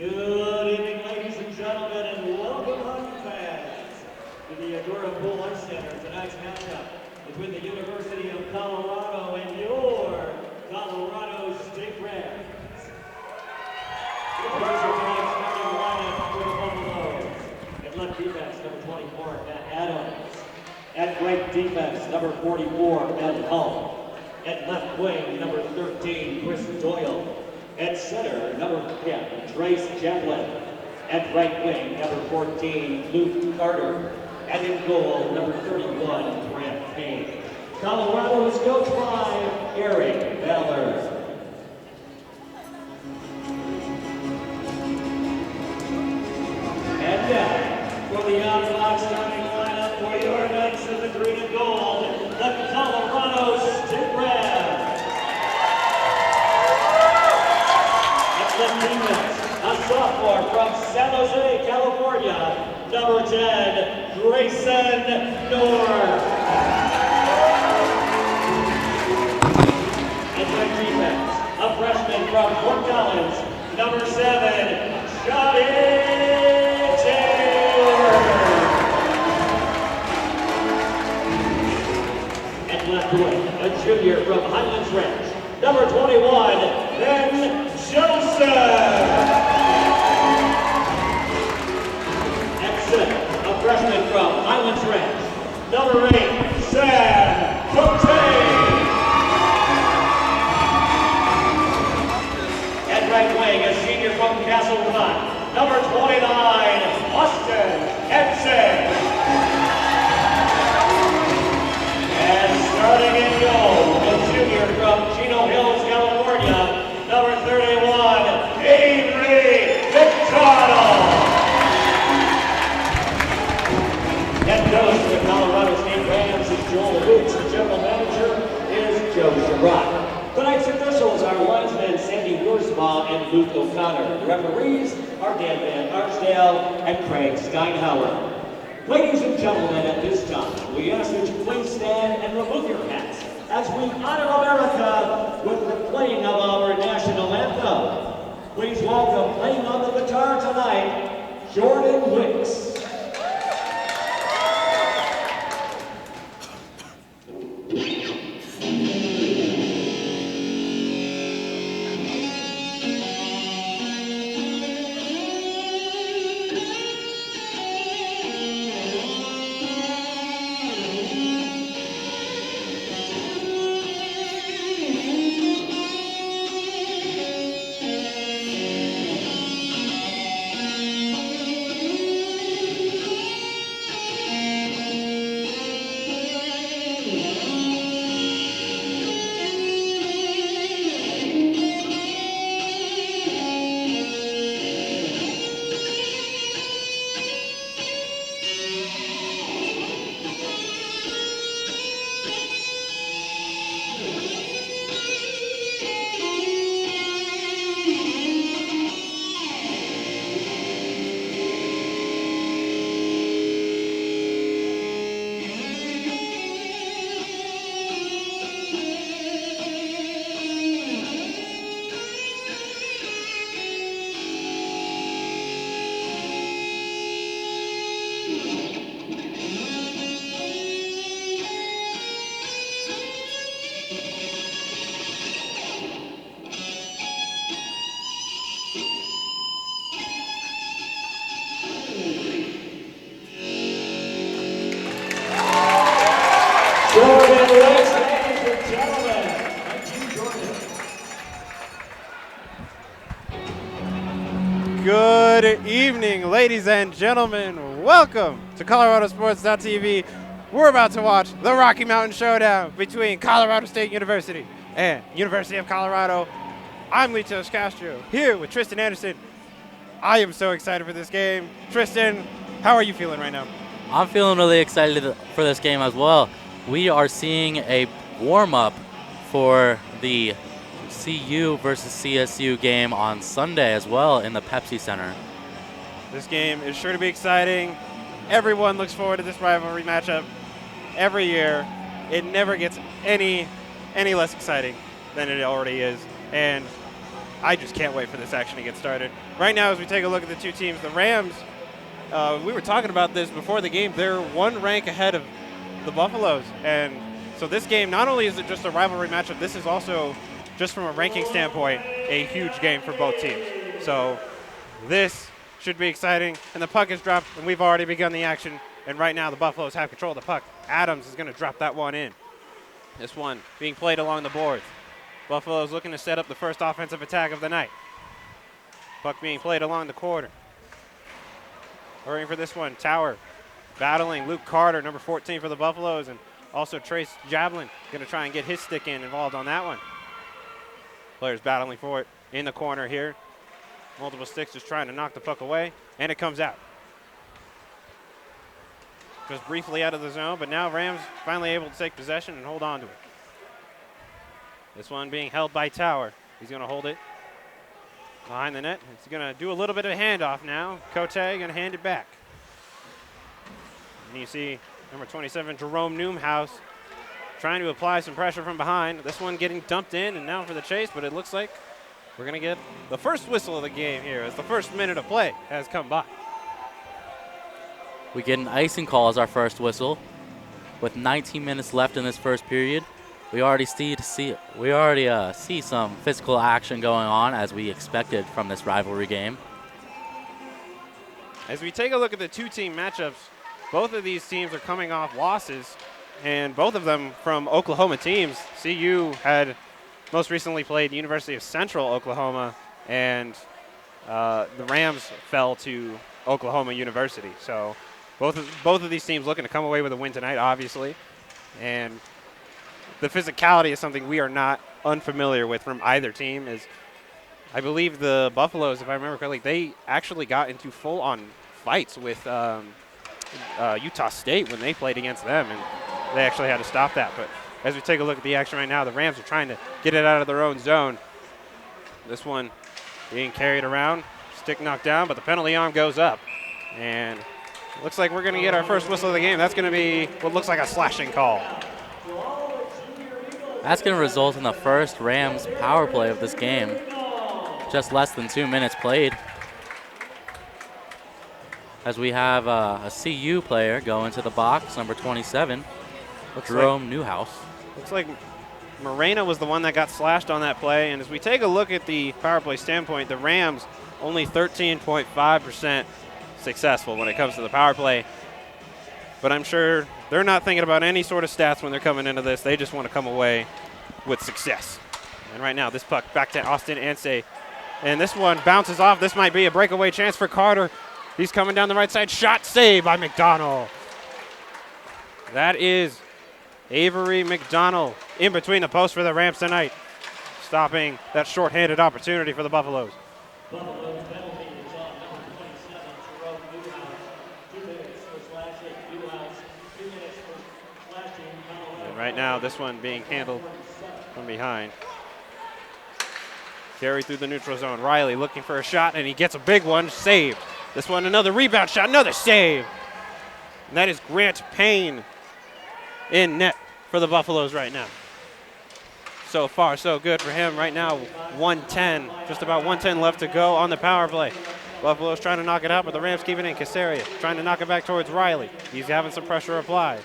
Good evening, ladies and gentlemen, and welcome hockey fans to the Agora Pool Arts Center. Tonight's matchup between the University of Colorado and your Colorado State Rams. Here's your tonight's starting lineup for the Buffaloes. At left defense, number 24, Matt Adams. At right defense, number 44, Matt Hull. At left wing, number 13, Chris Doyle. At center, number 10, Trace Chaplin. At right wing, number 14, Luke Carter. And in goal, number 31, Grant Payne. Colorado is coached by Eric Ballard. And now, for the on-box starting lineup for your Knights of the Green and Gold, the Colorado State Rams. Defense, a sophomore from San Jose, California, number 10, Grayson North. And right defense, a freshman from Fort Collins, number 7, Johnny Taylor. And left wing, a junior from Highlands Ranch, number 21, Ben Joseph. At center, a freshman from Highlands Ranch, number 8, Sam Cote. At right wing, a senior from Castle Rock, number 29, Austin Edson. And starting in goal, a junior from Chino Hills, California, number 31, Avery McDonald. Head coach of the Colorado State Rams is Joel Hoots. The general manager is Joe Sherrod. Tonight's officials are linesmen Sandy Wurzbaugh and Luke O'Connor. The referees are Dan Van Arsdale and Craig Steinhauer. Ladies and gentlemen, at this time, we ask that you please stand and remove your hats as we honor America with the playing of our national anthem. Please welcome, playing on the guitar tonight, Jordan Wicks. Good evening, ladies and gentlemen. Welcome to ColoradoSports.TV. We're about to watch the Rocky Mountain Showdown between Colorado State University and University of Colorado. I'm Litos Castro, here with Tristan Anderson. I am so excited for this game. Tristan, how are you feeling right now? I'm feeling really excited for this game as well. We are seeing a warm-up for the CU versus CSU game on Sunday as well in the Pepsi Center. This game is sure to be exciting. Everyone looks forward to this rivalry matchup every year. It never gets any less exciting than it already is. And I just can't wait for this action to get started. Right now, as we take a look at the two teams, the Rams, we were talking about this before the game. They're one rank ahead of the Buffaloes. And so this game, not only is it just a rivalry matchup, this is also, just from a ranking standpoint, a huge game for both teams. So this should be exciting. And the puck is dropped, and we've already begun the action. And right now, the Buffaloes have control of the puck. Adams is going to drop that one in. This one being played along the boards. Buffalo's looking to set up the first offensive attack of the night. Puck being played along the corner. Hurrying for this one, Tower battling Luke Carter, number 14 for the Buffaloes, and also Trace Jablin going to try and get his stick involved on that one. Players battling for it in the corner here. Multiple sticks just trying to knock the puck away, and it comes out. Just briefly out of the zone, but now Rams finally able to take possession and hold on to it. This one being held by Tower. He's going to hold it behind the net. He's going to do a little bit of a handoff now. Cote going to hand it back. And you see number 27, Jerome Noomhouse, trying to apply some pressure from behind. This one getting dumped in and now for the chase, but it looks like we're going to get the first whistle of the game here as the first minute of play has come by. We get an icing call as our first whistle. With 19 minutes left in this first period, we already see some physical action going on as we expected from this rivalry game. As we take a look at the two-team matchups, both of these teams are coming off losses, and both of them from Oklahoma teams. CU had most recently played University of Central Oklahoma, and the Rams fell to Oklahoma University. So both of these teams looking to come away with a win tonight, obviously. And the physicality is something we are not unfamiliar with from either team. Is I believe the Buffaloes, if I remember correctly, they actually got into full-on fights with Utah State when they played against them, and they actually had to stop that. But as we take a look at the action right now, the Rams are trying to get it out of their own zone. This one being carried around, stick knocked down, but the penalty arm goes up. And looks like we're going to get our first whistle of the game. That's going to be what looks like a slashing call. That's going to result in the first Rams power play of this game. Just less than 2 minutes played. As we have a CU player go into the box, number 27, Jerome Newhouse. Looks like Morena was the one that got slashed on that play. And as we take a look at the power play standpoint, the Rams only 13.5% successful when it comes to the power play. But I'm sure they're not thinking about any sort of stats when they're coming into this. They just want to come away with success. And right now, this puck back to Austin Ansay. And this one bounces off. This might be a breakaway chance for Carter. He's coming down the right side. Shot saved by McDonald. That is Avery McDonald in between the posts for the Rams tonight, stopping that shorthanded opportunity for the Buffaloes. Buffalo's penalty is on number 27, Jerome Newhouse. 2 minutes for slashing. Newhouse, 2 minutes for slashing. And right now, this one being handled from behind. Carried through the neutral zone. Riley looking for a shot, and he gets a big one. Saved. This one, another rebound shot, another save. And that is Grant Payne in net for the Buffaloes right now. So far, so good for him right now. 110, just about 110 left to go on the power play. Buffalo's trying to knock it out, but the Rams keep it in. Casaria trying to knock it back towards Riley. He's having some pressure applied.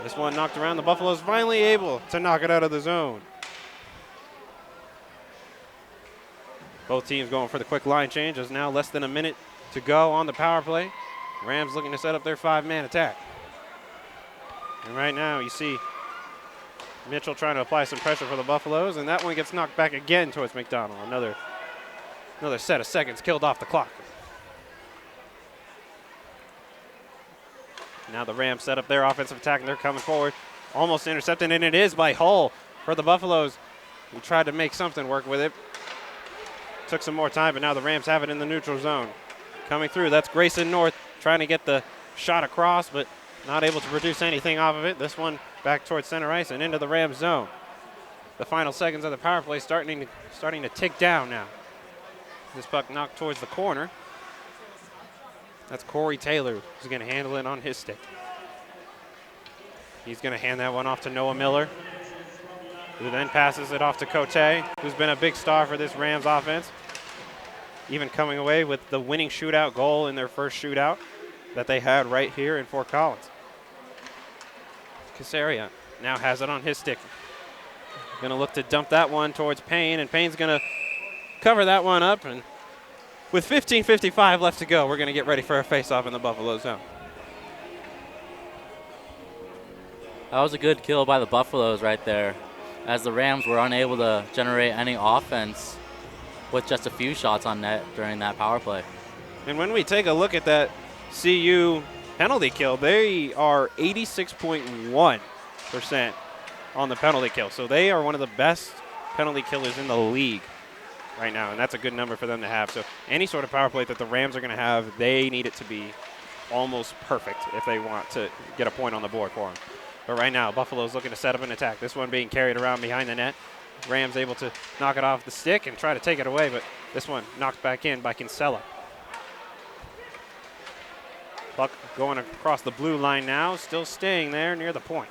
This one knocked around. The Buffaloes finally able to knock it out of the zone. Both teams going for the quick line change. There's now less than a minute to go on the power play. Rams looking to set up their 5-man attack. And right now you see Mitchell trying to apply some pressure for the Buffaloes, and that one gets knocked back again towards McDonald. Another set of seconds killed off the clock. Now the Rams set up their offensive attack, and they're coming forward. Almost intercepted, and it is by Hull for the Buffaloes. He tried to make something work with it. Took some more time, but now the Rams have it in the neutral zone. Coming through, that's Grayson North trying to get the shot across, but not able to produce anything off of it. This one back towards center ice and into the Rams zone. The final seconds of the power play starting to tick down now. This puck knocked towards the corner. That's Corey Taylor who's going to handle it on his stick. He's going to hand that one off to Noah Miller. who then passes it off to Cote, who's been a big star for this Rams offense, even coming away with the winning shootout goal in their first shootout that they had right here in Fort Collins. Casaria now has it on his stick. Gonna look to dump that one towards Payne, and Payne's gonna cover that one up, and with 15:55 left to go, we're gonna get ready for a face-off in the Buffalo zone. That was a good kill by the Buffaloes right there, as the Rams were unable to generate any offense with just a few shots on net during that power play. And when we take a look at that CU penalty kill, they are 86.1% on the penalty kill. So they are one of the best penalty killers in the league right now, and that's a good number for them to have. So any sort of power play that the Rams are going to have, they need it to be almost perfect if they want to get a point on the board for them. But right now, Buffalo's looking to set up an attack. This one being carried around behind the net. Rams able to knock it off the stick and try to take it away, but this one knocked back in by Kinsella. Puck going across the blue line now, still staying there near the point.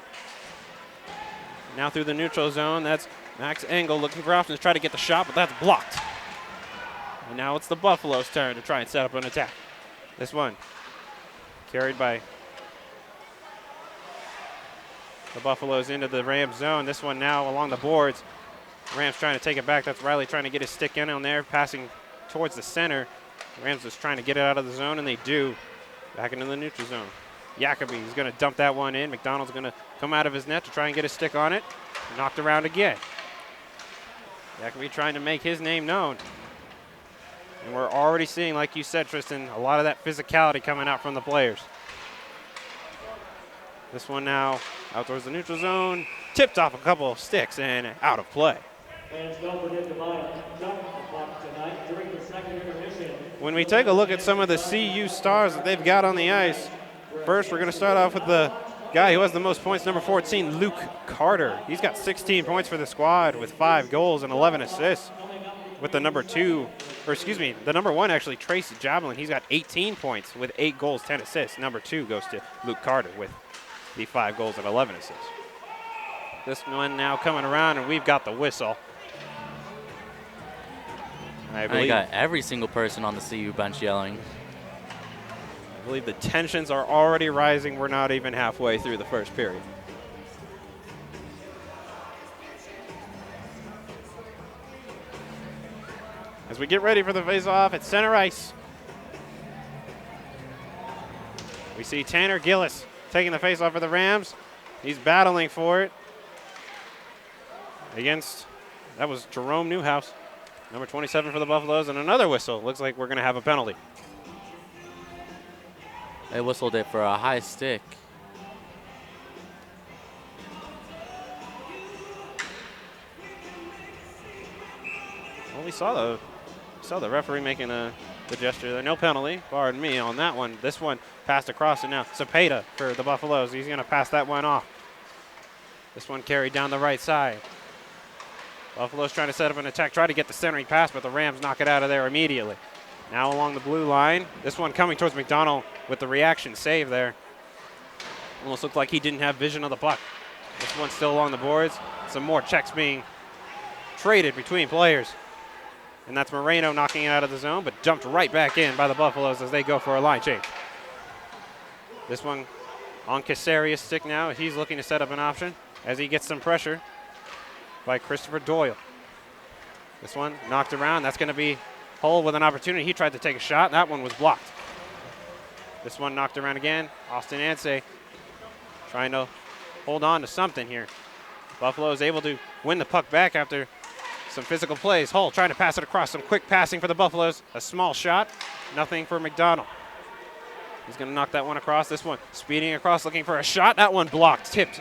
Now through the neutral zone, that's Max Engel looking for options to try to get the shot, but that's blocked. And now it's the Buffalo's turn to try and set up an attack. This one carried by the Buffaloes into the Rams zone. This one now along the boards. Rams trying to take it back. That's Riley trying to get his stick in on there, passing towards the center. Rams just trying to get it out of the zone, and they do. Back into the neutral zone. Jacoby is going to dump that one in. McDonald's going to come out of his net to try and get his stick on it. Knocked around again. Jacoby trying to make his name known. And we're already seeing, like you said, Tristan, a lot of that physicality coming out from the players. This one now out towards the neutral zone. Tipped off a couple of sticks and out of play. Fans don't forget to buy a jump clock tonight during the second intermission. When we take a look at some of the CU stars that they've got on the ice, first we're going to start off with the guy who has the most points, number 14, Luke Carter. He's got 16 points for the squad with 5 goals and 11 assists. With the number 1 actually, Trace Javelin. He's got 18 points with 8 goals, 10 assists. Number 2 goes to Luke Carter with the 5 goals and 11 assists. This one now coming around, and we've got the whistle. I got every single person on the CU bench yelling. I believe the tensions are already rising. We're not even halfway through the first period. As we get ready for the face-off at center ice, we see Tanner Gillis taking the face-off for the Rams. He's battling for it against, that was Jerome Newhouse, number 27 for the Buffaloes, and another whistle. Looks like we're going to have a penalty. They whistled it for a high stick. Well, we saw the referee making the gesture there. No penalty, pardon me, on that one. This one passed across, and now Cepeda for the Buffaloes. He's going to pass that one off. This one carried down the right side. Buffalo's trying to set up an attack, try to get the centering pass, but the Rams knock it out of there immediately. Now along the blue line. This one coming towards McDonald with the reaction save there. Almost looked like he didn't have vision of the puck. This one's still along the boards. Some more checks being traded between players. And that's Moreno knocking it out of the zone, but jumped right back in by the Buffaloes as they go for a line change. This one on Casaria's stick now. He's looking to set up an option as he gets some pressure by Christopher Doyle. This one knocked around. That's going to be Hull with an opportunity. He tried to take a shot. That one was blocked. This one knocked around again. Austin Anse trying to hold on to something here. Buffalo is able to win the puck back after some physical plays. Hull trying to pass it across. Some quick passing for the Buffaloes. A small shot. Nothing for McDonald. He's going to knock that one across. This one speeding across looking for a shot. That one blocked. Tipped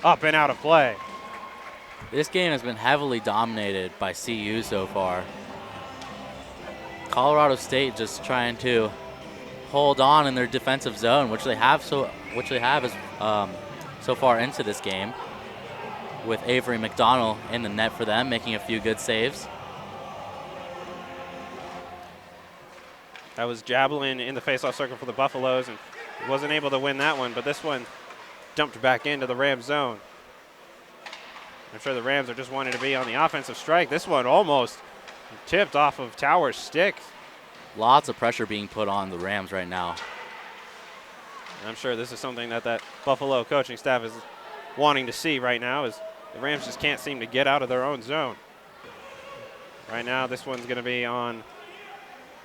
up and out of play. This game has been heavily dominated by CU so far. Colorado State just trying to hold on in their defensive zone, which they have so far into this game, with Avery McDonald in the net for them, making a few good saves. That was Javelin in the faceoff circle for the Buffaloes, and wasn't able to win that one, but this one dumped back into the Rams zone. I'm sure the Rams are just wanting to be on the offensive strike. This one almost tipped off of Tower's stick. Lots of pressure being put on the Rams right now. And I'm sure this is something that Buffalo coaching staff is wanting to see right now, is the Rams just can't seem to get out of their own zone. Right now, this one's going to be on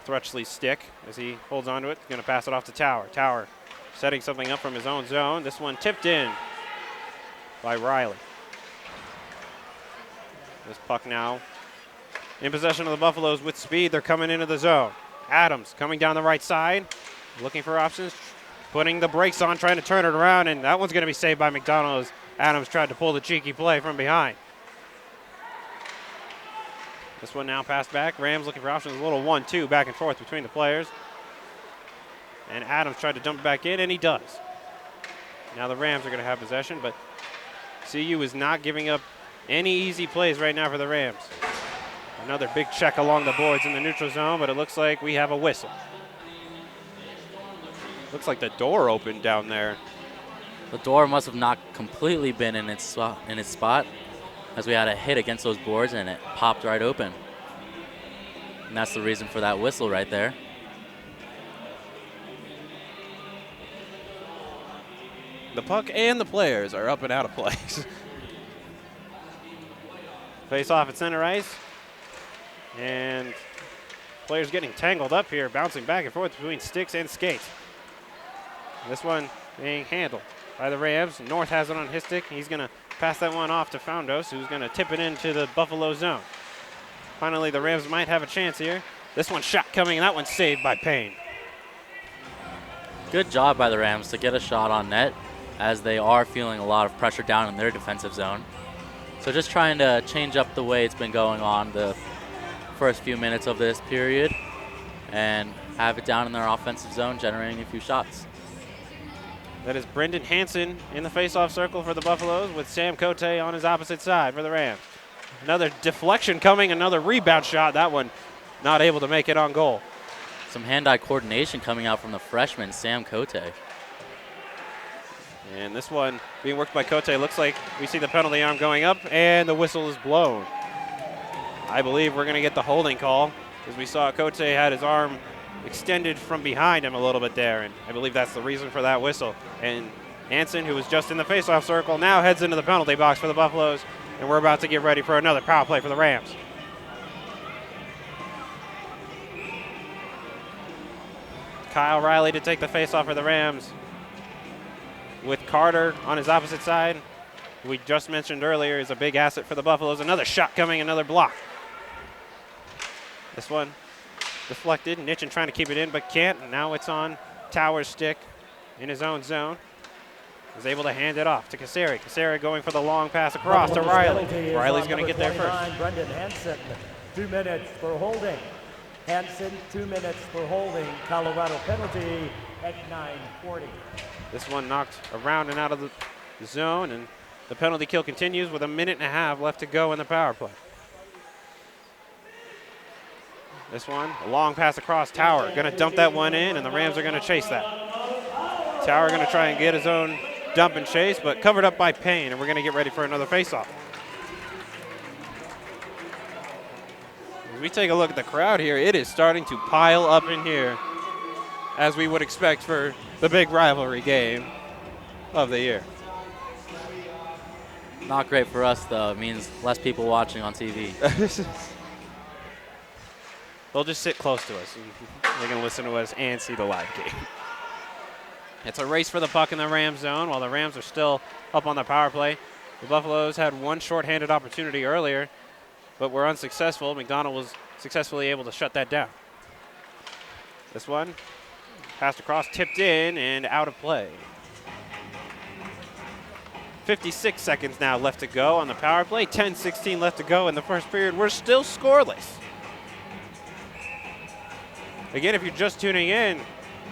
Thrutchley's stick as he holds onto it. He's going to pass it off to Tower. Tower setting something up from his own zone. This one tipped in by Riley. This puck now in possession of the Buffaloes with speed. They're coming into the zone. Adams coming down the right side, looking for options, putting the brakes on, trying to turn it around, and that one's going to be saved by McDonald as Adams tried to pull the cheeky play from behind. This one now passed back. Rams looking for options. A little 1-2 back and forth between the players. And Adams tried to dump it back in, and he does. Now the Rams are going to have possession, but CU is not giving up any easy plays right now for the Rams. Another big check along the boards in the neutral zone, but it looks like we have a whistle. Looks like the door opened down there. The door must have not completely been in its spot, as we had a hit against those boards and it popped right open. And that's the reason for that whistle right there. The puck and the players are up and out of place. Face off at center ice. And players getting tangled up here, bouncing back and forth between sticks and skates. This one being handled by the Rams. North has it on his stick. He's going to pass that one off to Foundos, who's going to tip it into the Buffalo zone. Finally, the Rams might have a chance here. This one shot coming, and that one's saved by Payne. Good job by the Rams to get a shot on net, as they are feeling a lot of pressure down in their defensive zone. So just trying to change up the way it's been going on the first few minutes of this period and have it down in their offensive zone, generating a few shots. That is Brendan Hansen in the face-off circle for the Buffaloes with Sam Cote on his opposite side for the Rams. Another deflection coming, another rebound shot. That one not able to make it on goal. Some hand-eye coordination coming out from the freshman, Sam Cote. And this one being worked by Cote. Looks like we see the penalty arm going up, and the whistle is blown. I believe we're going to get the holding call, as we saw Cote had his arm extended from behind him a little bit there, and I believe that's the reason for that whistle. And Hansen, who was just in the face-off circle, now heads into the penalty box for the Buffaloes, and we're about to get ready for another power play for the Rams. Kyle Riley to take the face-off for the Rams, with Carter on his opposite side, who we just mentioned earlier is a big asset for the Buffaloes. Another shot coming, another block. This one deflected. Nitchin trying to keep it in, but can't. And now it's on Tower's stick in his own zone. Is able to hand it off to Kaseri. Kaseri going for the long pass across to Riley. Riley's going to get there first. Brendan Hansen, 2 minutes for holding. Hansen, 2 minutes for holding. Colorado penalty at 9:40. This one knocked around and out of the zone, and the penalty kill continues with 1.5 minutes left to go in the power play. This one, a long pass across. Tower going to dump that one in, and the Rams are going to chase that. Tower going to try and get his own dump and chase, but covered up by Payne, and we're going to get ready for another faceoff. As we take a look at the crowd here, it is starting to pile up in here, as we would expect for the big rivalry game of the year. Not great for us, though. It means less people watching on TV. They'll just sit close to us. They can listen to us and see the live game. It's a race for the puck in the Rams zone while the Rams are still up on the power play. The Buffaloes had one shorthanded opportunity earlier, but were unsuccessful. McDonald was successfully able to shut that down. This one, passed across, tipped in, and out of play. 56 seconds now left to go on the power play. 10:16 left to go in the first period. We're still scoreless. Again, if you're just tuning in,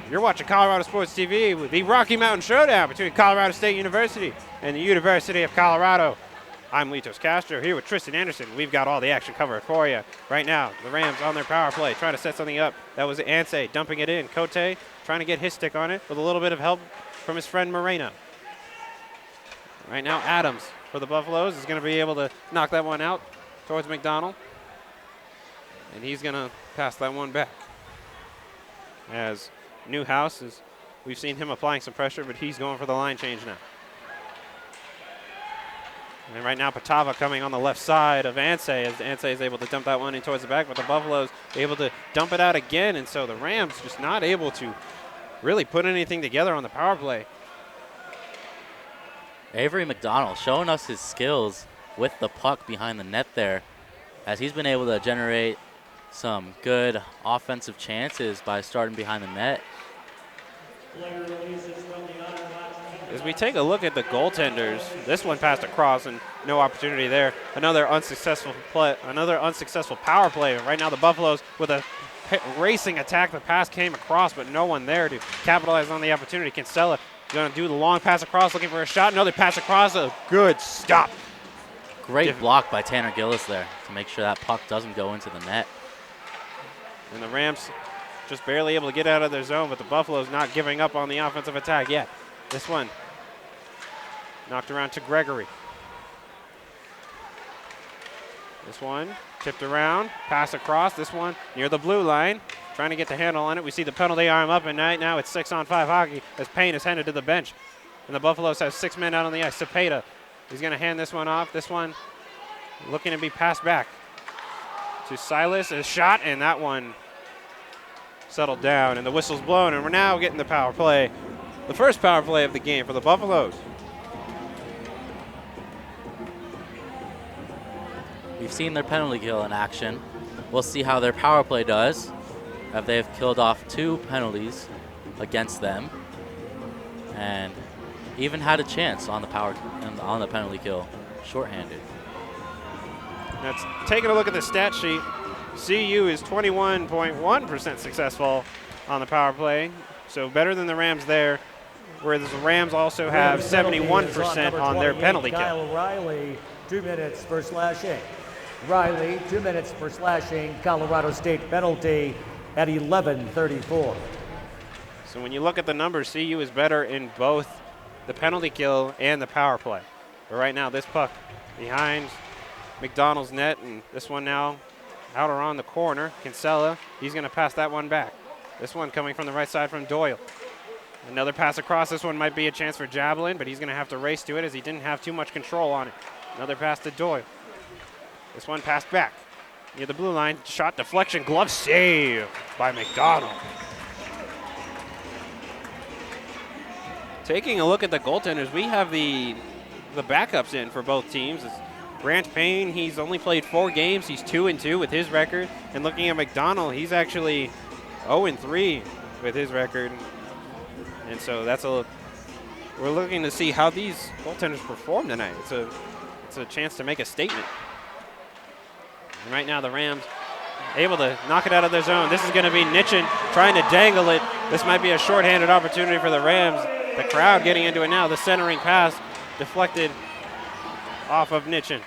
you're watching Colorado Sports TV with the Rocky Mountain Showdown between Colorado State University and the University of Colorado. I'm Litos Castro here with Tristan Anderson. We've got all the action covered for you. Right now, the Rams on their power play, trying to set something up. That was Anse dumping it in. Cote trying to get his stick on it with a little bit of help from his friend Moreno. Right now, Adams for the Buffaloes is going to be able to knock that one out towards McDonald. And he's going to pass that one back. As Newhouse is, we've seen him applying some pressure, but he's going for the line change now. And right now, Patava coming on the left side of Ansay as Ansay is able to dump that one in towards the back, but the Buffaloes able to dump it out again, and so the Rams just not able to really put anything together on the power play. Avery McDonald showing us his skills with the puck behind the net there, as he's been able to generate some good offensive chances by starting behind the net. As we take a look at the goaltenders, this one passed across and no opportunity there. Another unsuccessful power play. Right now the Buffaloes with a racing attack. The pass came across, but no one there to capitalize on the opportunity. Kinsella going to do the long pass across, looking for a shot. Another pass across, a good stop. Great block by Tanner Gillis there to make sure that puck doesn't go into the net. And the Rams just barely able to get out of their zone, but the Buffaloes not giving up on the offensive attack yet. This one knocked around to Gregory. This one tipped around, pass across. This one near the blue line, trying to get the handle on it. We see the penalty arm up and now it's 6-on-5 hockey as Payne is handed to the bench. And the Buffaloes have 6 men out on the ice. Cepeda, he's going to hand this one off. This one looking to be passed back to Silas. A shot, and that one settled down, and the whistle's blown, and we're now getting the power play. The first power play of the game for the Buffaloes. We've seen their penalty kill in action. We'll see how their power play does, if they've killed off 2 penalties against them, and even had a chance on the penalty kill, shorthanded. That's taking a look at the stat sheet. CU is 21.1% successful on the power play, so better than the Rams there, whereas the Rams also have 71% on their penalty kill. Kyle Riley, 2 minutes for slashing. Riley, 2 minutes for slashing. Colorado State penalty at 11:34. So when you look at the numbers, CU is better in both the penalty kill and the power play. But right now, this puck behind McDonald's net, and this one now out around the corner. Kinsella, he's going to pass that one back. This one coming from the right side from Doyle. Another pass across. This one might be a chance for Javelin, but he's going to have to race to it as he didn't have too much control on it. Another pass to Doyle. This one passed back near the blue line. Shot deflection, glove save by McDonald. Taking a look at the goaltenders, we have the backups in for both teams. It's Grant Payne, he's only played 4 games. He's 2-2 with his record. And looking at McDonald, he's actually 0-3 with his record. And so we're looking to see how these goaltenders perform tonight. It's a chance to make a statement. And right now the Rams able to knock it out of their zone. This is going to be Nitchin trying to dangle it. This might be a shorthanded opportunity for the Rams. The crowd getting into it now. The centering pass deflected off of Nitchin.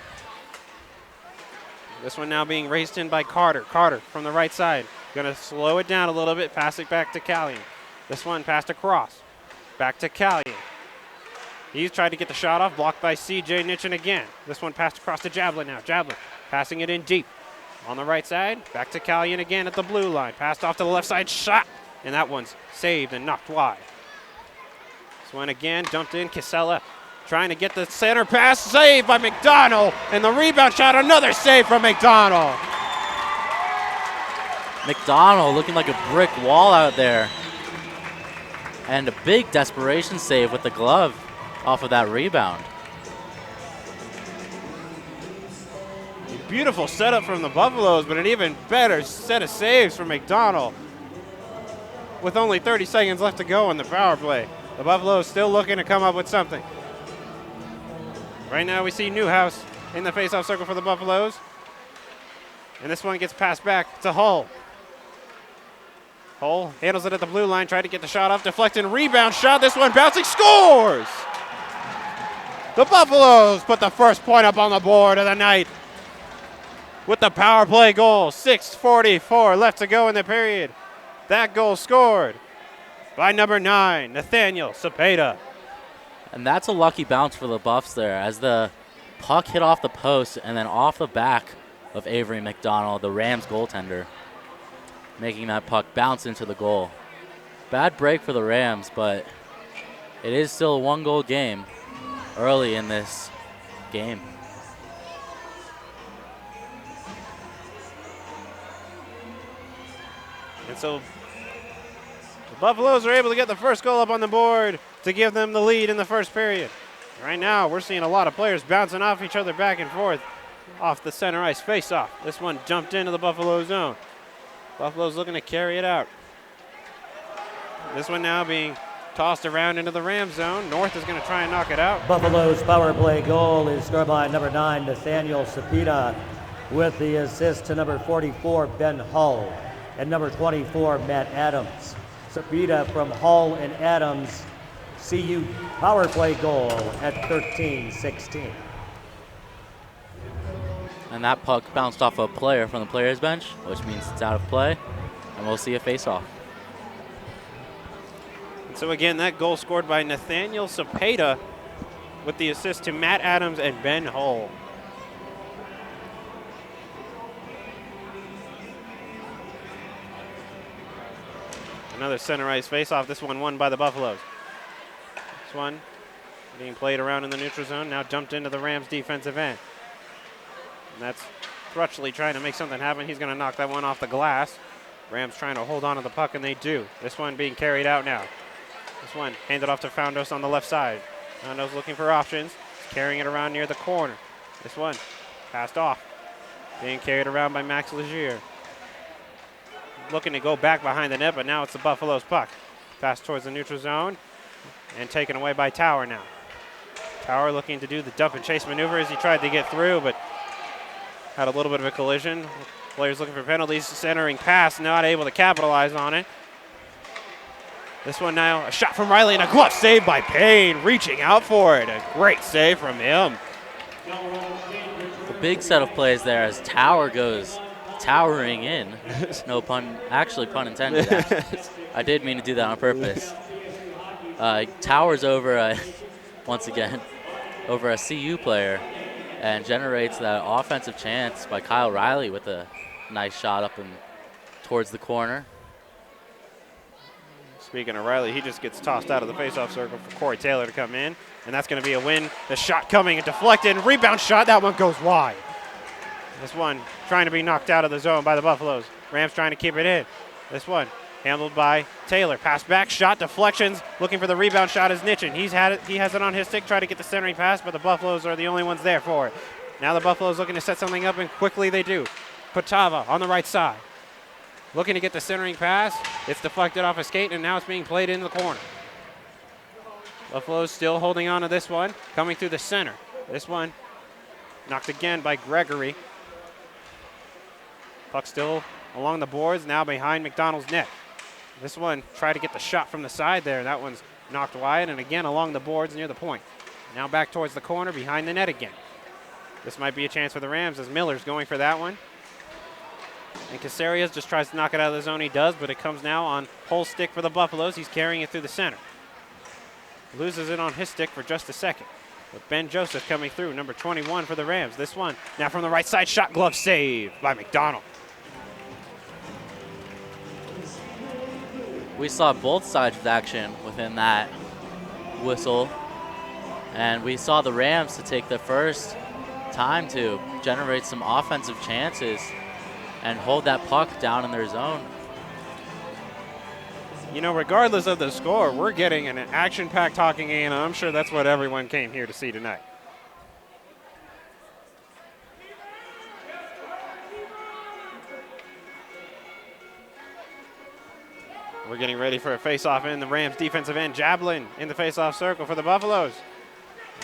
This one now being raced in by Carter. Carter from the right side. Going to slow it down a little bit, pass it back to Callion. This one passed across. Back to Callion. He's tried to get the shot off, blocked by C.J. Nitchin again. This one passed across to Javelin now. Javelin passing it in deep. On the right side, back to Callion again at the blue line. Passed off to the left side, shot. And that one's saved and knocked wide. This one again, dumped in. Casella trying to get the center pass, saved by McDonald. And the rebound shot, another save from McDonald. McDonald looking like a brick wall out there. And a big desperation save with the glove off of that rebound. Beautiful setup from the Buffaloes, but an even better set of saves from McDonald. With only 30 seconds left to go in the power play, the Buffaloes still looking to come up with something. Right now we see Newhouse in the faceoff circle for the Buffaloes. And this one gets passed back to Hull. Hull handles it at the blue line, tried to get the shot off, deflecting, rebound shot, this one bouncing, scores! The Buffaloes put the first point up on the board of the night with the power play goal. 6:44 left to go in the period. That goal scored by number 9, Nathaniel Cepeda. And that's a lucky bounce for the Buffs there, as the puck hit off the post and then off the back of Avery McDonald, the Rams goaltender, making that puck bounce into the goal. Bad break for the Rams, but it is still a 1-goal game early in this game. And so the Buffaloes are able to get the first goal up on the board to give them the lead in the first period. Right now, we're seeing a lot of players bouncing off each other back and forth off the center ice face-off. This one jumped into the Buffalo zone. Buffalo's looking to carry it out. This one now being tossed around into the Ram zone. North is going to try and knock it out. Buffalo's power play goal is scored by number 9, Nathaniel Cepeda, with the assist to number 44, Ben Hull, and number 24, Matt Adams. Cepeda from Hull and Adams, CU power play goal at 13-16. And that puck bounced off a player from the player's bench, which means it's out of play, and we'll see a face-off. So again, that goal scored by Nathaniel Cepeda with the assist to Matt Adams and Ben Hull. Another center ice face-off, this one won by the Buffaloes. This one being played around in the neutral zone, now jumped into the Rams defensive end. And that's Crutchley trying to make something happen. He's going to knock that one off the glass. Rams trying to hold on to the puck, and they do. This one being carried out now. This one handed off to Foundos on the left side. Foundos looking for options. He's carrying it around near the corner. This one passed off. Being carried around by Max Legier. Looking to go back behind the net, but now it's the Buffalo's puck. Pass towards the neutral zone and taken away by Tower now. Tower looking to do the dump and chase maneuver as he tried to get through, but had a little bit of a collision. Players looking for penalties, centering pass, not able to capitalize on it. This one now, a shot from Riley and a glove save by Payne, reaching out for it. A great save from him. The big set of plays there as Tower goes towering in. No pun, actually pun intended. I did mean to do that on purpose. Towers over, once again, over a CU player and generates that offensive chance by Kyle Riley with a nice shot up and towards the corner. Speaking of Riley, he just gets tossed out of the faceoff circle for Corey Taylor to come in, and that's going to be a win. The shot coming and deflected, rebound shot, that one goes wide. This one trying to be knocked out of the zone by the Buffaloes. Rams trying to keep it in. This one handled by Taylor. Pass back, shot, deflections. Looking for the rebound shot is Nitchin. He has it on his stick, trying to get the centering pass, but the Buffaloes are the only ones there for it. Now the Buffaloes looking to set something up, and quickly they do. Patava on the right side. Looking to get the centering pass. It's deflected off a skate, and now it's being played into the corner. Buffaloes still holding on to this one. Coming through the center. This one knocked again by Gregory. Puck still along the boards, now behind McDonald's net. This one tried to get the shot from the side there. That one's knocked wide, and again along the boards near the point. Now back towards the corner, behind the net again. This might be a chance for the Rams as Miller's going for that one. And Casarias just tries to knock it out of the zone. He does, but it comes now on Hull's stick for the Buffaloes. He's carrying it through the center. Loses it on his stick for just a second. With Ben Joseph coming through, number 21 for the Rams. This one now from the right side, shot, glove save by McDonald. We saw both sides of action within that whistle, and we saw the Rams to take the first time to generate some offensive chances and hold that puck down in their zone. You know, regardless of the score, we're getting an action-packed hockey game, and I'm sure that's what everyone came here to see tonight. We're getting ready for a face-off in the Rams defensive end. Jablin in the face-off circle for the Buffaloes.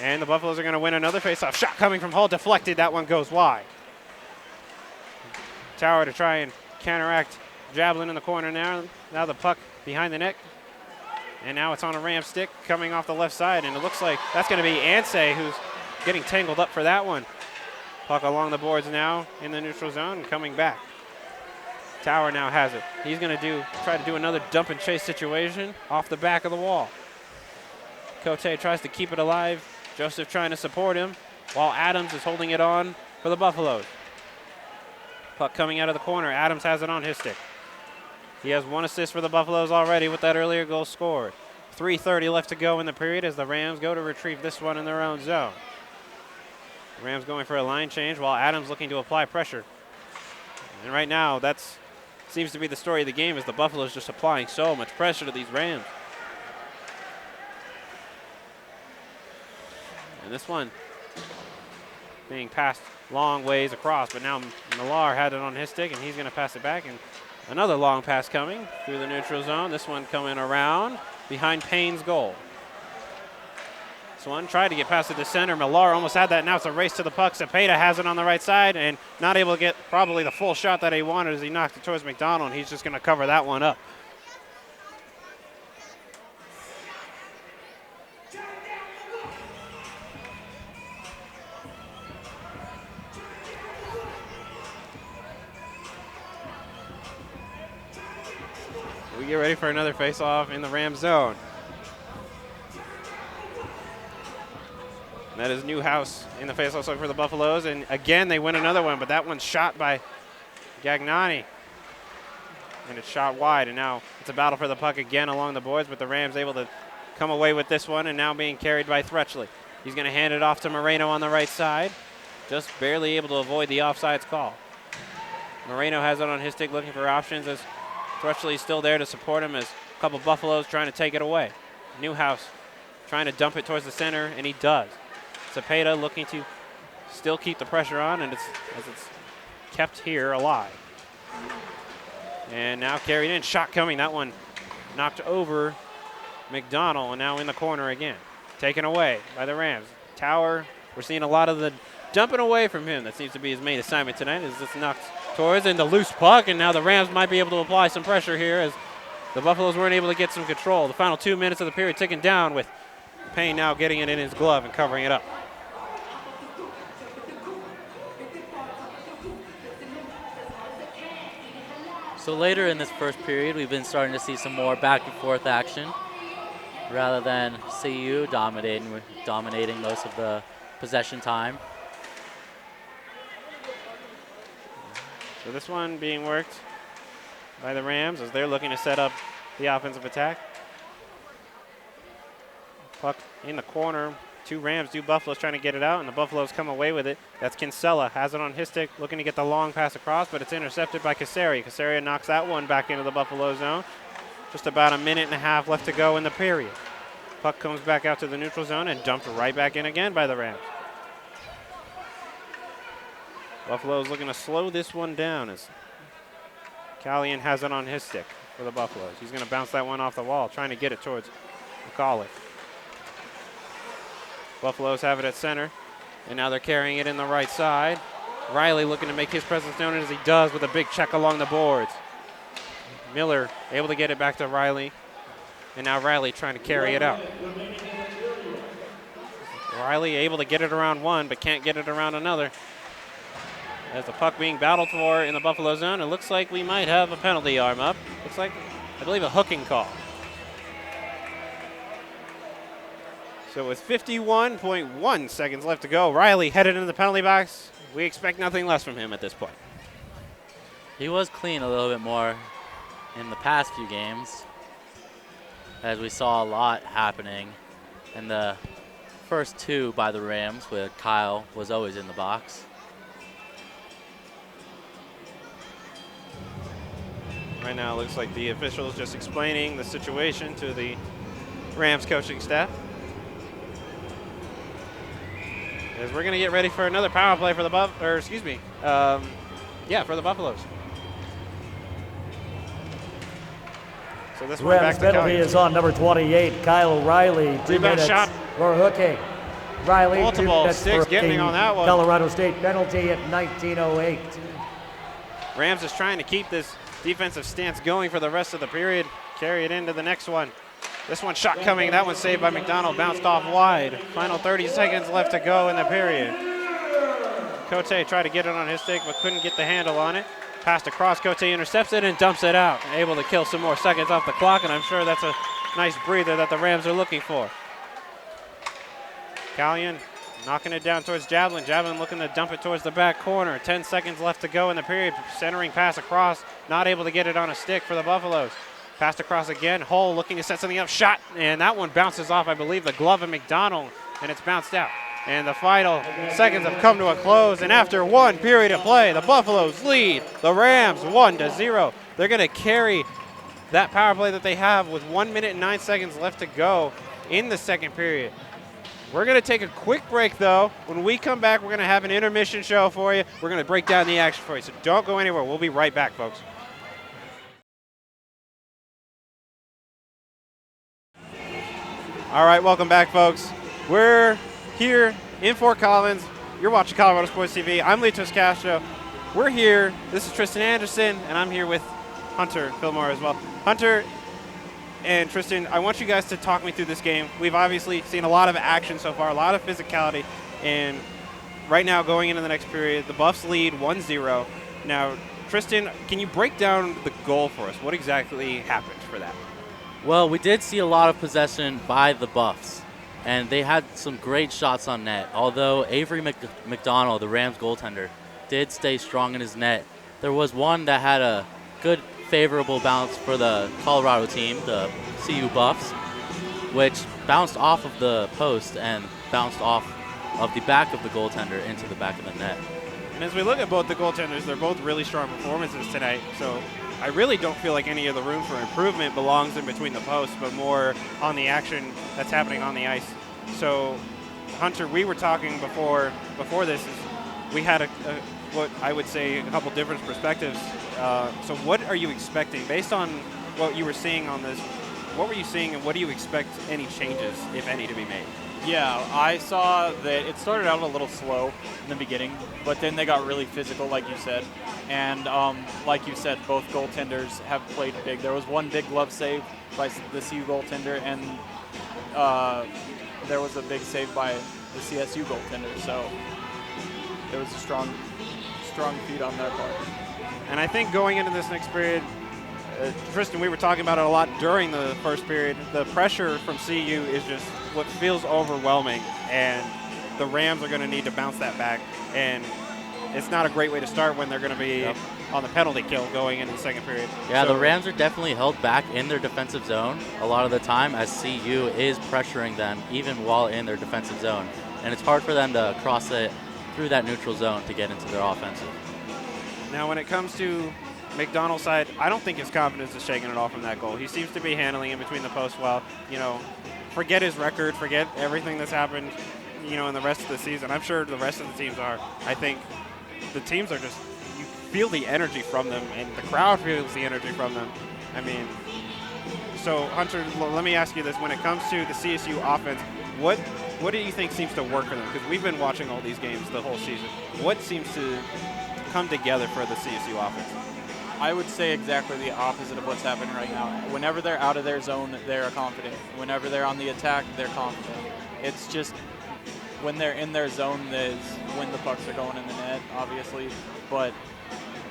And the Buffaloes are going to win another face-off. Shot coming from Hull, deflected. That one goes wide. Tower to try and counteract Jablin in the corner now. Now the puck behind the net. And now it's on a Ram stick coming off the left side. And it looks like that's going to be Ansay who's getting tangled up for that one. Puck along the boards now in the neutral zone and coming back. Tower now has it. He's going to try to do another dump and chase situation off the back of the wall. Cote tries to keep it alive. Joseph trying to support him. while Adams is holding it on for the Buffaloes. Puck coming out of the corner. Adams has it on his stick. He has 1 assist for the Buffaloes already with that earlier goal scored. 3:30 left to go in the period as the Rams go to retrieve this one in their own zone. The Rams going for a line change while Adams looking to apply pressure. And right now, that's seems to be the story of the game, is the Buffaloes just applying so much pressure to these Rams. And this one being passed long ways across, but now Millar had it on his stick, and he's going to pass it back. And another long pass coming through the neutral zone. This one coming around behind Payne's goal. This one tried to get past it to center. Millar almost had that. Now it's a race to the puck. Cepeda has it on the right side and not able to get probably the full shot that he wanted as he knocked it towards McDonald, and he's just going to cover that one up. We get ready for another face-off in the Ram zone. That is Newhouse in the face-off for the Buffaloes, and again they win another one, but that one's shot by Gagnani, and it's shot wide, and now it's a battle for the puck again along the boards, but the Rams able to come away with this one, and now being carried by Thrutchley. He's going to hand it off to Moreno on the right side, just barely able to avoid the offsides call. Moreno has it on his stick looking for options as Thrutchley is still there to support him as a couple Buffaloes trying to take it away. Newhouse trying to dump it towards the center, and he does. Cepeda looking to still keep the pressure on, and it's kept here alive. And now carried in, shot coming. That one knocked over McDonald, and now in the corner again. Taken away by the Rams. Tower, we're seeing a lot of the dumping away from him. That seems to be his main assignment tonight, as this knocked towards in the loose puck, and now the Rams might be able to apply some pressure here as the Buffaloes weren't able to get some control. The final 2 minutes of the period ticking down with Payne now getting it in his glove and covering it up. So later in this first period, we've been starting to see some more back and forth action rather than CU dominating most of the possession time. So this one being worked by the Rams as they're looking to set up the offensive attack. Puck in the corner. 2 Rams, 2 Buffaloes trying to get it out, and the Buffaloes come away with it. That's Kinsella, has it on his stick, looking to get the long pass across, but it's intercepted by Casaria. Casaria knocks that one back into the Buffalo zone. Just about a minute and a half left to go in the period. Puck comes back out to the neutral zone and dumped right back in again by the Rams. Buffalo's looking to slow this one down as Callion has it on his stick for the Buffaloes. He's going to bounce that one off the wall, trying to get it towards McCauley. Buffaloes have it at center, and now they're carrying it in the right side. Riley looking to make his presence known as he does with a big check along the boards. Miller able to get it back to Riley, and now Riley trying to carry it out. Riley able to get it around one, but can't get it around another. As the puck being battled for in the Buffalo zone, it looks like we might have a penalty arm up. Looks like, I believe, a hooking call. So with 51.1 seconds left to go, Riley headed into the penalty box. We expect nothing less from him at this point. He was clean a little bit more in the past few games, as we saw a lot happening in the first 2 by the Rams, where Kyle was always in the box. Right now it looks like the officials just explaining the situation to the Rams coaching staff. As we're going to get ready for another power play for the for the Buffaloes. So this one back Rams to penalty Callion. is on number 28, Kyle Riley. 2 Rebound minutes shot. for hooking. Riley, 2 Multiple minutes sticks for getting hooking. on that one. Colorado State penalty at 19:08. Rams is trying to keep this defensive stance going for the rest of the period. Carry it into the next one. This one shot coming. That one saved by McDonald. Bounced off wide. Final 30 seconds left to go in the period. Cote tried to get it on his stick but couldn't get the handle on it. Passed across. Cote intercepts it and dumps it out. Able to kill some more seconds off the clock, and I'm sure that's a nice breather that the Rams are looking for. Callion knocking it down towards Javelin. Javelin looking to dump it towards the back corner. 10 seconds left to go in the period. Centering pass across, not able to get it on a stick for the Buffaloes. Passed across again. Hull looking to set something up. Shot, and that one bounces off, I believe, the glove of McDonald, and it's bounced out. And the final seconds have come to a close, and after one period of play, the Buffaloes lead the Rams 1-0. They're going to carry that power play that they have with 1 minute and 9 seconds left to go in the second period. We're going to take a quick break, though. When we come back, we're going to have an intermission show for you. We're going to break down the action for you, so don't go anywhere. We'll be right back, folks. All right, welcome back, folks. We're here in Fort Collins. You're watching Colorado Sports TV. I'm Litos Castro. We're here. This is Tristan Anderson, and I'm here with Hunter Fillmore as well. Hunter and Tristan, I want you guys to talk me through this game. We've obviously seen a lot of action so far, a lot of physicality, and right now going into the next period, the Buffs lead 1-0. Now, Tristan, can you break down the goal for us? What exactly happened for that? Well, we did see a lot of possession by the Buffs, and they had some great shots on net. Although Avery McDonald, the Rams goaltender, did stay strong in his net. There was one that had a good, favorable bounce for the Colorado team, the CU Buffs, which bounced off of the post and bounced off of the back of the goaltender into the back of the net. And as we look at both the goaltenders, they're both really strong performances tonight. So I really don't feel like any of the room for improvement belongs in between the posts, but more on the action that's happening on the ice. So, Hunter, we were talking before this. We had what I would say a couple different perspectives. So what are you expecting based on what you were seeing on this? What were you seeing, and what do you expect any changes, if any, to be made? Yeah, I saw that it started out a little slow in the beginning, but then they got really physical, like you said. And like you said, both goaltenders have played big. There was one big glove save by the CU goaltender, and there was a big save by the CSU goaltender. So it was a strong feat on their part. And I think going into this next period, Tristan, we were talking about it a lot during the first period. The pressure from CU is just what feels overwhelming, and the Rams are going to need to bounce that back. And it's not a great way to start when they're going to be on the penalty kill going into the second period. Yeah, so the Rams are definitely held back in their defensive zone a lot of the time, as CU is pressuring them even while in their defensive zone. And it's hard for them to cross it through that neutral zone to get into their offensive. Now, when it comes to McDonald's side, I don't think his confidence is shaking it off from that goal. He seems to be handling in between the posts well. Forget his record, forget everything that's happened, in the rest of the season. I'm sure the rest of the teams are. I think the teams are just, you feel the energy from them, and the crowd feels the energy from them. I mean, so Hunter, let me ask you this. When it comes to the CSU offense, what do you think seems to work for them? Because we've been watching all these games the whole season. What seems to come together for the CSU offense? I would say exactly the opposite of what's happening right now. Whenever they're out of their zone, they're confident. Whenever they're on the attack, they're confident. It's just when they're in their zone is when the pucks are going in the net, obviously. But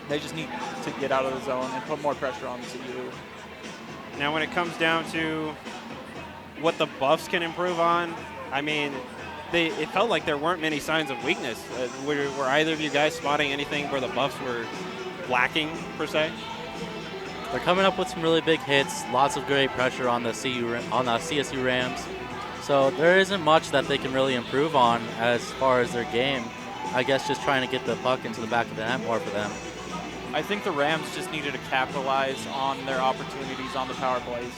they just need to get out of the zone and put more pressure on the CU. Now, when it comes down to what the Buffs can improve on, I mean, it felt like there weren't many signs of weakness. Were either of you guys spotting anything where the Buffs were lacking, per se? They're coming up with some really big hits, lots of great pressure on the CSU Rams. So there isn't much that they can really improve on as far as their game. I guess just trying to get the puck into the back of the net more for them. I think the Rams just needed to capitalize on their opportunities on the power plays.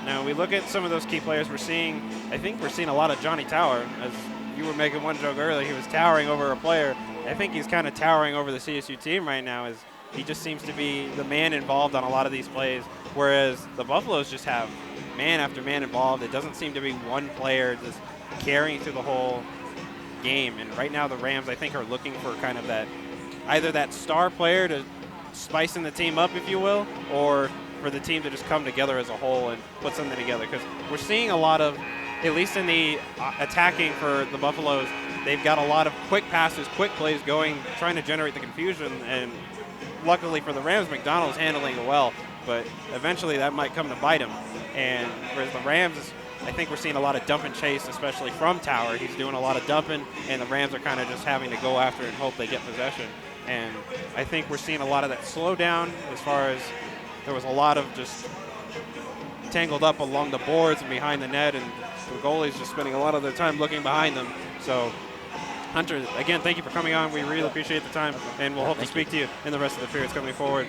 Now, we look at some of those key players we're seeing. I think we're seeing a lot of Johnny Tower. As you were making one joke earlier, he was towering over a player. I think he's kind of towering over the CSU team right now, as he just seems to be the man involved on a lot of these plays, whereas the Buffaloes just have man after man involved. It doesn't seem to be one player just carrying through the whole game. And right now the Rams, I think, are looking for kind of that, either that star player to spicing the team up, if you will, or for the team to just come together as a whole and put something together. Because we're seeing a lot of, at least in the attacking for the Buffaloes, they've got a lot of quick passes, quick plays going, trying to generate the confusion. And luckily for the Rams, McDonald's handling it well. But eventually that might come to bite him. And whereas the Rams, I think we're seeing a lot of dump and chase, especially from Tower. He's doing a lot of dumping, and the Rams are kind of just having to go after it and hope they get possession. And I think we're seeing a lot of that slow down as far as there was a lot of just tangled up along the boards and behind the net, and the goalies just spending a lot of their time looking behind them. So, Hunter, again, thank you for coming on. We really appreciate the time, and we'll hope to speak to you in the rest of the periods coming forward.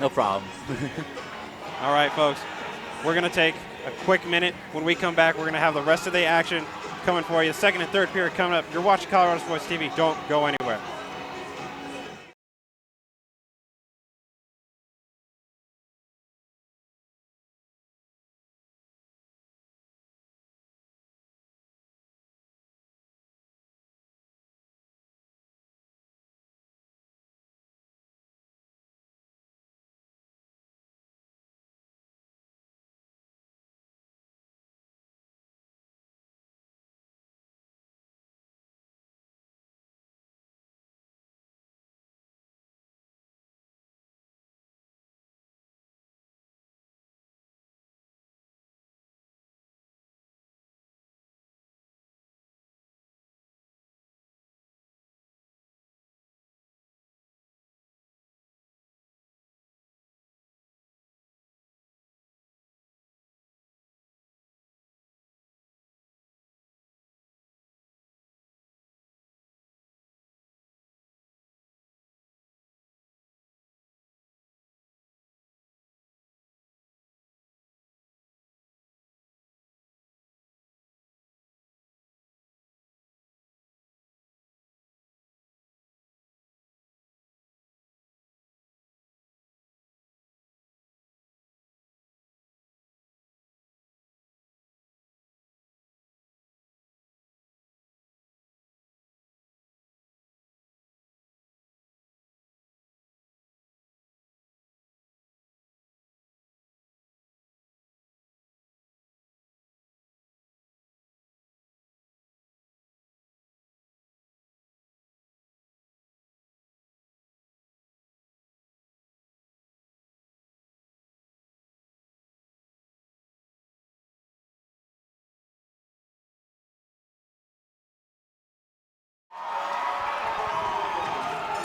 No problem. All right, folks. We're going to take a quick minute. When we come back, we're going to have the rest of the action coming for you. Second and third period coming up. You're watching Colorado Sports TV. Don't go anywhere.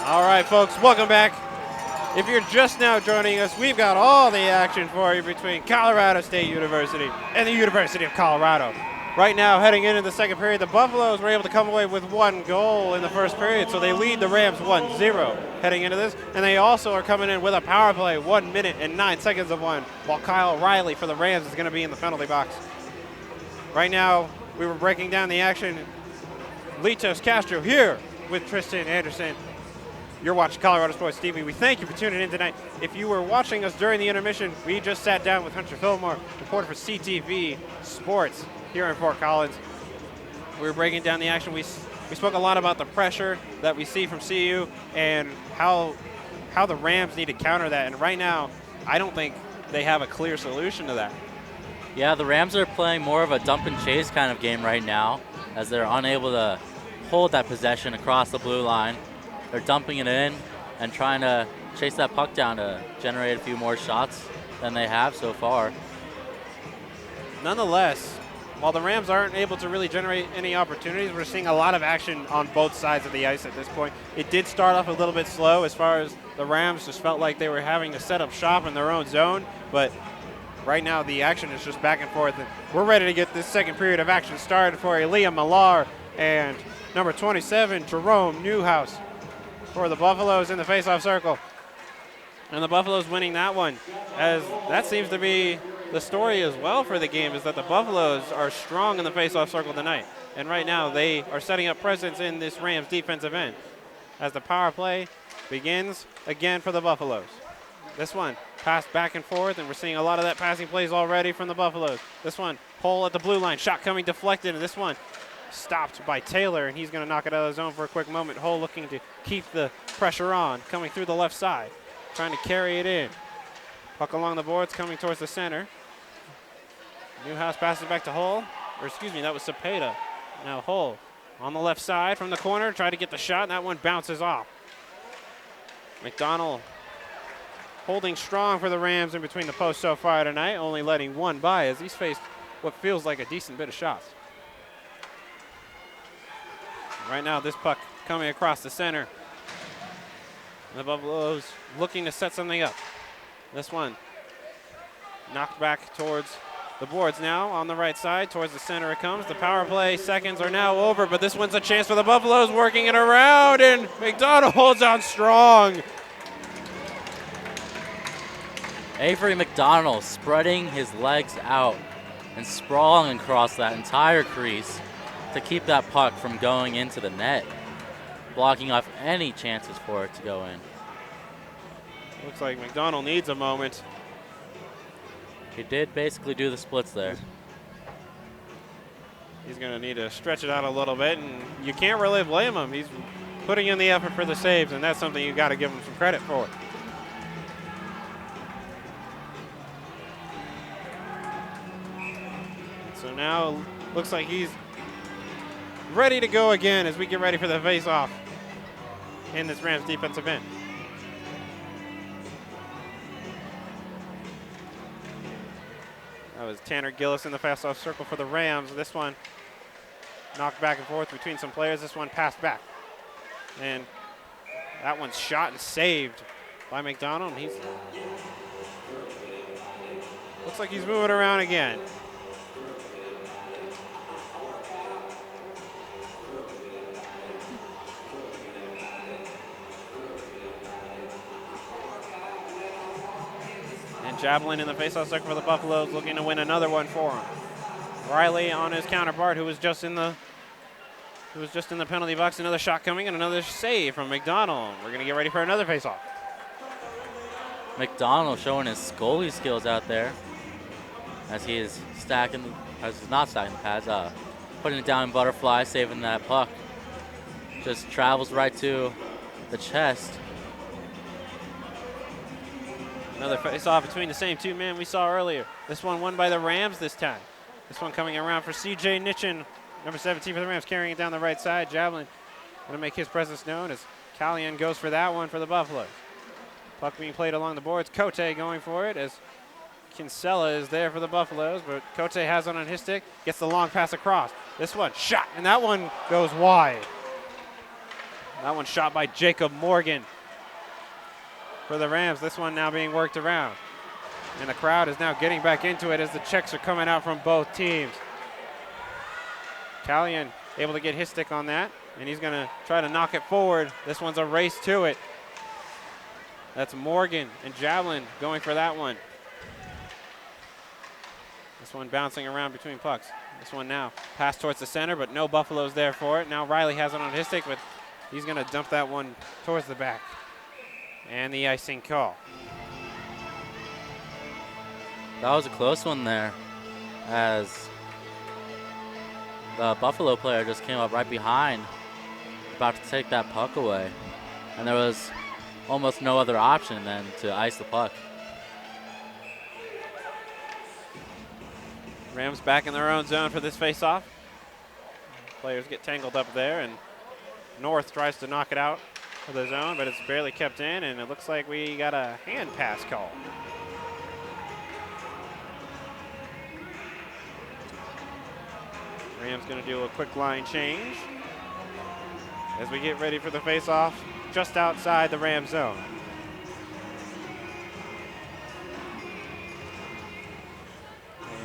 All right, folks, welcome back. If you're just now joining us, we've got all the action for you between Colorado State University and the University of Colorado. Right now, heading into the second period, the Buffaloes were able to come away with 1 goal in the first period, so they lead the Rams 1-0 heading into this. And they also are coming in with a power play, 1 minute and 9 seconds of one, while Kyle Riley for the Rams is going to be in the penalty box. Right now, we were breaking down the action. Litos Castro here with Tristan Anderson. You're watching Colorado Sports TV. We thank you for tuning in tonight. If you were watching us during the intermission, we just sat down with Hunter Fillmore, reporter for CTV Sports here in Fort Collins. We were breaking down the action. We spoke a lot about the pressure that we see from CU and how the Rams need to counter that. And right now, I don't think they have a clear solution to that. Yeah, the Rams are playing more of a dump and chase kind of game right now, as they're unable to hold that possession across the blue line. They're dumping it in and trying to chase that puck down to generate a few more shots than they have so far. Nonetheless, while the Rams aren't able to really generate any opportunities, we're seeing a lot of action on both sides of the ice at this point. It did start off a little bit slow as far as the Rams just felt like they were having to set up shop in their own zone, but right now the action is just back and forth. And we're ready to get this second period of action started for Elia Millar and number 27, Jerome Newhouse, for the Buffaloes in the faceoff circle. And the Buffaloes winning that one, as that seems to be the story as well for the game, is that the Buffaloes are strong in the faceoff circle tonight. And right now they are setting up presence in this Rams defensive end as the power play begins again for the Buffaloes. This one passed back and forth, and we're seeing a lot of that passing plays already from the Buffaloes. This one, Hole at the blue line, shot coming deflected, and this one stopped by Taylor, and he's going to knock it out of the zone for a quick moment. Hull looking to keep the pressure on, coming through the left side, trying to carry it in. Puck along the boards, coming towards the center. Newhouse passes back to Hull, or excuse me, that was Cepeda. Now Hull on the left side from the corner, try to get the shot, and that one bounces off. McDonald holding strong for the Rams in between the posts so far tonight, only letting one by as he's faced what feels like a decent bit of shots. Right now, this puck coming across the center. The Buffaloes looking to set something up. This one knocked back towards the boards now on the right side. Towards the center it comes. The power play seconds are now over, but this one's a chance for the Buffaloes, working it around, and McDonald holds on strong. Avery McDonald spreading his legs out and sprawling across that entire crease to keep that puck from going into the net, blocking off any chances for it to go in. Looks like McDonald needs a moment. He did basically do the splits there. He's going to need to stretch it out a little bit, and you can't really blame him. He's putting in the effort for the saves, and that's something you got to give him some credit for. So now looks like he's ready to go again as we get ready for the face-off in this Rams defensive end. That was Tanner Gillis in the face-off circle for the Rams. This one knocked back and forth between some players. This one passed back. And that one's shot and saved by McDonald. He's looks like he's moving around again. Javelin in the faceoff circle for the Buffaloes, looking to win another one for him. Riley on his counterpart, who was just in the penalty box. Another shot coming and another save from McDonald. We're going to get ready for another faceoff. McDonald showing his goalie skills out there as he is not stacking the pads, putting it down in butterfly, saving that puck. Just travels right to the chest. Another face-off between the same two men we saw earlier. This one won by the Rams this time. This one coming around for C.J. Nitchin, number 17 for the Rams, carrying it down the right side. Javelin going to make his presence known as Callian goes for that one for the Buffaloes. Puck being played along the boards. Cote going for it as Kinsella is there for the Buffaloes, but Cote has it on his stick, gets the long pass across. This one shot, and that one goes wide. That one shot by Jacob Morgan for the Rams. This one now being worked around. And the crowd is now getting back into it as the checks are coming out from both teams. Callian able to get his stick on that, and he's going to try to knock it forward. This one's a race to it. That's Morgan and Javelin going for that one. This one bouncing around between pucks. This one now pass towards the center, but no Buffaloes there for it. Now Riley has it on his stick, but he's going to dump that one towards the back. And the icing call. That was a close one there, as the Buffalo player just came up right behind, about to take that puck away. And there was almost no other option than to ice the puck. Rams back in their own zone for this face-off. Players get tangled up there, and North tries to knock it out for the zone, but it's barely kept in, and it looks like we got a hand pass call. Rams going to do a quick line change as we get ready for the face-off just outside the Ram zone.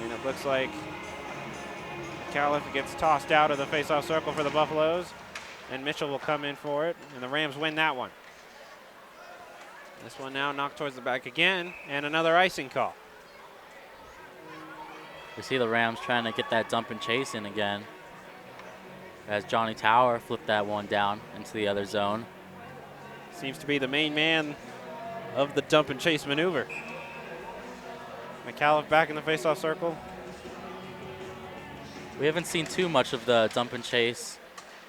And it looks like Califf gets tossed out of the face-off circle for the Buffaloes, and Mitchell will come in for it, and the Rams win that one. This one now knocked towards the back again, and another icing call. We see the Rams trying to get that dump and chase in again, as Johnny Tower flipped that one down into the other zone. Seems to be the main man of the dump and chase maneuver. McAuliffe back in the face-off circle. We haven't seen too much of the dump and chase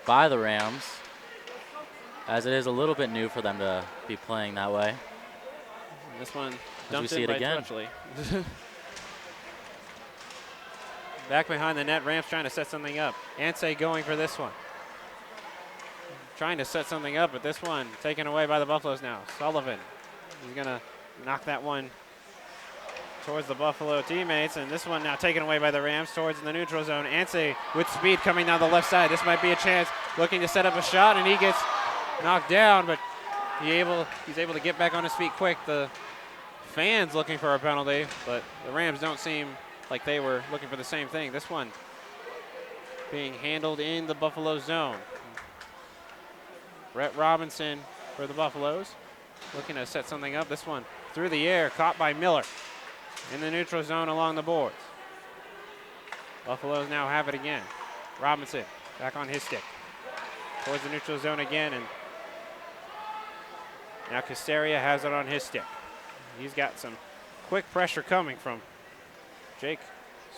by the Rams, as it is a little bit new for them to be playing that way. And this one dumped in by Touchley. Back behind the net, Rams trying to set something up. Ansay going for this one. Trying to set something up, but this one taken away by the Buffaloes now. Sullivan, he's gonna knocked that one towards the Buffalo teammates, and this one now taken away by the Rams towards the neutral zone. Anseh with speed coming down the left side. This might be a chance, looking to set up a shot, and he gets knocked down, but he's able to get back on his feet quick. The fans looking for a penalty, but the Rams don't seem like they were looking for the same thing. This one being handled in the Buffalo zone. Brett Robinson for the Buffaloes, looking to set something up. This one through the air, caught by Miller in the neutral zone along the boards. Buffaloes now have it again. Robinson back on his stick towards the neutral zone again, and now Casaria has it on his stick. He's got some quick pressure coming from Jake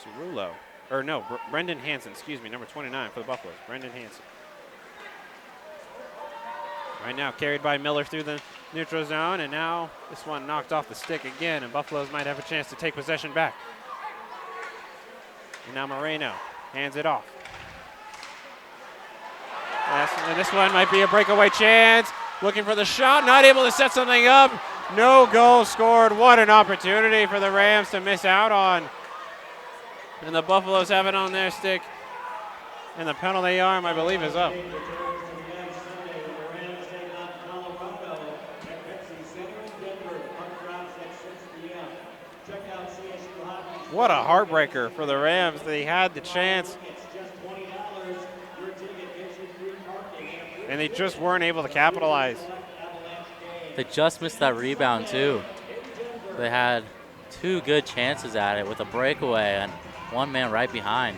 Cerullo, or no, Brendan Hansen, excuse me, number 29 for the Buffaloes, Brendan Hansen. Right now carried by Miller through the neutral zone, and now this one knocked off the stick again, and Buffaloes might have a chance to take possession back. And now Moreno hands it off. And this one might be a breakaway chance. Looking for the shot, not able to set something up. No goal scored. What an opportunity for the Rams to miss out on. And the Buffaloes have it on their stick. And the penalty arm, I believe, is up. What a heartbreaker for the Rams. They had the chance, and they just weren't able to capitalize. They just missed that rebound, too. They had 2 good chances at it with a breakaway and one man right behind.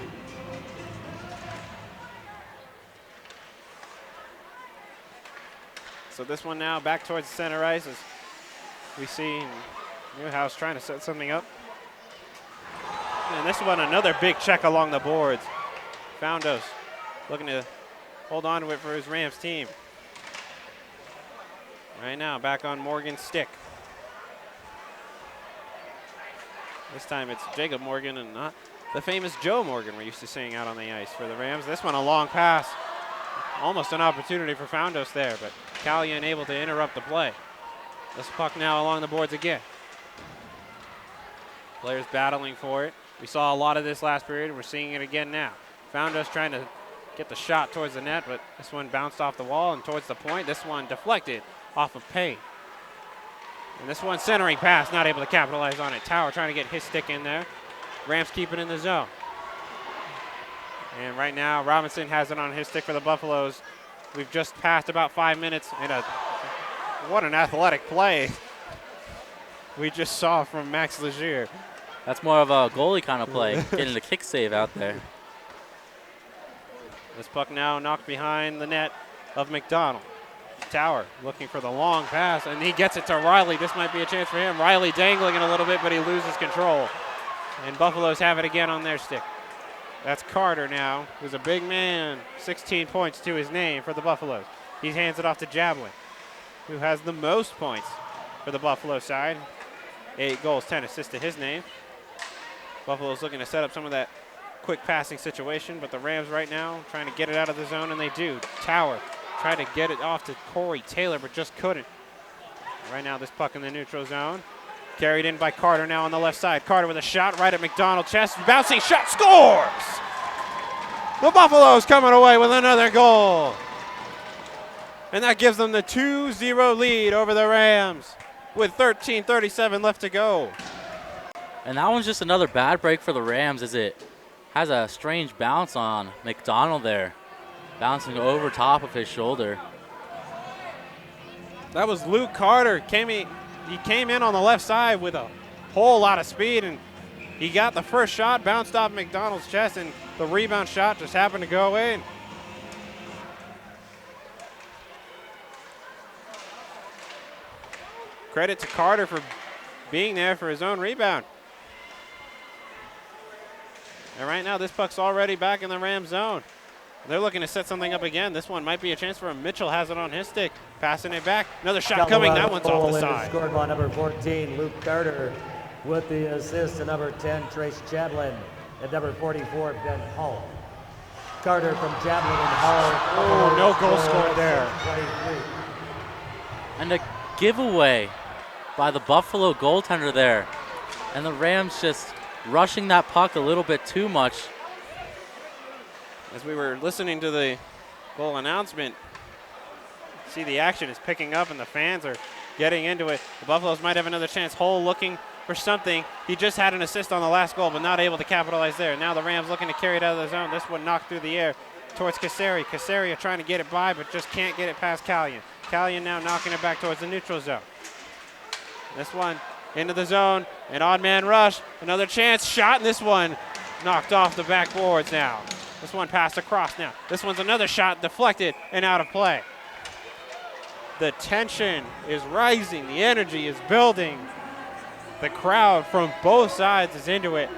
So this one now back towards the center ice as we see Newhouse trying to set something up. And this one, another big check along the boards. Foundos looking to hold on to it for his Rams team. Right now, back on Morgan's stick. This time it's Jacob Morgan and not the famous Joe Morgan we're used to seeing out on the ice for the Rams. This one a long pass. Almost an opportunity for Foundos there, but Callion able to interrupt the play. This puck now along the boards again. Players battling for it. We saw a lot of this last period, and we're seeing it again now. Foundos trying to get the shot towards the net, but this one bounced off the wall and towards the point. This one deflected off of Payne. And this one centering pass, not able to capitalize on it. Tower trying to get his stick in there. Rams keep it in the zone. And right now, Robinson has it on his stick for the Buffaloes. We've just passed about 5 minutes, and what an athletic play we just saw from Max Legier. That's more of a goalie kind of play, getting the kick save out there. This puck now knocked behind the net of McDonald. Tower looking for the long pass, and he gets it to Riley. This might be a chance for him. Riley dangling it a little bit, but he loses control. And Buffaloes have it again on their stick. That's Carter now, who's a big man, 16 points to his name for the Buffaloes. He hands it off to Jablin, who has the most points for the Buffalo side. 8 goals, 10 assists to his name. Buffalo's looking to set up some of that quick passing situation, but the Rams right now trying to get it out of the zone, and they do. Tower tried to get it off to Corey Taylor, but just couldn't. Right now, this puck in the neutral zone. Carried in by Carter now on the left side. Carter with a shot right at McDonald. Chest, bouncing shot, scores! The Buffaloes coming away with another goal. And that gives them the 2-0 lead over the Rams with 13:37 left to go. And that one's just another bad break for the Rams as it has a strange bounce on McDonald there, bouncing over top of his shoulder. That was Luke Carter. He came in on the left side with a whole lot of speed, and he got the first shot, bounced off McDonald's chest, and the rebound shot just happened to go in. Credit to Carter for being there for his own rebound. And right now, this puck's already back in the Rams zone. They're looking to set something up again. This one might be a chance for him. Mitchell has it on his stick, passing it back. Another shot coming. That one's off the side. Scored by number 14, Luke Carter, with the assist to number 10, Trace Jablin, and number 44, Ben Hull. Carter from Jablin and Hull. Oh, no goal scored there. 23. And a giveaway by the Buffalo goaltender there. And the Rams just rushing that puck a little bit too much. As we were listening to the goal announcement, see the action is picking up and the fans are getting into it. The Buffaloes might have another chance. Hull looking for something. He just had an assist on the last goal, but not able to capitalize there. Now the Rams looking to carry it out of the zone. This one knocked through the air towards Cassari. Cassari trying to get it by, but just can't get it past Callion. Callion now knocking it back towards the neutral zone. This one into the zone, an odd man rush, another chance, shot, and this one knocked off the backboards now. This one passed across now. This one's another shot, deflected and out of play. The tension is rising, the energy is building. The crowd from both sides is into it.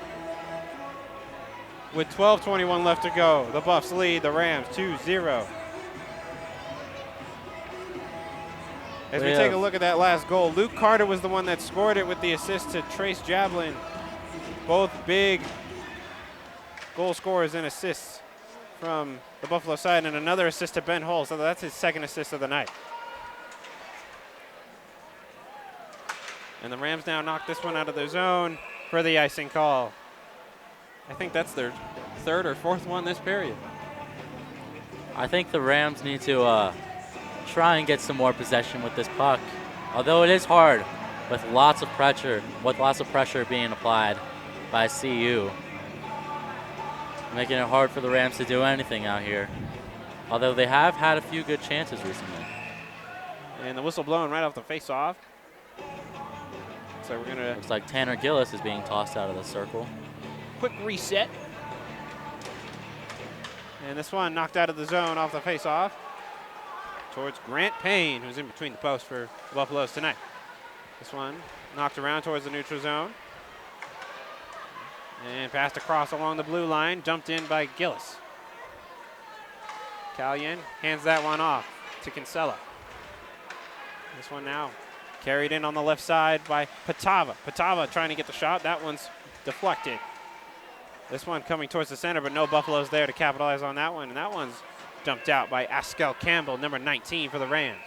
With 12:21 left to go, the Buffs lead the Rams 2-0. As we take a look at that last goal, Luke Carter was the one that scored it with the assist to Trace Jablin. Both big goal scorers and assists from the Buffalo side, and another assist to Ben Hull, so that's his second assist of the night. And the Rams now knock this one out of their zone for the icing call. I think that's their third or fourth one this period. I think the Rams need to try and get some more possession with this puck. Although it is hard with lots of pressure being applied by CU. Making it hard for the Rams to do anything out here. Although they have had a few good chances recently. And the whistle blowing right off the face-off. So we're gonna... Looks like Tanner Gillis is being tossed out of the circle. Quick reset. And this one knocked out of the zone off the face-off towards Grant Payne, who's in between the posts for the Buffaloes tonight. This one knocked around towards the neutral zone. And passed across along the blue line, dumped in by Gillis. Callion hands that one off to Kinsella. This one now carried in on the left side by Patava. Patava trying to get the shot. That one's deflected. This one coming towards the center, but no Buffaloes there to capitalize on that one. And that one's dumped out by Askel Campbell, number 19 for the Rams.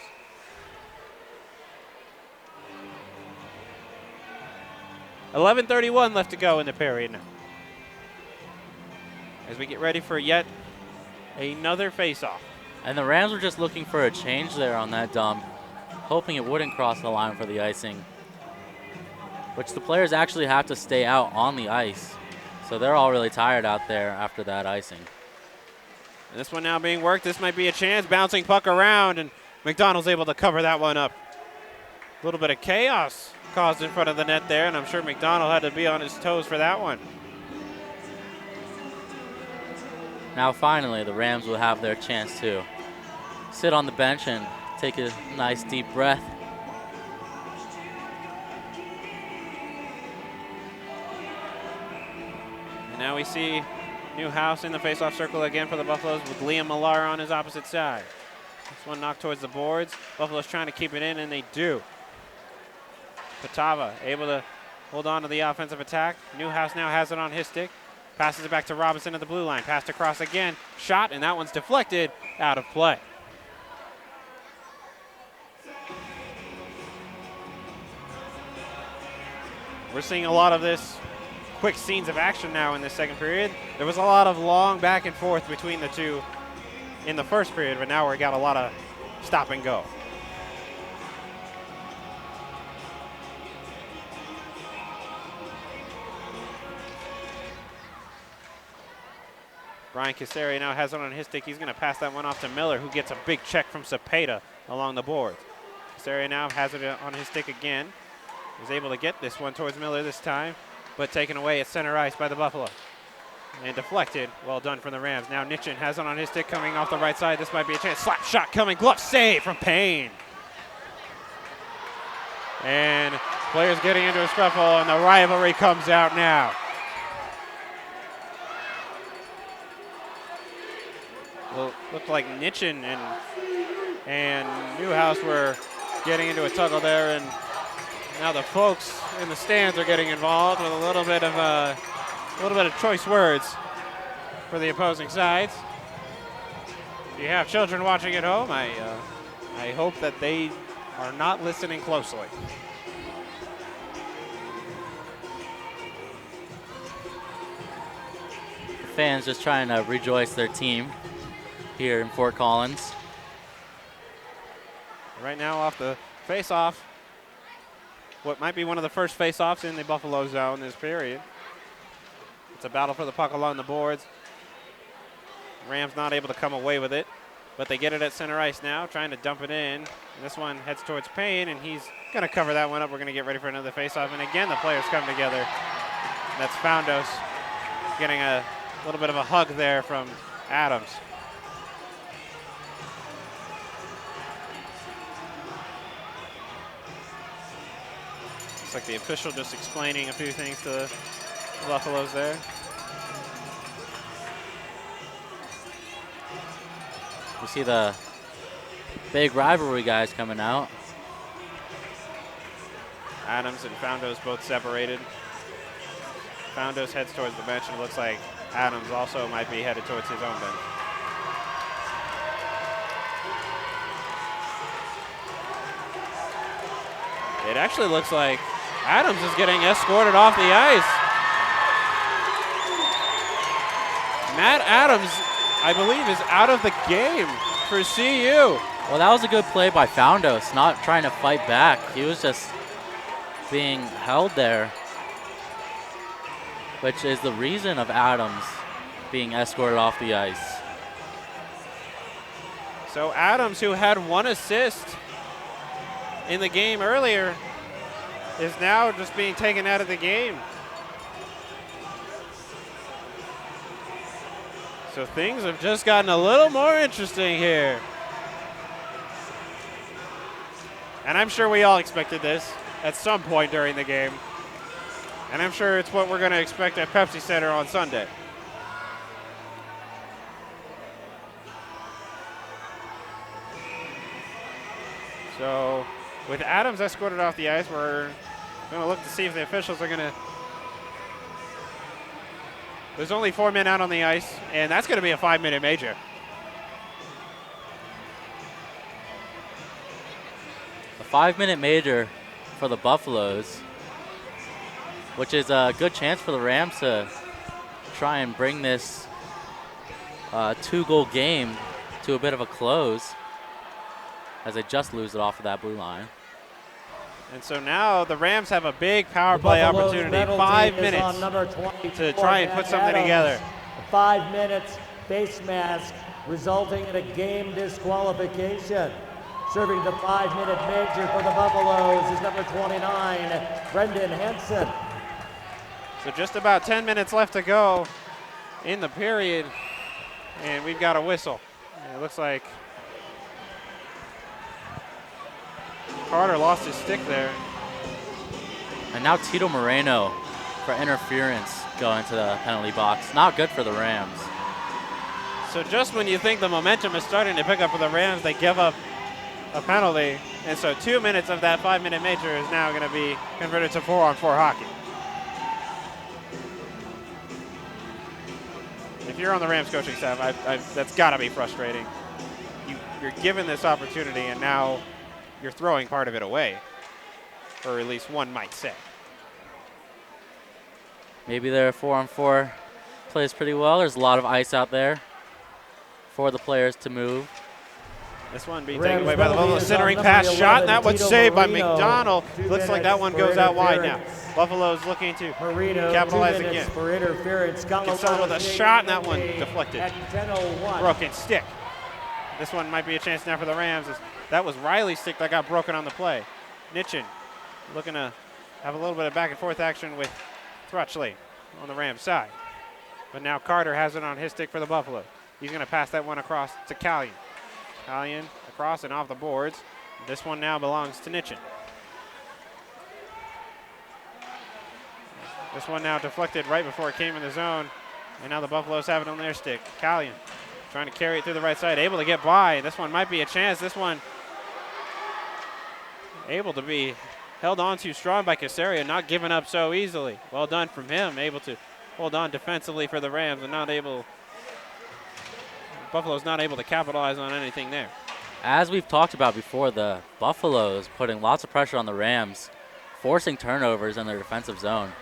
$11:31 left to go in the period now. As we get ready for yet another face-off. And the Rams were just looking for a change there on that dump, hoping it wouldn't cross the line for the icing, which the players actually have to stay out on the ice. So they're all really tired out there after that icing. And this one now being worked. This might be a chance. Bouncing puck around, and McDonald's able to cover that one up. A little bit of chaos caused in front of the net there, and I'm sure McDonald had to be on his toes for that one. Now finally, the Rams will have their chance to sit on the bench and take a nice deep breath. And now we see Newhouse in the faceoff circle again for the Buffaloes with Liam Millar on his opposite side. This one knocked towards the boards. Buffalo's trying to keep it in, and they do. Patava able to hold on to the offensive attack. Newhouse now has it on his stick. Passes it back to Robinson at the blue line. Passed across again. Shot, and that one's deflected out of play. We're seeing a lot of this quick scenes of action now in this second period. There was a lot of long back and forth between the two in the first period, but now we got a lot of stop and go. Brian Cassari now has it on his stick. He's going to pass that one off to Miller, who gets a big check from Cepeda along the boards. Cassari now has it on his stick again. Is able to get this one towards Miller this time, but taken away at center ice by the Buffalo. And deflected. Well done from the Rams. Now Nitchin has it on his stick coming off the right side. This might be a chance. Slap shot coming. Glove save from Payne. And players getting into a scruffle, and the rivalry comes out now. Well, looked like Nitchin and Newhouse were getting into a tuggle there, and now the folks in the stands are getting involved with a little bit of choice words for the opposing sides. If you have children watching at home, I hope that they are not listening closely. fans just trying to rejoice their team here in Fort Collins. Right now off the face-off, what might be one of the first face-offs in the Buffalo zone this period. It's a battle for the puck along the boards. Rams not able to come away with it, but they get it at center ice now, trying to dump it in. And this one heads towards Payne, and he's going to cover that one up. We're going to get ready for another face-off. And again, the players come together. That's Foundos getting a little bit of a hug there from Adams. Looks like the official just explaining a few things to the Buffaloes there. We see the big rivalry guys coming out. Adams and Foundos both separated. Foundos heads towards the bench, and it looks like Adams also might be headed towards his own bench. It actually looks like Adams is getting escorted off the ice. Matt Adams, I believe, is out of the game for CU. Well, that was a good play by Foundos, not trying to fight back. He was just being held there, which is the reason of Adams being escorted off the ice. So Adams, who had 1 assist in the game earlier, is now just being taken out of the game. So things have just gotten a little more interesting here. And I'm sure we all expected this at some point during the game. And I'm sure it's what we're going to expect at Pepsi Center on Sunday. So with Adams escorted off the ice, we're going to look to see if the officials are going to. There's only 4 men out on the ice, and that's going to be a 5-minute major. A 5-minute major for the Buffaloes, which is a good chance for the Rams to try and bring this 2-goal game to a bit of a close, as they just lose it off of that blue line. And so now the Rams have a big power play opportunity, 5 minutes to try and put something together. 5 minutes face mask resulting in a game disqualification. Serving the 5-minute major for the Buffaloes is number 29, Brendan Henson. So just about 10 minutes left to go in the period, and we've got a whistle. And it looks like Carter lost his stick there. And now Tito Moreno for interference going to the penalty box. Not good for the Rams. So just when you think the momentum is starting to pick up for the Rams, they give up a penalty. And so 2 minutes of that 5-minute major is now going to be converted to 4-on-4 hockey. If you're on the Rams coaching staff, that's got to be frustrating. You're given this opportunity, and now you're throwing part of it away, or at least one might say. Maybe their 4-on-4 plays pretty well. There's a lot of ice out there for the players to move. This one being taken away by the Buffalo. Centering pass shot, and that one's saved by McDonald. Looks like that one goes out wide now. Buffalo's looking to capitalize again. For interference. Kinsella with a shot, and that one deflected. Broken stick. This one might be a chance now for the Rams. That was Riley's stick that got broken on the play. Nitchin looking to have a little bit of back and forth action with Thrutchley on the Rams side. But now Carter has it on his stick for the Buffalo. He's going to pass that one across to Callion. Callion across and off the boards. This one now belongs to Nitchin. This one now deflected right before it came in the zone. And now the Buffaloes have it on their stick. Callion trying to carry it through the right side, able to get by. This one might be a chance. This one able to be held on too strong by Casario, not giving up so easily. Well done from him, able to hold on defensively for the Rams and Buffalo's not able to capitalize on anything there. As we've talked about before, the Buffaloes putting lots of pressure on the Rams, forcing turnovers in their defensive zone.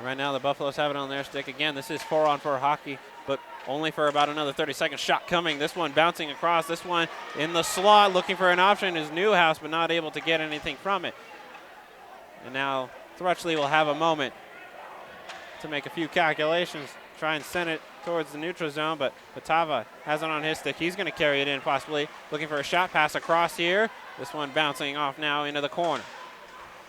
Right now the Buffaloes have it on their stick. Again, this is 4-on-4 hockey, but only for about another 30 seconds. Shot coming. This one bouncing across. This one in the slot looking for an option is Newhouse, but not able to get anything from it. And now Thrutchley will have a moment to make a few calculations, try and send it towards the neutral zone, but Patava has it on his stick. He's going to carry it in possibly, looking for a shot pass across here. This one bouncing off now into the corner.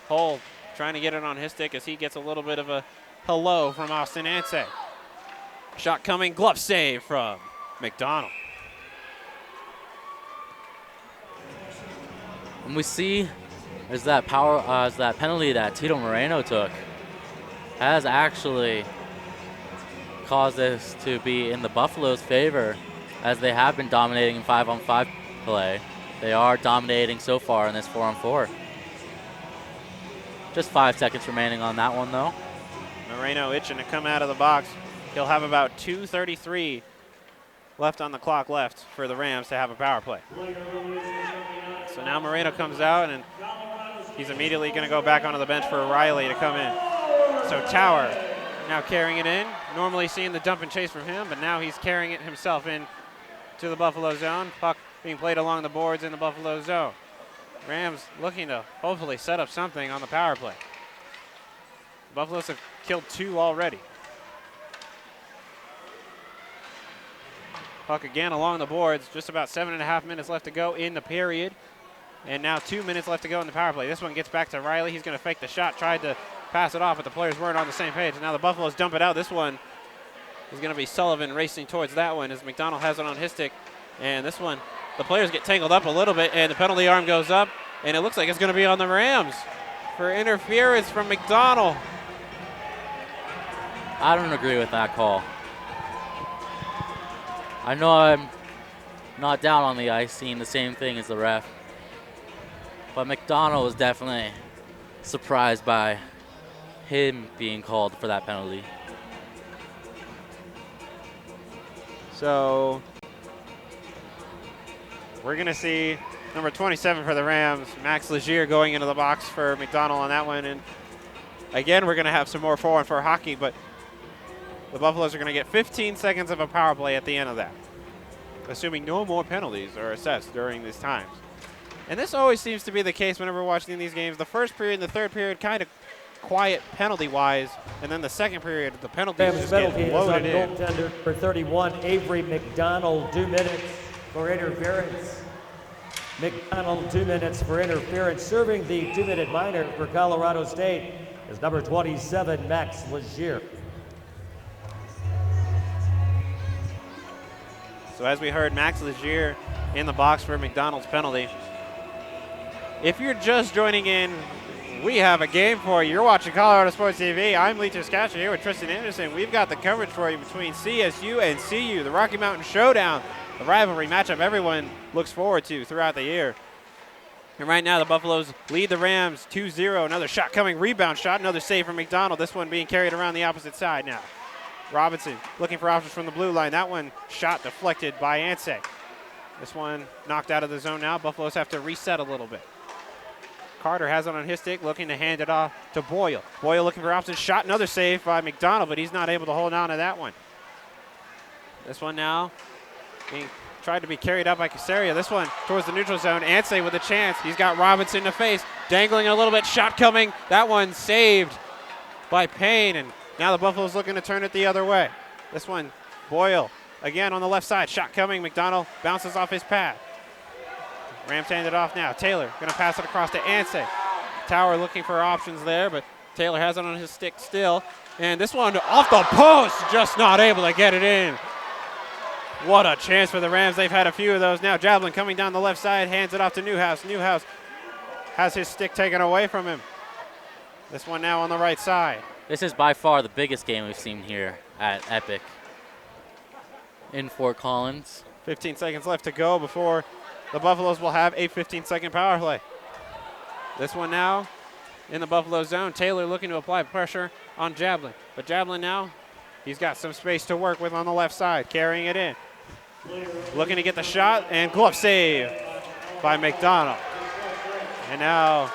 Hold trying to get it on his stick as he gets a little bit of a hello from Austin Ansay. Shot coming, glove save from McDonald. And we see there's that that penalty that Tito Moreno took has actually caused this to be in the Buffaloes' favor, as they have been dominating in 5-on-5 play. They are dominating so far in this 4-on-4. Just 5 seconds remaining on that one, though. Moreno itching to come out of the box. He'll have about 2:33 left on the clock left for the Rams to have a power play. So now Moreno comes out, and he's immediately going to go back onto the bench for Riley to come in. So Tower now carrying it in. Normally seeing the dump and chase from him, but now he's carrying it himself in to the Buffalo zone. Puck being played along the boards in the Buffalo zone. Rams looking to hopefully set up something on the power play. Buffaloes have killed 2 already. Puck again along the boards. Just about 7.5 minutes left to go in the period. And now 2 minutes left to go in the power play. This one gets back to Riley. He's going to fake the shot. Tried to pass it off, but the players weren't on the same page. And now the Buffaloes dump it out. This one is going to be Sullivan racing towards that one as McDonald has it on his stick. And this one, the players get tangled up a little bit, and the penalty arm goes up, and it looks like it's going to be on the Rams for interference from McDonald. I don't agree with that call. I know I'm not down on the ice seeing the same thing as the ref, but McDonald was definitely surprised by him being called for that penalty. So we're going to see number 27 for the Rams, Max Legier, going into the box for McDonald on that one. And again, we're going to have some more 4-on-4 hockey, but the Buffaloes are going to get 15 seconds of a power play at the end of that, assuming no more penalties are assessed during these times. And this always seems to be the case whenever we're watching these games. The first period and the third period kind of quiet penalty-wise, and then the second period, the penalties just get loaded in. Goaltender for 31, Avery McDonald, 2 minutes for interference. McDonald, 2 minutes for interference. Serving the 2-minute minor for Colorado State is number 27, Max Legier. So as we heard, Max Legier in the box for McDonald's penalty. If you're just joining in, we have a game for you. You're watching Colorado Sports TV. I'm Lee Toscaccia here with Tristan Anderson. We've got the coverage for you between CSU and CU, the Rocky Mountain Showdown, the rivalry matchup everyone looks forward to throughout the year. And right now the Buffaloes lead the Rams 2-0. Another shot coming, rebound shot, another save from McDonald. This one being carried around the opposite side now. Robinson looking for options from the blue line. That one shot deflected by Ansay. This one knocked out of the zone now. Buffaloes have to reset a little bit. Carter has it on his stick, looking to hand it off to Boyle. Boyle looking for options. Shot, another save by McDonald, but he's not able to hold on to that one. This one now being tried to be carried out by Casaria. This one towards the neutral zone. Ansay with a chance. He's got Robinson in the face. Dangling a little bit. Shot coming. That one saved by Payne. And now the Buffaloes looking to turn it the other way. This one, Boyle again on the left side. Shot coming. McDonald bounces off his pad. Rams hand it off now. Taylor going to pass it across to Ansay. Tower looking for options there, but Taylor has it on his stick still. And this one off the post, just not able to get it in. What a chance for the Rams. They've had a few of those now. Javelin coming down the left side, hands it off to Newhouse. Newhouse has his stick taken away from him. This one now on the right side. This is by far the biggest game we've seen here at Epic in Fort Collins. 15 seconds left to go before the Buffaloes will have a 15-second power play. This one now in the Buffalo zone. Taylor looking to apply pressure on Javelin. But Javelin now, he's got some space to work with on the left side, carrying it in. Looking to get the shot, and glove save by McDonald. And now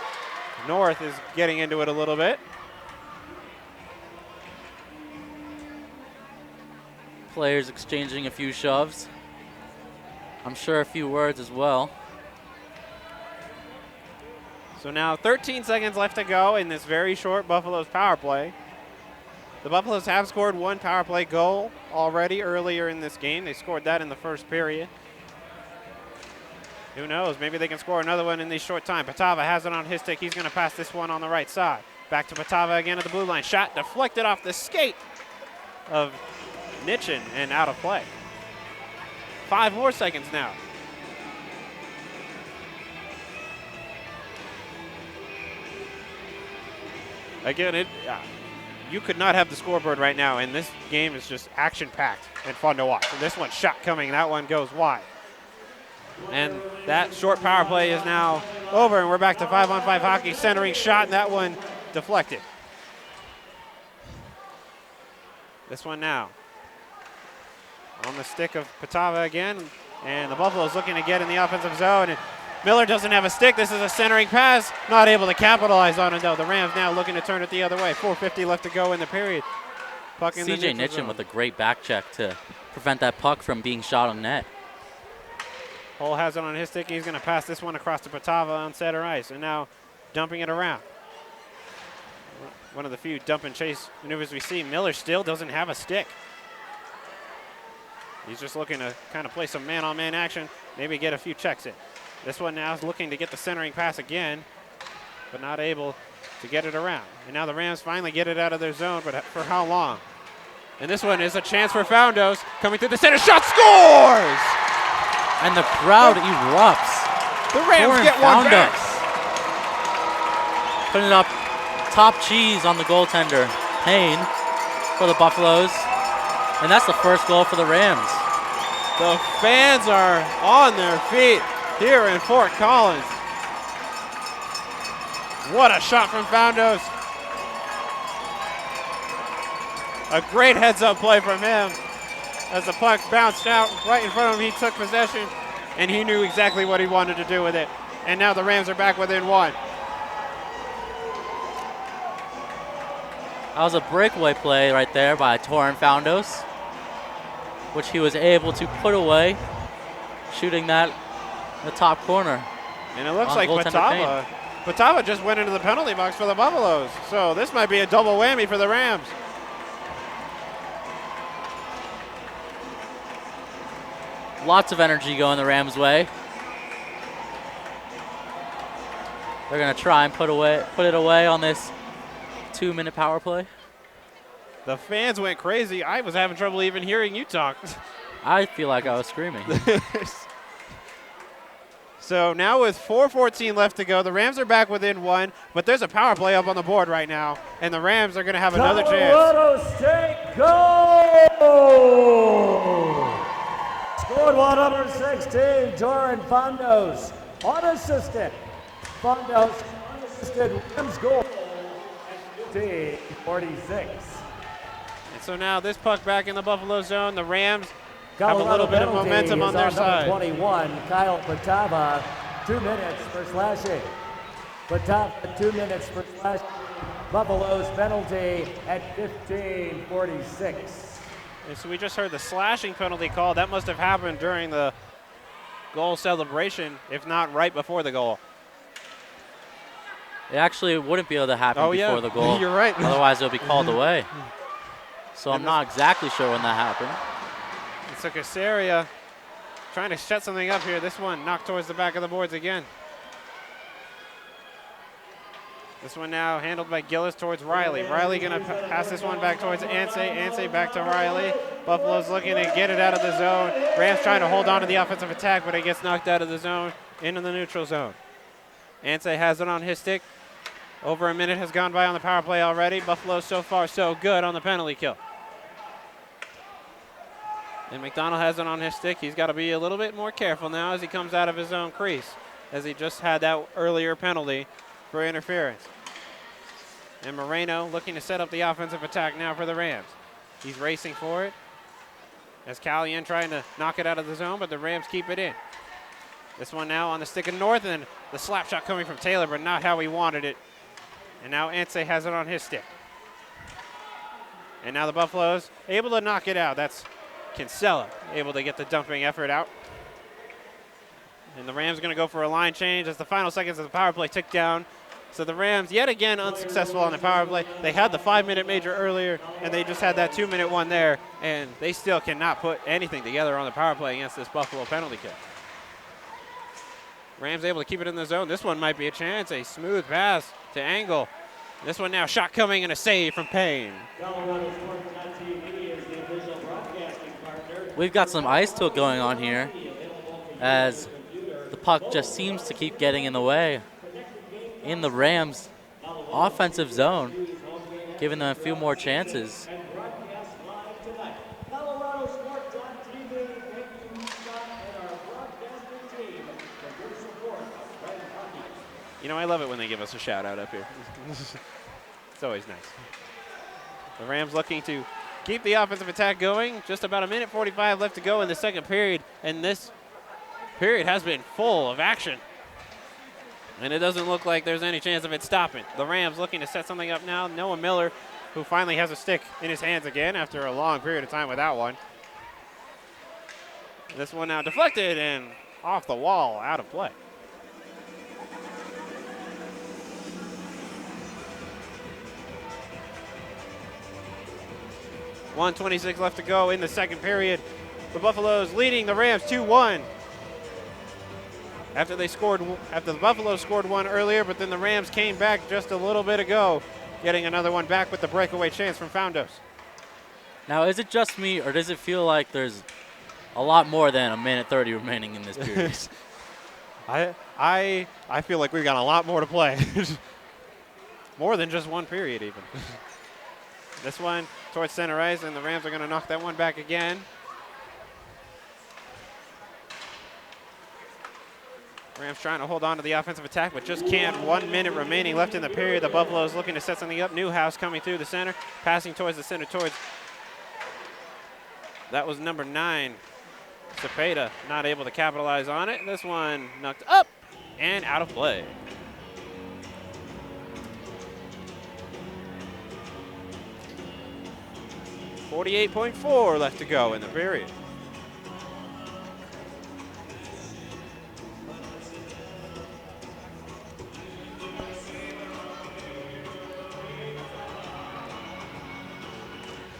North is getting into it a little bit. Players exchanging a few shoves. I'm sure a few words as well. So now 13 seconds left to go in this very short Buffaloes power play. The Buffaloes have scored one power play goal already earlier in this game. They scored that in the first period. Who knows? Maybe they can score another one in this short time. Patava has it on his stick. He's going to pass this one on the right side. Back to Patava again at the blue line. Shot deflected off the skate of Nitchin and out of play. 5 more seconds now. Again, you could not have the scoreboard right now, and this game is just action-packed and fun to watch. And this one shot coming, that one goes wide. And that short power play is now over, and we're back to 5-on-5 hockey. Centering shot, and that one deflected. This one now on the stick of Patava again, and the Buffaloes looking to get in the offensive zone. And Miller doesn't have a stick. This is a centering pass, not able to capitalize on it though. The Rams now looking to turn it the other way. 4:50 left to go in the period. Puck in CJ the Nitchin with a great back check to prevent that puck from being shot on net. Hull has it on his stick. He's going to pass this one across to Patava on center ice, and now dumping it around. One of the few dump and chase maneuvers we see. Miller still doesn't have a stick. He's just looking to kind of play some man-on-man action, maybe get a few checks in. This one now is looking to get the centering pass again, but not able to get it around. And now the Rams finally get it out of their zone, but for how long? And this one is a chance for Foundos coming through the center. Shot, scores! And the crowd erupts. The Rams get one back. Putting up top cheese on the goaltender, Payne, for the Buffaloes. And that's the first goal for the Rams. The fans are on their feet here in Fort Collins. What a shot from Foundos. A great heads-up play from him. As the puck bounced out right in front of him, he took possession, and he knew exactly what he wanted to do with it. And now the Rams are back within one. That was a breakaway play right there by Torin Foundos, which he was able to put away, shooting that in the top corner. And it looks like Patava just went into the penalty box for the Buffaloes. So this might be a double whammy for the Rams. Lots of energy going the Rams' way. They're going to try and put it away on this 2-minute power play. The fans went crazy. I was having trouble even hearing you talk. I feel like I was screaming. So now with 4:14 left to go, the Rams are back within one, but there's a power play up on the board right now, and the Rams are going to have another chance. Colorado State goal! Scored one, number 16, Torin Foundos. Unassisted. Foundos unassisted Rams goal. 46. And so now this puck back in the Buffalo zone. The Rams have a Colorado little bit of penalty momentum on is their number side. 21, Kyle Patava, 2 minutes for slashing. Patava, 2 minutes for slashing. Buffalo's penalty at 15:46. And so we just heard the slashing penalty call. That must have happened during the goal celebration, if not right before the goal. It actually wouldn't be able to happen before the goal. You're right. Otherwise, it would be called away. So I'm not exactly sure when that happened. So Casaria trying to shut something up here. This one knocked towards the back of the boards again. This one now handled by Gillis towards Riley. Riley going to pass this one back towards Ansay. Ansay back to Riley. Buffalo's looking to get it out of the zone. Rams trying to hold on to the offensive attack, but it gets knocked out of the zone into the neutral zone. Ansay has it on his stick. Over a minute has gone by on the power play already. Buffalo so far so good on the penalty kill. And McDonald has it on his stick. He's got to be a little bit more careful now as he comes out of his own crease, as he just had that earlier penalty for interference. And Moreno looking to set up the offensive attack now for the Rams. He's racing for it. As Calian trying to knock it out of the zone, but the Rams keep it in. This one now on the stick of North, and the slap shot coming from Taylor, but not how he wanted it. And now Ansay has it on his stick. And now the Buffaloes able to knock it out. That's Kinsella able to get the dumping effort out. And the Rams going to go for a line change as the final seconds of the power play tick down. So the Rams, yet again, unsuccessful on the power play. They had the 5-minute major earlier, and they just had that 2-minute one there, and they still cannot put anything together on the power play against this Buffalo penalty kick. Rams able to keep it in the zone. This one might be a chance. A smooth pass to Angle. This one now, shot coming and a save from Payne. ColoradoSports.TV is the official broadcasting partner. We've got some ice tilt going on here as the puck just seems to keep getting in the way in the Rams' offensive zone, giving them a few more chances. Broadcast live tonight. ColoradoSports.TV, thank you, Scott, and our broadcasting team for your support of Red Hockey. You know, I love it when they give us a shout out up here. It's always nice. The Rams looking to keep the offensive attack going. Just about 1:45 left to go in the second period, and this period has been full of action. And it doesn't look like there's any chance of it stopping. The Rams looking to set something up now. Noah Miller, who finally has a stick in his hands again after a long period of time without one. This one now deflected and off the wall, out of play. .126 left to go in the second period. The Buffaloes leading the Rams 2-1. After the Buffaloes scored one earlier, but then the Rams came back just a little bit ago, getting another one back with the breakaway chance from Foundos. Now, is it just me, or does it feel like there's a lot more than 1:30 remaining in this period? I feel like we've got a lot more to play. More than just one period, even. This one towards center ice, and the Rams are going to knock that one back again. Rams trying to hold on to the offensive attack, but just can't. 1 minute remaining left in the period. The Buffaloes looking to set something up. Newhouse coming through the center, passing towards the center, that was number 9. Cepeda not able to capitalize on it. This one knocked up and out of play. .48 left to go in the period.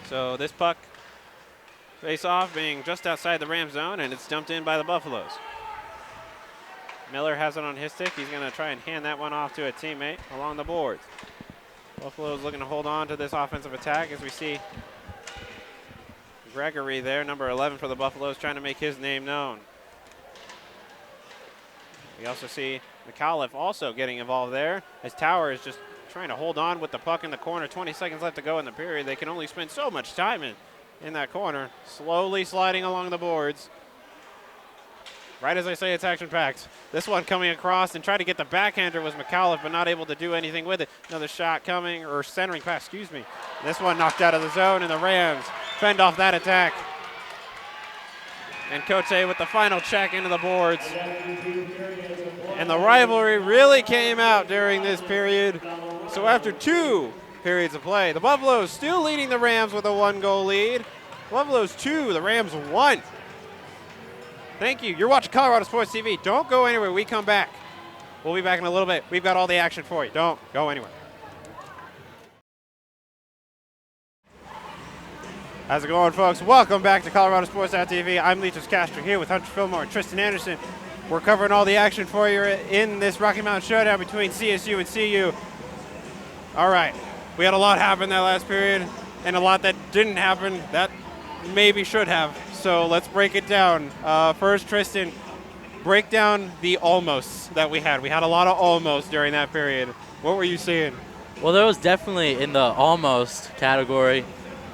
So this puck face off being just outside the Ram zone, and it's dumped in by the Buffaloes. Miller has it on his stick. He's going to try and hand that one off to a teammate along the boards. Buffaloes looking to hold on to this offensive attack as we see Gregory there, number 11 for the Buffaloes, trying to make his name known. We also see McAuliffe also getting involved there as Tower is just trying to hold on with the puck in the corner. 20 seconds left to go in the period. They can only spend so much time in that corner. Slowly sliding along the boards. Right as I say, it's action-packed. This one coming across and trying to get the backhander was McAuliffe, but not able to do anything with it. Another shot coming, or centering pass, excuse me. This one knocked out of the zone, and the Rams fend off that attack. And Cote with the final check into the boards. And the rivalry really came out during this period. So after 2 periods of play, the Buffaloes still leading the Rams with a 1-goal lead. Buffaloes 2, the Rams 1. Thank you. You're watching Colorado Sports TV. Don't go anywhere. We come back. We'll be back in a little bit. We've got all the action for you. Don't go anywhere. How's it going, folks? Welcome back to ColoradoSports.TV. I'm Leachus Castro here with Hunter Fillmore and Tristan Anderson. We're covering all the action for you in this Rocky Mountain showdown between CSU and CU. All right. We had a lot happen that last period and a lot that didn't happen that maybe should have. So let's break it down. First, Tristan, break down the almosts that we had. We had a lot of almost during that period. What were you seeing? Well, there was definitely in the almost category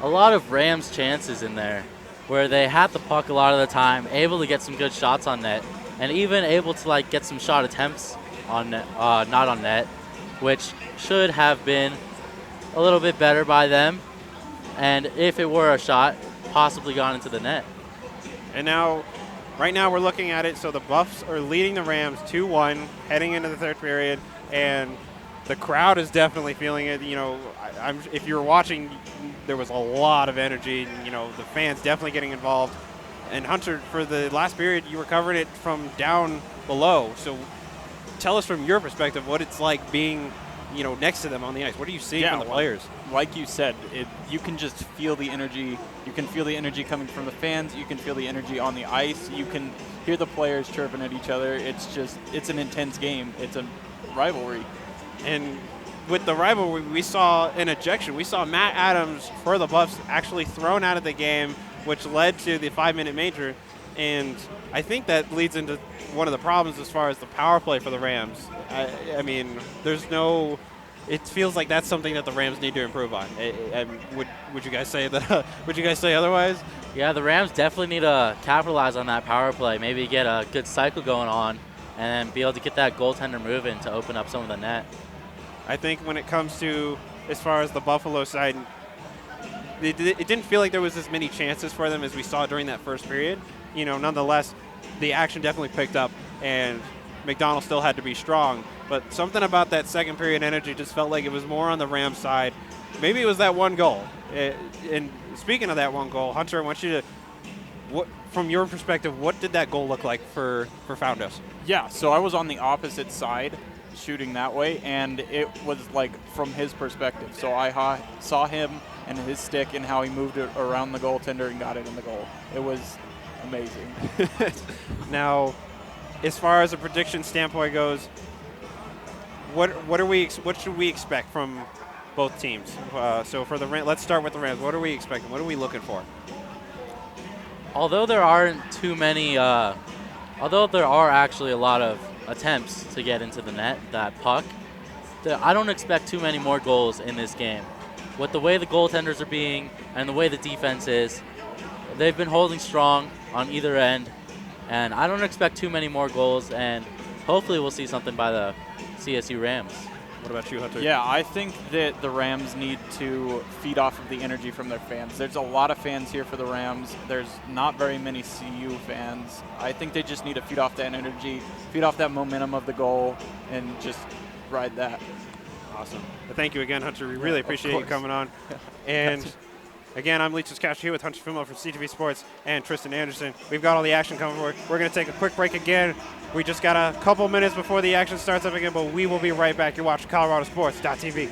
a lot of Rams chances in there where they had the puck a lot of the time, able to get some good shots on net, and even able to like get some shot attempts on net, not on net, which should have been a little bit better by them. And if it were a shot, possibly gone into the net. And now, right now we're looking at it. So the Buffs are leading the Rams 2-1 heading into the third period, and the crowd is definitely feeling it. You know, if you're watching, there was a lot of energy. And, the fans definitely getting involved. And Hunter, for the last period, you were covering it from down below. So tell us from your perspective what it's like being, next to them on the ice. What are you seeing from the players? Like you said, you can just feel the energy. You can feel the energy coming from the fans. You can feel the energy on the ice. You can hear the players chirping at each other. It's an intense game. It's a rivalry. And with the rivalry, we saw an ejection. We saw Matt Adams for the Buffs actually thrown out of the game, which led to the 5-minute major. And I think that leads into one of the problems as far as the power play for the Rams. I mean, it feels like that's something that the Rams need to improve on. Would you guys say that? Would you guys say otherwise? Yeah, the Rams definitely need to capitalize on that power play. Maybe get a good cycle going on, and be able to get that goaltender moving to open up some of the net. I think when it comes to as far as the Buffalo side, it didn't feel like there was as many chances for them as we saw during that first period. Nonetheless, the action definitely picked up, and McDonald still had to be strong. But something about that second period energy just felt like it was more on the Rams side. Maybe it was that one goal. And speaking of that one goal, Hunter, I want you to, from your perspective, what did that goal look like for Foundos? Yeah, so I was on the opposite side shooting that way, and it was like from his perspective. So I saw him and his stick and how he moved it around the goaltender and got it in the goal. It was amazing. Now, as far as a prediction standpoint goes, what should we expect from both teams? So for let's start with the Rams. What are we expecting? What are we looking for? Although there aren't too many, although there are actually a lot of attempts to get into the net, that puck, I don't expect too many more goals in this game. With the way the goaltenders are being and the way the defense is, they've been holding strong on either end, and I don't expect too many more goals, and hopefully we'll see something by the CSU Rams. What about you, Hunter? Yeah, I think that the Rams need to feed off of the energy from their fans. There's a lot of fans here for the Rams. There's not very many CU fans. I think they just need to feed off that energy, feed off that momentum of the goal, and just ride that. Awesome. Well, thank you again, Hunter. We really appreciate you coming on. And again, I'm Leach's Cash here with Hunter Fimo from CTV Sports and Tristan Anderson. We've got all the action coming forward. We're going to take a quick break again. We just got a couple minutes before the action starts up again, but we will be right back. You're watching ColoradoSports.TV.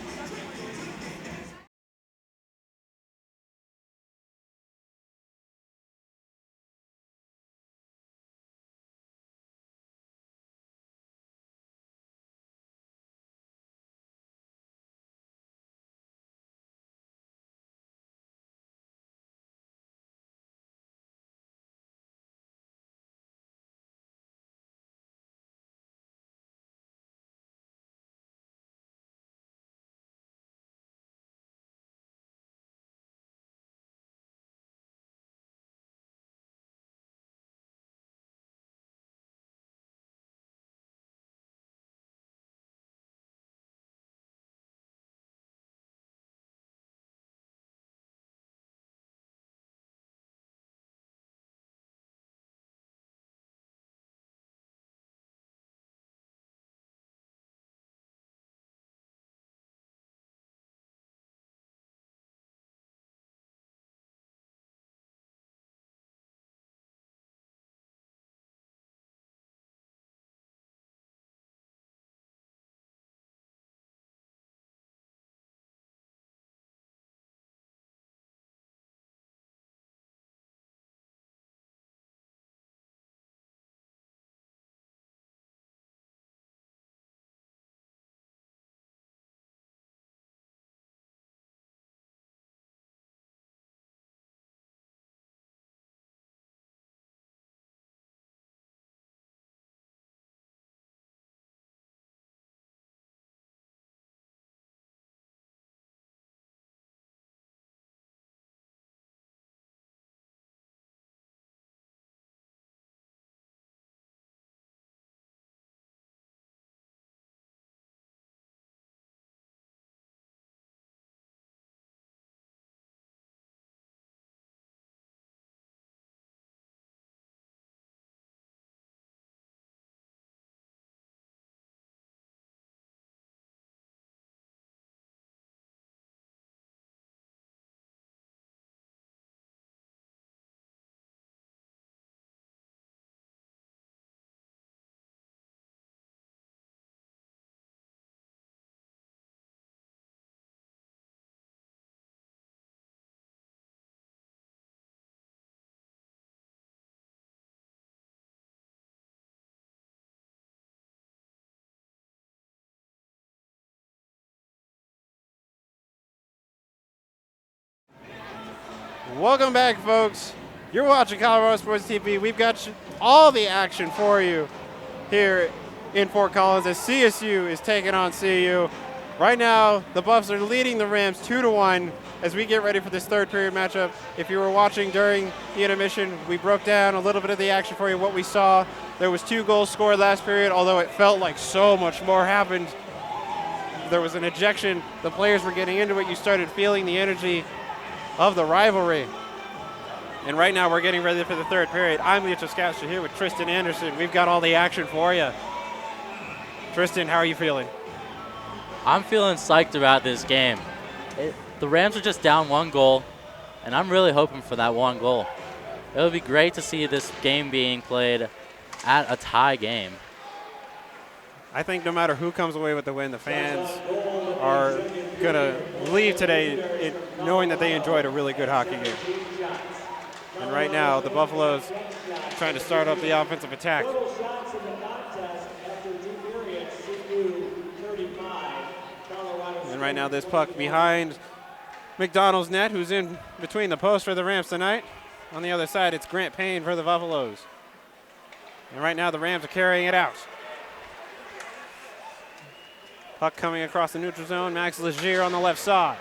Welcome back, folks. You're watching Colorado Sports TV. We've got all the action for you here in Fort Collins as CSU is taking on CU. Right now, the Buffs are leading the Rams 2-1 as we get ready for this third period matchup. If you were watching during the intermission, we broke down a little bit of the action for you, what we saw. There was 2 goals scored last period, although it felt like so much more happened. There was an ejection. The players were getting into it. You started feeling the energy of the rivalry. And right now we're getting ready for the third period. I'm Leo Toscastra here with Tristan Anderson. We've got all the action for you. Tristan, how are you feeling? I'm feeling psyched about this game. The Rams are just down 1 goal, and I'm really hoping for that 1 goal. It would be great to see this game being played at a tie game. I think no matter who comes away with the win, the fans are going to leave today knowing that they enjoyed a really good hockey game. And right now, the Buffaloes trying to start up the offensive attack. And right now, this puck behind McDonald's net, who's in between the posts for the Rams tonight. On the other side, it's Grant Payne for the Buffaloes. And right now, the Rams are carrying it out. Puck coming across the neutral zone. Max Legier on the left side.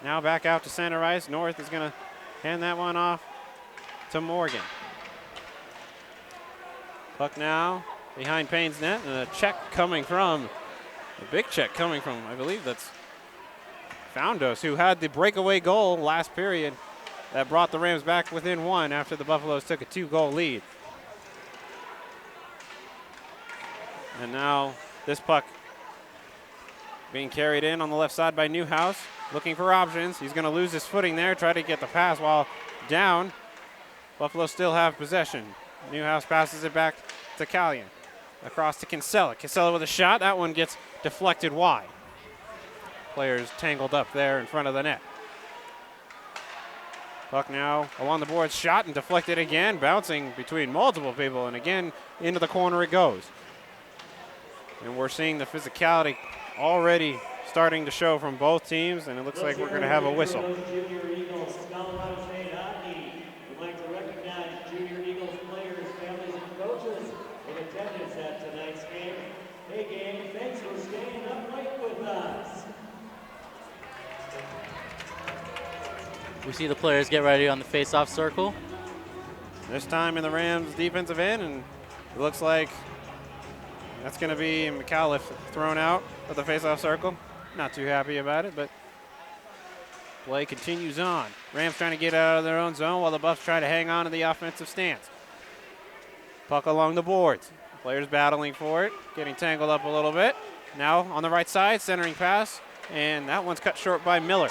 Now back out to center ice. North is going to hand that one off to Morgan. Puck now behind Payne's net, and a check coming from, a big check coming from, I believe that's Foundos, who had the breakaway goal last period that brought the Rams back within 1 after the Buffaloes took a 2-goal lead. And now this puck being carried in on the left side by Newhouse, looking for options. He's going to lose his footing there, try to get the pass while down. Buffalo still have possession. Newhouse passes it back to Callion. Across to Kinsella. Kinsella with a shot. That one gets deflected wide. Players tangled up there in front of the net. Puck now along the boards, shot and deflected again, bouncing between multiple people, and again into the corner it goes. And we're seeing the physicality already starting to show from both teams, and it looks like we're going to have a whistle. Junior Eagles, Colorado State Hockey would like to recognize Junior Eagles players, families, and coaches in attendance at tonight's game. Hey, gang, thanks for staying up late with us. We see the players get ready on the face-off circle. This time in the Rams' defensive end, and it looks like that's going to be McAuliffe thrown out of the face-off circle. Not too happy about it, but play continues on. Rams trying to get out of their own zone while the Buffs try to hang on to the offensive stance. Puck along the boards. Players battling for it, getting tangled up a little bit. Now on the right side, centering pass, and that one's cut short by Miller.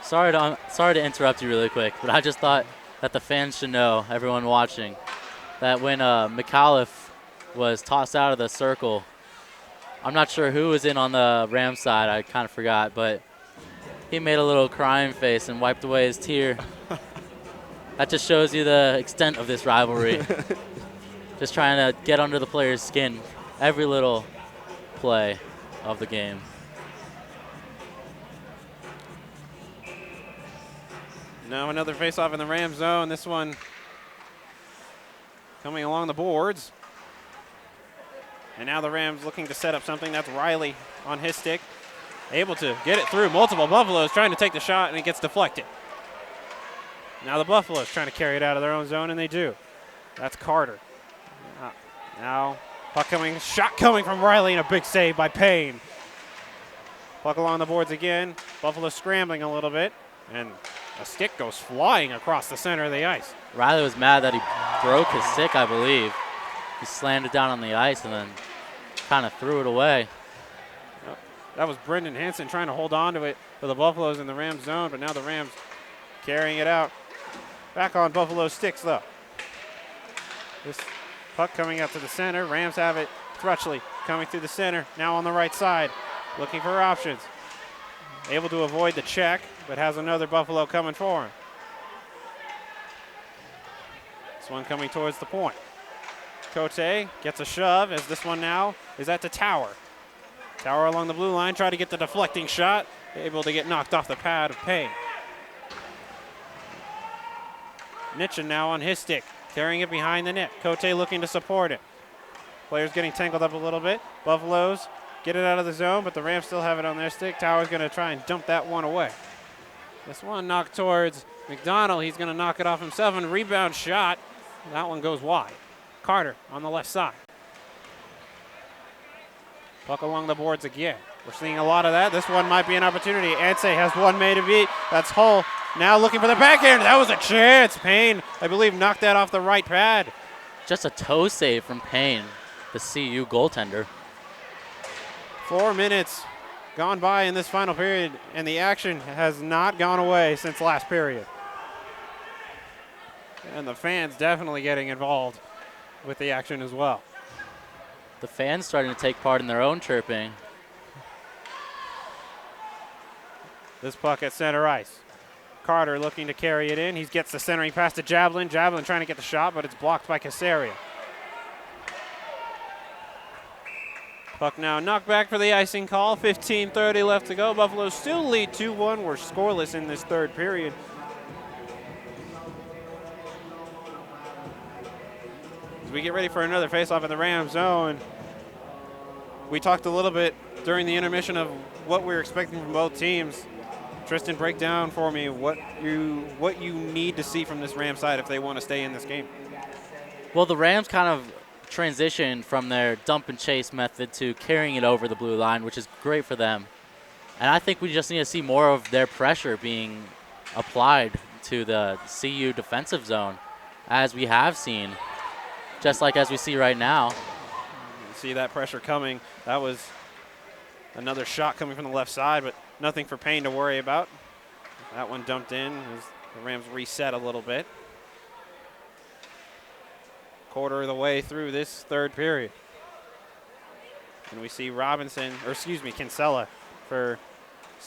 Sorry to interrupt you really quick, but I just thought that the fans should know, everyone watching, that when McAuliffe was tossed out of the circle, I'm not sure who was in on the Rams side, I kind of forgot, but he made a little crying face and wiped away his tear. That just shows you the extent of this rivalry. Just trying to get under the player's skin every little play of the game. Now another face-off in the Rams zone. This one coming along the boards. And now the Rams looking to set up something. That's Riley on his stick. Able to get it through multiple Buffaloes, trying to take the shot, and it gets deflected. Now the Buffaloes trying to carry it out of their own zone, and they do. That's Carter. Now puck coming, shot coming from Riley, and a big save by Payne. Puck along the boards again. Buffalo scrambling a little bit, and a stick goes flying across the center of the ice. Riley was mad that he broke his stick, I believe. He slammed it down on the ice and then kind of threw it away. That was Brendan Hansen trying to hold on to it for the Buffaloes in the Rams zone, but now the Rams carrying it out. Back on Buffalo sticks, though. This puck coming up to the center. Rams have it. Thrutchley coming through the center, now on the right side, looking for options. Able to avoid the check, but has another Buffalo coming for him. This one coming towards the point. Cote gets a shove as this one now is at the Tower. Tower along the blue line, try to get the deflecting shot. Able to get knocked off the pad of Payne. Nitchin now on his stick, carrying it behind the net. Cote looking to support it. Players getting tangled up a little bit. Buffaloes get it out of the zone, but the Rams still have it on their stick. Tower's going to try and dump that one away. This one knocked towards McDonald. He's going to knock it off himself, and rebound shot. That one goes wide. Carter on the left side. Puck along the boards again. We're seeing a lot of that. This one might be an opportunity. Anseh has one made to beat. That's Hull now looking for the backhand. That was a chance. Payne, I believe, knocked that off the right pad. Just a toe save from Payne, the CU goaltender. 4 minutes gone by in this final period, and the action has not gone away since last period. And the fans definitely getting involved with the action as well. The fans starting to take part in their own chirping. This puck at center ice. Carter looking to carry it in. He gets the centering pass to Javelin. Javelin trying to get the shot, but it's blocked by Casaria. Puck now knocked back for the icing call. 15:30 left to go. Buffalo still lead 2-1. We're scoreless in this third period. As we get ready for another faceoff in the Ram zone, we talked a little bit during the intermission of what we were expecting from both teams. Tristan, break down for me what you need to see from this Ram side if they want to stay in this game. Well, the Rams kind of transitioned from their dump and chase method to carrying it over the blue line, which is great for them. And I think we just need to see more of their pressure being applied to the CU defensive zone, as we have seen, just like as we see right now. You see that pressure coming. That was another shot coming from the left side, but nothing for Payne to worry about. That one dumped in as the Rams reset a little bit. Quarter of the way through this third period. And we see Kinsella for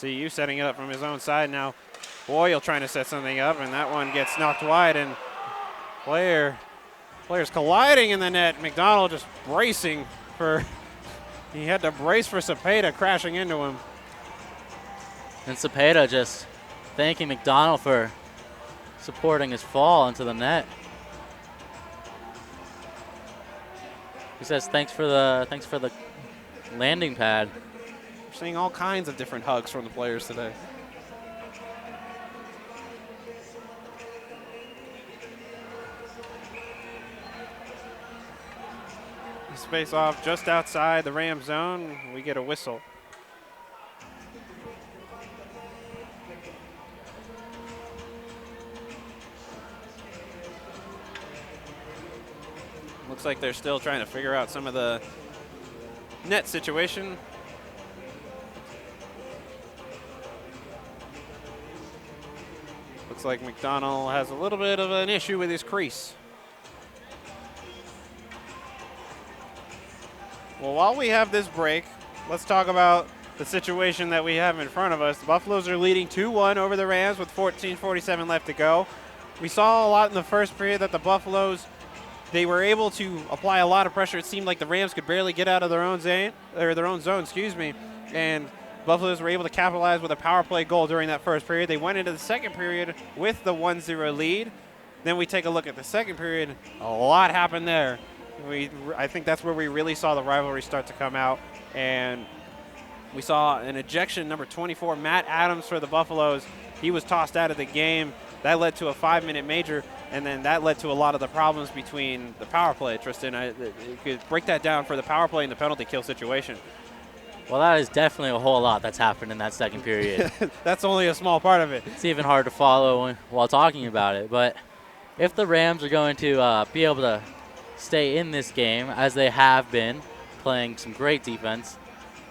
CU setting it up from his own side. Now Boyle trying to set something up, and that one gets knocked wide, and players colliding in the net. McDonald just bracing for, he had to brace for Cepeda crashing into him. And Cepeda just thanking McDonald for supporting his fall into the net. He says thanks for the landing pad. We're seeing all kinds of different hugs from the players today. This face off just outside the Ram zone. We get a whistle. Looks like they're still trying to figure out some of the net situation. Looks like McDonald has a little bit of an issue with his crease. Well, while we have this break, let's talk about the situation that we have in front of us. The Buffaloes are leading 2-1 over the Rams with 14:47 left to go. We saw a lot in the first period that the Buffaloes, they were able to apply a lot of pressure. It seemed like the Rams could barely get out of their own zone, and Buffaloes were able to capitalize with a power play goal during that first period. They went into the second period with the 1-0 lead. Then we take a look at the second period. A lot happened there. I think that's where we really saw the rivalry start to come out, and we saw an ejection, number 24, Matt Adams for the Buffaloes. He was tossed out of the game. That led to a 5-minute major, and then that led to a lot of the problems between the power play. Tristan, you could break that down for the power play and the penalty kill situation. Well, that is definitely a whole lot that's happened in that second period. That's only a small part of it. It's even hard to follow while talking about it. But if the Rams are going to be able to stay in this game, as they have been, playing some great defense,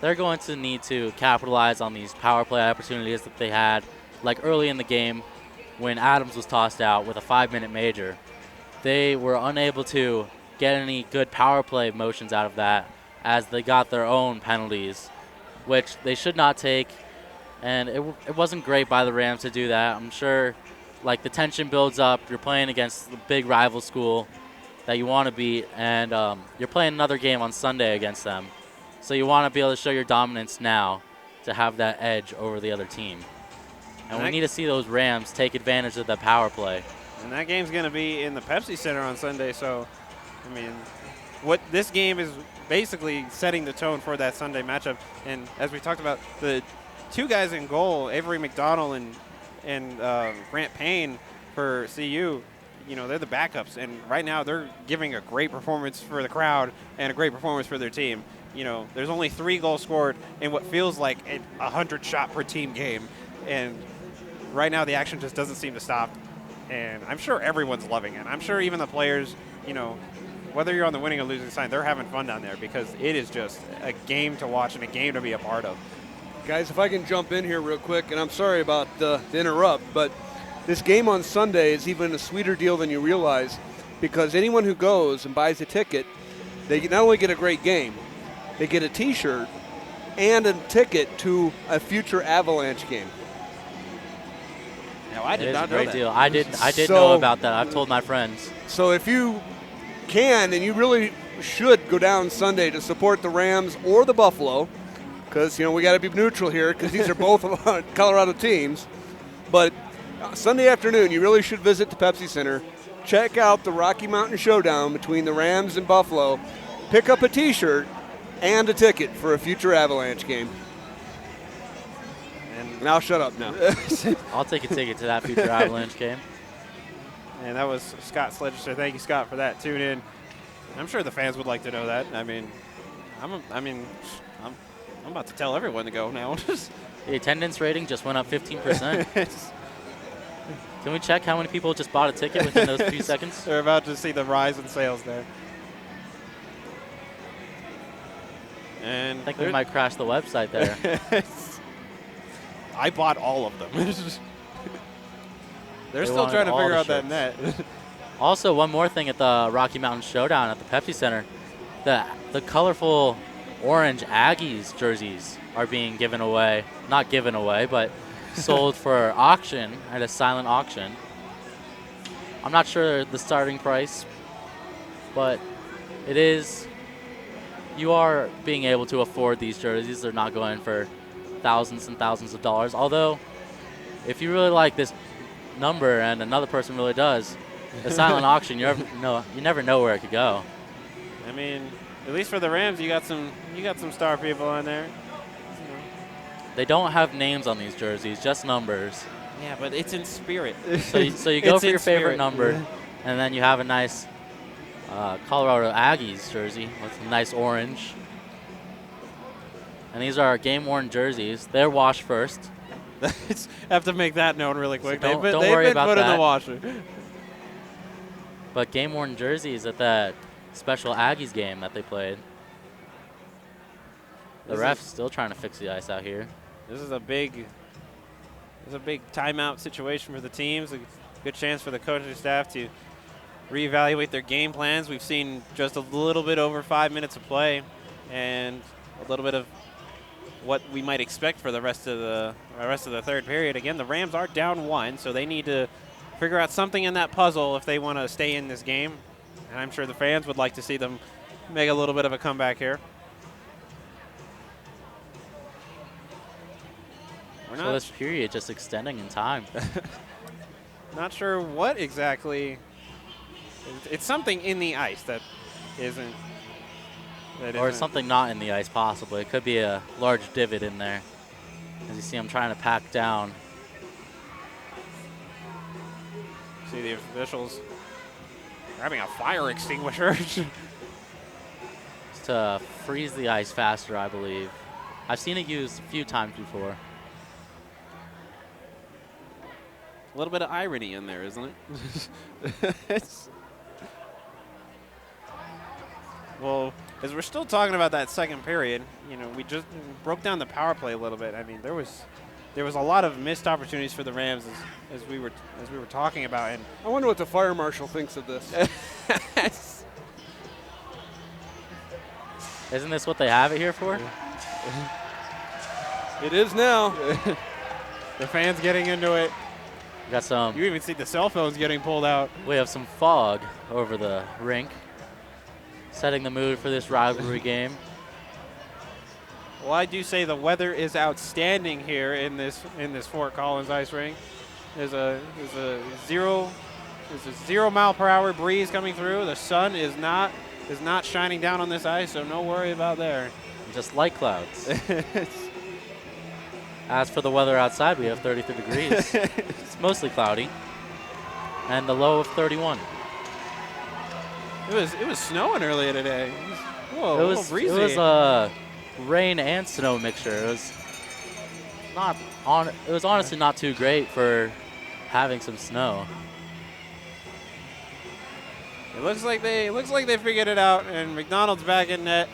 they're going to need to capitalize on these power play opportunities that they had, like early in the game when Adams was tossed out with a 5-minute major. They were unable to get any good power play motions out of that, as they got their own penalties, which they should not take. And it wasn't great by the Rams to do that. I'm sure like the tension builds up. You're playing against the big rival school that you want to beat, and you're playing another game on Sunday against them. So you want to be able to show your dominance now to have that edge over the other team. And we need to see those Rams take advantage of the power play. And that game's going to be in the Pepsi Center on Sunday. So, I mean, what this game is basically setting the tone for that Sunday matchup. And as we talked about, the two guys in goal, Avery McDonald and Grant Payne for CU, you know, they're the backups. And right now they're giving a great performance for the crowd and a great performance for their team. You know, there's only 3 goals scored in what feels like a 100-shot per team game. And right now the action just doesn't seem to stop. And I'm sure everyone's loving it. I'm sure even the players, you know, whether you're on the winning or losing side, they're having fun down there because it is just a game to watch and a game to be a part of. Guys, if I can jump in here real quick, and I'm sorry about the interrupt, but this game on Sunday is even a sweeter deal than you realize because anyone who goes and buys a ticket, they not only get a great game, they get a T-shirt and a ticket to a future Avalanche game. Now, I did not know great that. deal. I did know about that. I've told my friends. So if you can, and you really should go down Sunday to support the Rams or the Buffalo, because, you know, we got to be neutral here because these are both Colorado teams. But Sunday afternoon, you really should visit the Pepsi Center, check out the Rocky Mountain Showdown between the Rams and Buffalo, pick up a T-shirt and a ticket for a future Avalanche game. And I'll shut up now. I'll take a ticket to that future Avalanche game. And that was Scott Sledger. Thank you, Scott, for that. Tune in. I'm sure the fans would like to know that. I mean, I'm about to tell everyone to go now. The attendance rating just went up 15%. Can we check how many people just bought a ticket within those few seconds? They're about to see the rise in sales there. And I think we might crash the website there. I bought all of them. They're They still wanted trying to all figure the out that shirts. net. Also, one more thing at the Rocky Mountain Showdown at the Pepsi Center, the colorful orange Aggies jerseys are being given away. Not given away, but sold for auction at a silent auction. I'm not sure the starting price, but it is. You are being able to afford these jerseys. They're not going for thousands and thousands of dollars. Although, if you really like this number and another person really does, a silent auction, you never know where it could go. I mean, at least for the Rams, you got some star people on there. They don't have names on these jerseys, just numbers. Yeah, but it's in spirit. So you go It's for in your favorite spirit. number, and then you have a nice Colorado Aggies jersey with a nice orange. And these are our game-worn jerseys. They're washed first. Have to make that known really quick. So don't they've worry been about put in that. the washer. But game-worn jerseys at that special Aggies game that they played. The ref's still trying to fix the ice out here. This is a big timeout situation for the teams. A good chance for the coaching staff to reevaluate their game plans. We've seen just a little bit over 5 minutes of play and a little bit of what we might expect for the rest of the third period. Again, the Rams are down 1, so they need to figure out something in that puzzle if they want to stay in this game. And I'm sure the fans would like to see them make a little bit of a comeback here. So this period just extending in time. Not sure what exactly. It's something in the ice that isn't. Or something not in the ice, possibly. It could be a large divot in there. As you see, I'm trying to pack down. See the officials grabbing a fire extinguisher. Just to freeze the ice faster, I believe. I've seen it used a few times before. A little bit of irony in there, isn't it? Well, as we're still talking about that second period, you know, we just broke down the power play a little bit. I mean, there was a lot of missed opportunities for the Rams as we were talking about. And I wonder what the fire marshal thinks of this. Isn't this what they have it here for? It is now. the fans getting into it. We got some. You even see the cell phones getting pulled out. We have some fog over the rink, setting the mood for this rivalry game. Well, I do say the weather is outstanding here in this Fort Collins ice rink. There's a 0 There's a 0-mile-per-hour breeze coming through. The sun is not shining down on this ice, so no worry about there. Just light clouds. As for the weather outside, we have 33 degrees. It's mostly cloudy. And the low of 31. It was snowing earlier today. Whoa, It a little breezy. was a rain and snow mixture. It was honestly not too great for having some snow. It looks like they figured it out, and McDonald's back in net.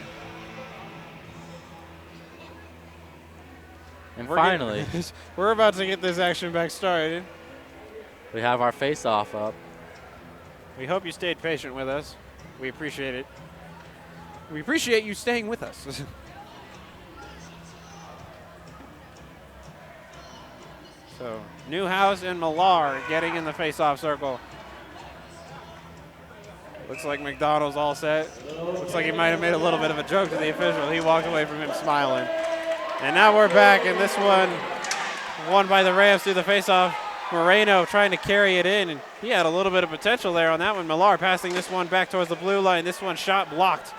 And finally, we're about to get this action back started. we have our face-off up. We hope you stayed patient with us. We appreciate it. We appreciate you staying with us. So, Newhouse and Millar getting in the face-off circle. Looks like McDonald's all set. Looks like he might have made a little bit of a joke to the official. He walked away from him smiling. And now we're back, and this one won by the Rams through the face-off. Moreno trying to carry it in, and he had a little bit of potential there on that one. Millar passing this one back towards the blue line. This one shot blocked.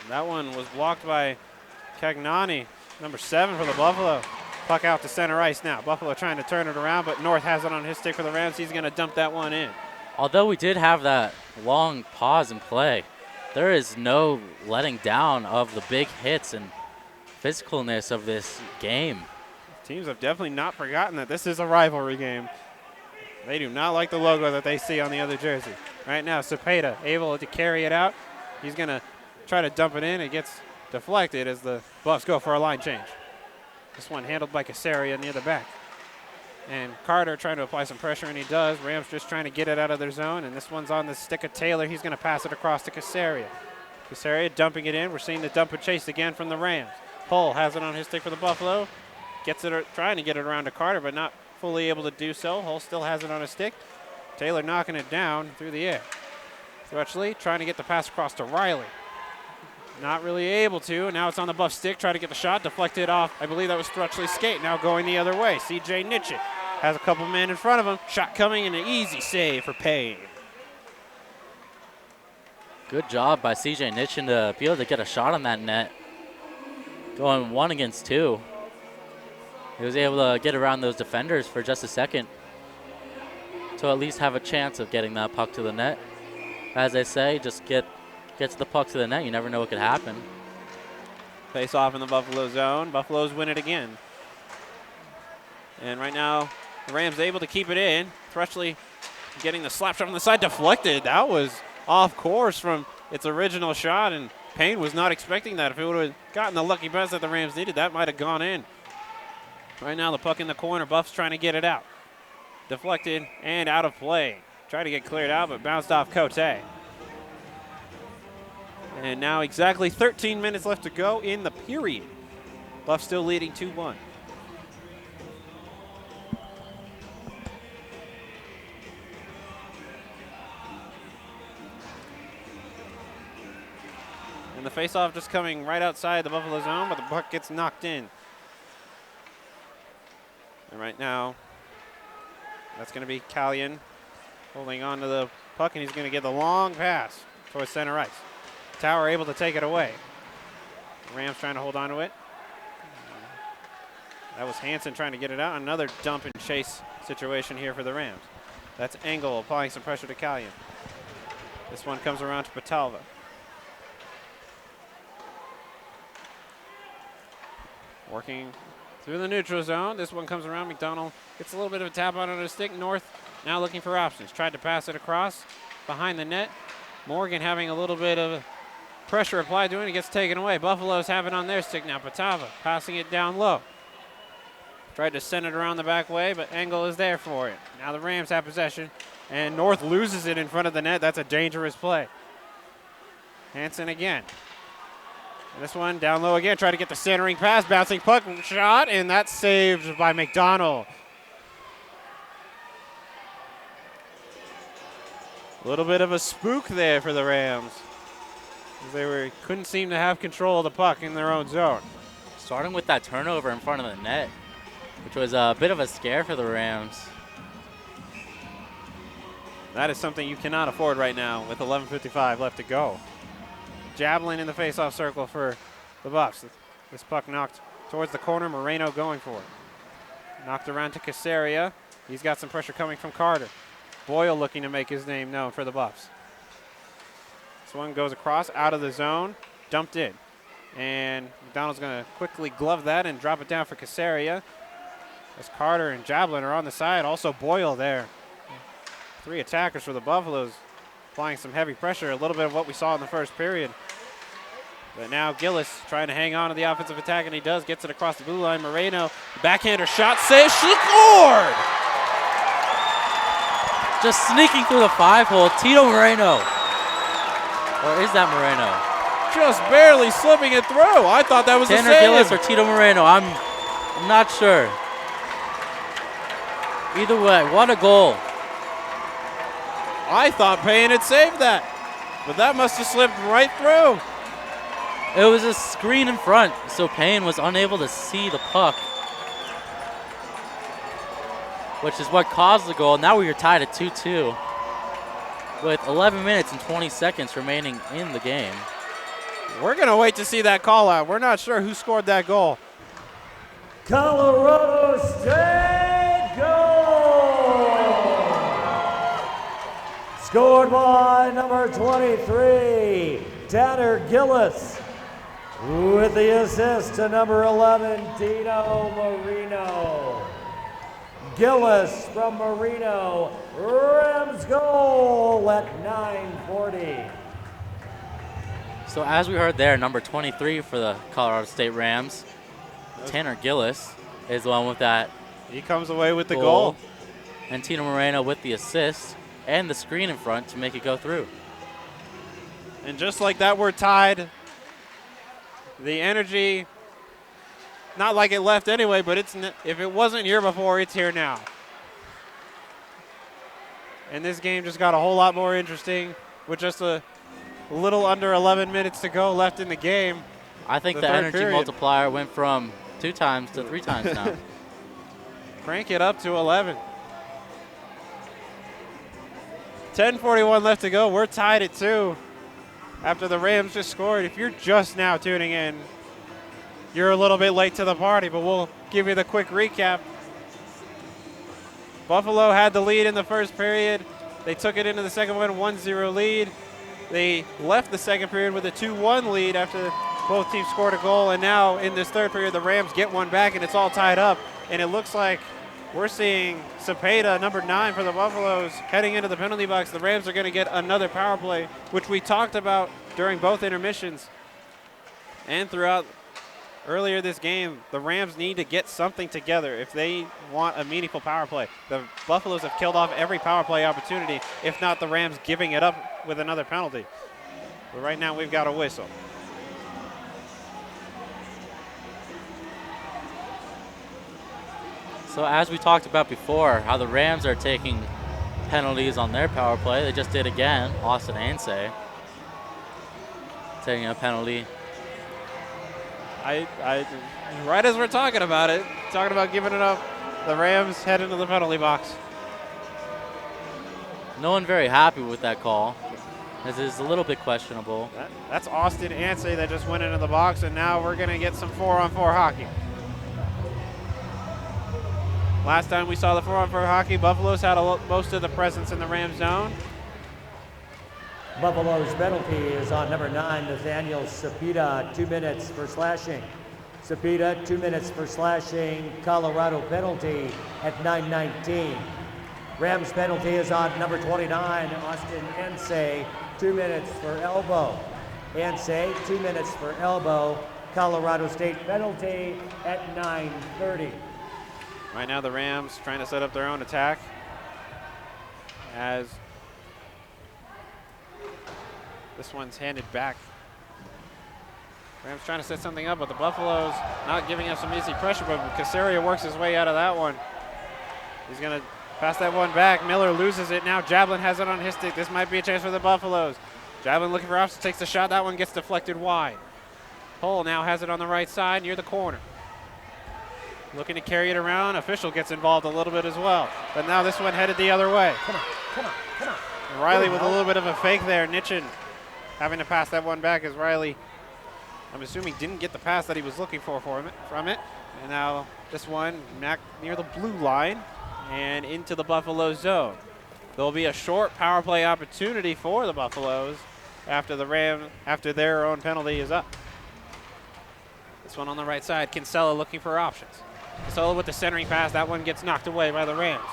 That one was blocked by Cagnani, number 7 for the Buffalo. Puck out to center ice now. Buffalo trying to turn it around, but North has it on his stick for the Rams. He's going to dump that one in. Although we did have that long pause in play, there is no letting down of the big hits and physicalness of this game. Teams have definitely not forgotten that this is a rivalry game. They do not like the logo that they see on the other jersey. Right now, Cepeda able to carry it out. He's going to try to dump it in. It gets deflected as the Buffs go for a line change. This one handled by Casaria near the back. And Carter trying to apply some pressure, and he does. Rams just trying to get it out of their zone, and this one's on the stick of Taylor. He's going to pass it across to Casaria. Casaria dumping it in. We're seeing the dump and chase again from the Rams. Hull has it on his stick for the Buffalo. Gets it, trying to get it around to Carter, but not fully able to do so. Hull still has it on his stick. Taylor knocking it down through the air. Thrutchley trying to get the pass across to Riley. Not really able to. Now it's on the Buff stick. Try to get the shot. Deflected off. I believe that was Thrutchley's skate. Now going the other way. CJ Nitchett has a couple men in front of him. Shot coming and an easy save for Payne. Good job by CJ Nitchin to be able to get a shot on that net. Going 1 against 2. He was able to get around those defenders for just a second to at least have a chance of getting that puck to the net. As they say, just get to the puck to the net. You never know what could happen. Face off in the Buffalo zone. Buffaloes win it again. And right now, the Rams able to keep it in. Thrutchley getting the slap shot from the side, deflected. That was off course from its original shot, and Payne was not expecting that. If it would have gotten the lucky pass that the Rams needed, that might have gone in. Right now, the puck in the corner. Buffs trying to get it out. Deflected and out of play. Tried to get cleared out, but bounced off Cote. And now exactly 13 minutes left to go in the period. Buffs still leading 2-1. And the faceoff just coming right outside the Buffalo zone, but the puck gets knocked in. And right now, that's going to be Callion holding on to the puck, and he's going to get the long pass towards center ice. Tower able to take it away. The Rams trying to hold on to it. That was Hansen trying to get it out. Another dump and chase situation here for the Rams. That's Engel applying some pressure to Callion. This one comes around to Patalva. Working through the neutral zone. This one comes around. McDonald gets a little bit of a tap out on his stick. North now looking for options. Tried to pass it across behind the net. Morgan having a little bit of pressure applied to it. It gets taken away. Buffalo's have it on their stick now. Patava passing it down low. Tried to send it around the back way, but Engel is there for it. Now the Rams have possession, and North loses it in front of the net. That's a dangerous play. Hansen again. And this one down low again. Try to get the centering pass, bouncing puck shot, and that's saved by McDonald. A little bit of a spook there for the Rams. They couldn't seem to have control of the puck in their own zone. Starting with that turnover in front of the net, which was a bit of a scare for the Rams. That is something you cannot afford right now with 11:55 left to go. Javelin in the face-off circle for the Buffs. This puck knocked towards the corner. Moreno going for it. Knocked around to Casaria. He's got some pressure coming from Carter. Boyle looking to make his name known for the Buffs. This one goes across out of the zone, dumped in. And McDonald's going to quickly glove that and drop it down for Casaria. As Carter and Javelin are on the side, also Boyle there. 3 attackers for the Buffaloes, applying some heavy pressure, a little bit of what we saw in the first period. But now Gillis trying to hang on to the offensive attack, and he does, gets it across the blue line. Moreno, backhander shot, save, scored! Just sneaking through the 5-hole, Tito Moreno. Or is that Moreno? Just barely slipping it through. I thought that was Tanner a save. Gillis or Tito Moreno, I'm not sure. Either way, what a goal. I thought Payne had saved that, but that must have slipped right through. It was a screen in front, so Payne was unable to see the puck, which is what caused the goal. Now we are tied at 2-2 with 11 minutes and 20 seconds remaining in the game. We're going to wait to see that call out. We're not sure who scored that goal. Colorado State goal! Scored by number 23, Tanner Gillis, with the assist to number 11, Tito Marino. Gillis from Marino, Rams goal at 9:40. So as we heard there, number 23 for the Colorado State Rams, Tanner Gillis is the one with that. He comes away with the goal. And Tito Moreno with the assist and the screen in front to make it go through. And just like that, we're tied. The energy, not like it left anyway, but if it wasn't here before, it's here now. And this game just got a whole lot more interesting with just a little under 11 minutes to go left in the game. I think the energy multiplier went from 2 times to 3 times now. Crank it up to 11. 10:41 left to go. We're tied at 2 after the Rams just scored. If you're just now tuning in, you're a little bit late to the party, but we'll give you the quick recap. Buffalo had the lead in the first period. They took it into the second one, 1-0 lead. They left the second period with a 2-1 lead after both teams scored a goal, and now in this third period, the Rams get one back, and it's all tied up. And it looks like we're seeing Cepeda, number 9 for the Buffaloes, heading into the penalty box. The Rams are going to get another power play, which we talked about during both intermissions and throughout earlier this game. The Rams need to get something together if they want a meaningful power play. The Buffaloes have killed off every power play opportunity, if not the Rams giving it up with another penalty. But right now we've got a whistle. So as we talked about before, how the Rams are taking penalties on their power play. They just did again. Austin Ansay taking a penalty. Right as we're talking about giving it up, the Rams head into the penalty box. No one very happy with that call. This is a little bit questionable. That's Austin Ansay that just went into the box, and now we're going to get some 4-on-4 hockey. Last time we saw the 4-on-4 hockey, Buffalo's had most of the presence in the Rams zone. Buffalo's penalty is on number 9, Nathaniel Cepeda, 2 minutes for slashing. Cepeda, 2 minutes for slashing. Colorado penalty at 9:19. Rams penalty is on number 29, Austin Ansay, 2 minutes for elbow. Ansay, 2 minutes for elbow. Colorado State penalty at 9:30. Right now the Rams trying to set up their own attack as this one's handed back. Rams trying to set something up, but the Buffaloes not giving up some easy pressure, but Casaria works his way out of that one. He's going to pass that one back. Miller loses it. Now Javelin has it on his stick. This might be a chance for the Buffaloes. Javelin looking for options, takes the shot. That one gets deflected wide. Hull now has it on the right side near the corner. Looking to carry it around. Official gets involved a little bit as well. But now this one headed the other way. Riley with a little bit of a fake there. Nitchin having to pass that one back as Riley, I'm assuming, didn't get the pass that he was looking for from it. And now this one back near the blue line and into the Buffalo zone. There'll be a short power play opportunity for the Buffaloes after their own penalty is up. This one on the right side, Kinsella looking for options. Kinsella with the centering pass, that one gets knocked away by the Rams.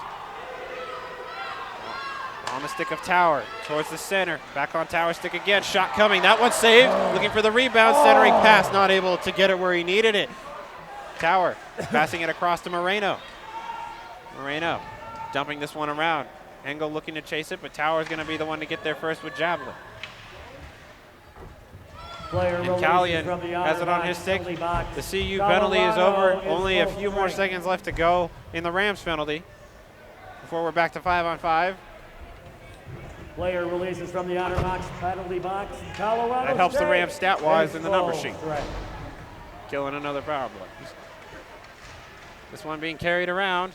On the stick of Tower, towards the center, back on Tower stick again, shot coming, that one saved, looking for the rebound, centering pass, not able to get it where he needed it. Tower passing it across to Moreno. Moreno dumping this one around. Engel looking to chase it, but Tower's going to be the one to get there first with Javelin. And Callion has it on his stick. The CU penalty is over. Only a few more seconds left to go in the Rams penalty before we're back to 5-on-5. Player releases from the outer box, penalty box. Colorado That helps the State. Rams stat-wise in the number Full sheet. strike. Killing another power play. This one being carried around.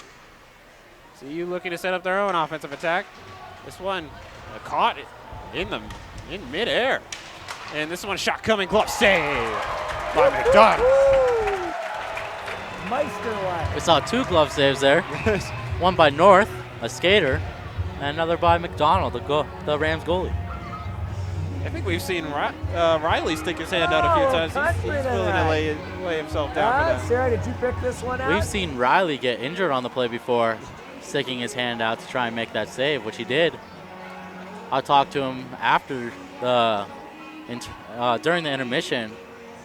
CU looking to set up their own offensive attack. This one caught in midair. And this one shot coming, glove save by McDonald. Meisterlike. We saw 2 glove saves there. One by North, a skater, and another by McDonald, the Rams goalie. I think we've seen Riley stick his hand out a few times. He's willing to lay himself down for that. Sarah, did you pick this one out? We've seen Riley get injured on the play before, sticking his hand out to try and make that save, which he did. I talked to him after during the intermission,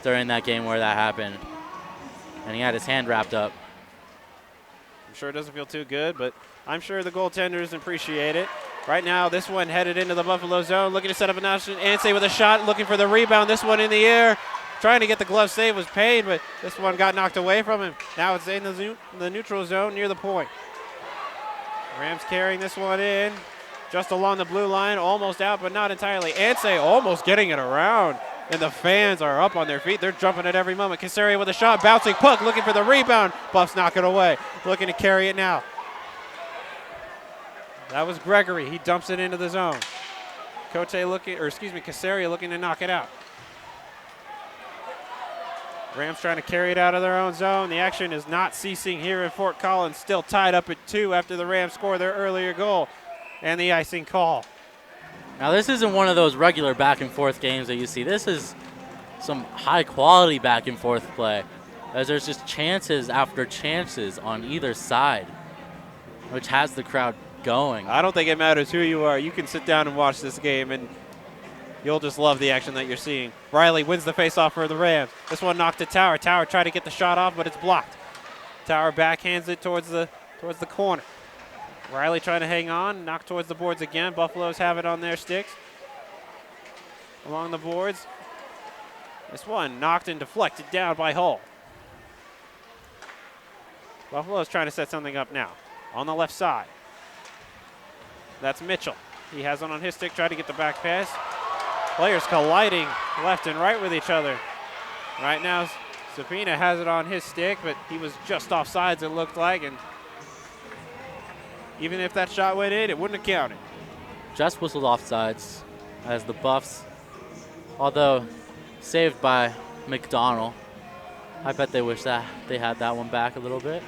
during that game where that happened, and he had his hand wrapped up. I'm sure it doesn't feel too good, but I'm sure the goaltenders appreciate it. Right now, this one headed into the Buffalo zone, looking to set up a nation. Ansay with a shot, looking for the rebound. This one in the air, trying to get the glove save was Payne, but this one got knocked away from him. Now it's in the neutral zone near the point. Rams carrying this one in, just along the blue line, almost out, but not entirely. Ansay almost getting it around, and the fans are up on their feet. They're jumping at every moment. Casaria with a shot, bouncing puck, looking for the rebound. Buffs knock it away, looking to carry it now. That was Gregory. He dumps it into the zone. Casaria looking to knock it out. Rams trying to carry it out of their own zone. The action is not ceasing here in Fort Collins. Still tied up at 2 after the Rams scored their earlier goal and the icing call. Now, this isn't one of those regular back-and-forth games that you see. This is some high-quality back-and-forth play, as there's just chances after chances on either side, which has the crowd going. I don't think it matters who you are. You can sit down and watch this game, and you'll just love the action that you're seeing. Riley wins the faceoff for the Rams. This one knocked to Tower. Tower tried to get the shot off, but it's blocked. Tower backhands it towards the corner. Riley trying to hang on, knocked towards the boards again. Buffaloes have it on their sticks along the boards. This one knocked and deflected down by Hull. Buffalo's trying to set something up now on the left side. That's Mitchell. He has one on his stick, trying to get the back pass. Players colliding left and right with each other. Right now, Sapina has it on his stick, but he was just offsides, it looked like, and even if that shot went in, it wouldn't have counted. Just whistled offsides as the Buffs, although saved by McDonald. I bet they wish that they had that one back a little bit.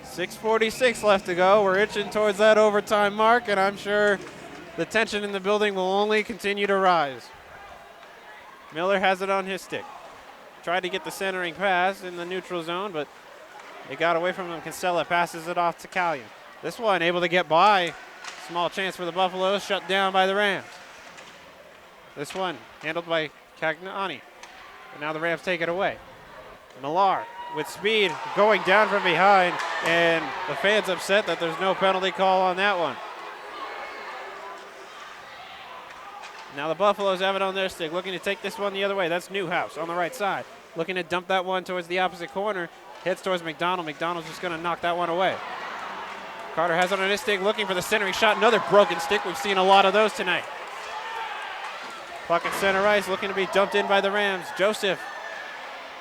6:46 left to go. We're itching towards that overtime mark, and I'm sure the tension in the building will only continue to rise. Miller has it on his stick. Tried to get the centering pass in the neutral zone, but it got away from him. Kinsella passes it off to Callion. This one able to get by. Small chance for the Buffaloes, shut down by the Rams. This one handled by Cagnani. But now the Rams take it away. Millar with speed going down from behind, and the fans upset that there's no penalty call on that one. Now the Buffaloes have it on their stick, looking to take this one the other way. That's Newhouse on the right side, looking to dump that one towards the opposite corner. Hits towards McDonald. McDonald's just going to knock that one away. Carter has it on his stick, looking for the centering shot. Another broken stick. We've seen a lot of those tonight. Puck at center ice, looking to be dumped in by the Rams. Joseph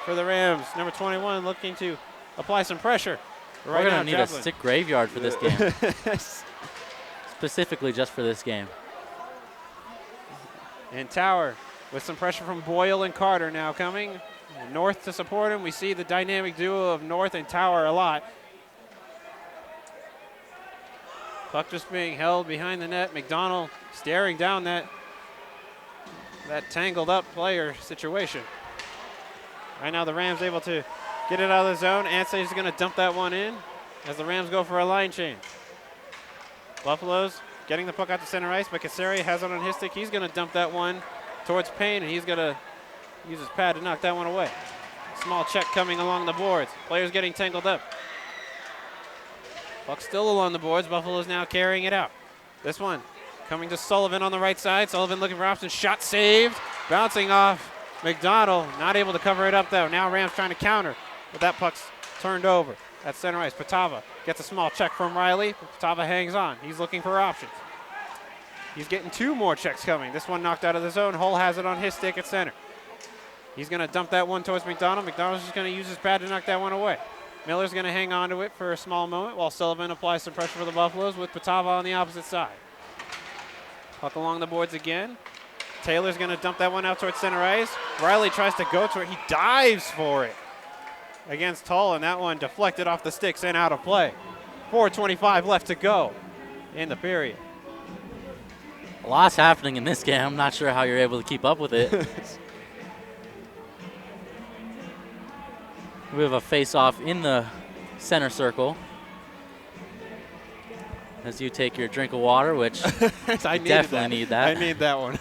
for the Rams, number 21, looking to apply some pressure. We're going to need a stick graveyard for this game. specifically just for this game. And Tower with some pressure from Boyle and Carter now coming. North to support him. We see the dynamic duo of North and Tower a lot. Puck just being held behind the net. McDonald staring down that tangled up player situation. Right now the Rams able to get it out of the zone. Ansay is going to dump that one in as the Rams go for a line change. Buffaloes getting the puck out to center ice, but Kasari has it on his stick. He's going to dump that one towards Payne, and he's going to use his pad to knock that one away. Small check coming along the boards. Players getting tangled up. Puck still along the boards. Buffalo's now carrying it out. This one coming to Sullivan on the right side. Sullivan looking for options. Shot saved. Bouncing off McDonald. Not able to cover it up, though. Now Rams trying to counter, but that puck's turned over at center ice. Patava gets a small check from Riley. Patava hangs on. He's looking for options. He's getting two more checks coming. This one knocked out of the zone. Hull has it on his stick at center. He's going to dump that one towards McDonald. McDonald's just going to use his pad to knock that one away. Miller's going to hang on to it for a small moment while Sullivan applies some pressure for the Buffaloes with Patava on the opposite side. Puck along the boards again. Taylor's going to dump that one out towards center ice. Riley tries to go to it. He dives for it against Hull, and that one deflected off the sticks and out of play. 4:25 left to go in the period. A lot's happening in this game. I'm not sure how you're able to keep up with it. We have a face-off in the center circle as you take your drink of water, which I definitely need that. I need that one.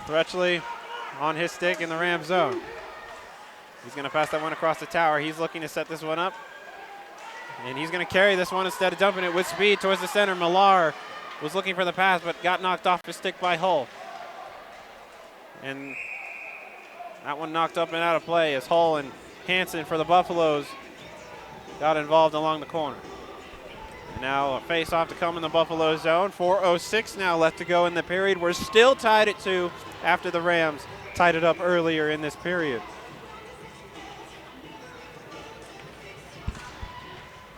Thrutchley on his stick in the Ram zone. He's going to pass that one across the tower. He's looking to set this one up. And he's going to carry this one instead of dumping it with speed towards the center. Millar was looking for the pass, but got knocked off his stick by Hull. And that one knocked up and out of play as Hull and Hansen for the Buffaloes got involved along the corner. And now a face-off to come in the Buffalo zone. 4:06 now left to go in the period. We're still tied at 2 after the Rams tied it up earlier in this period.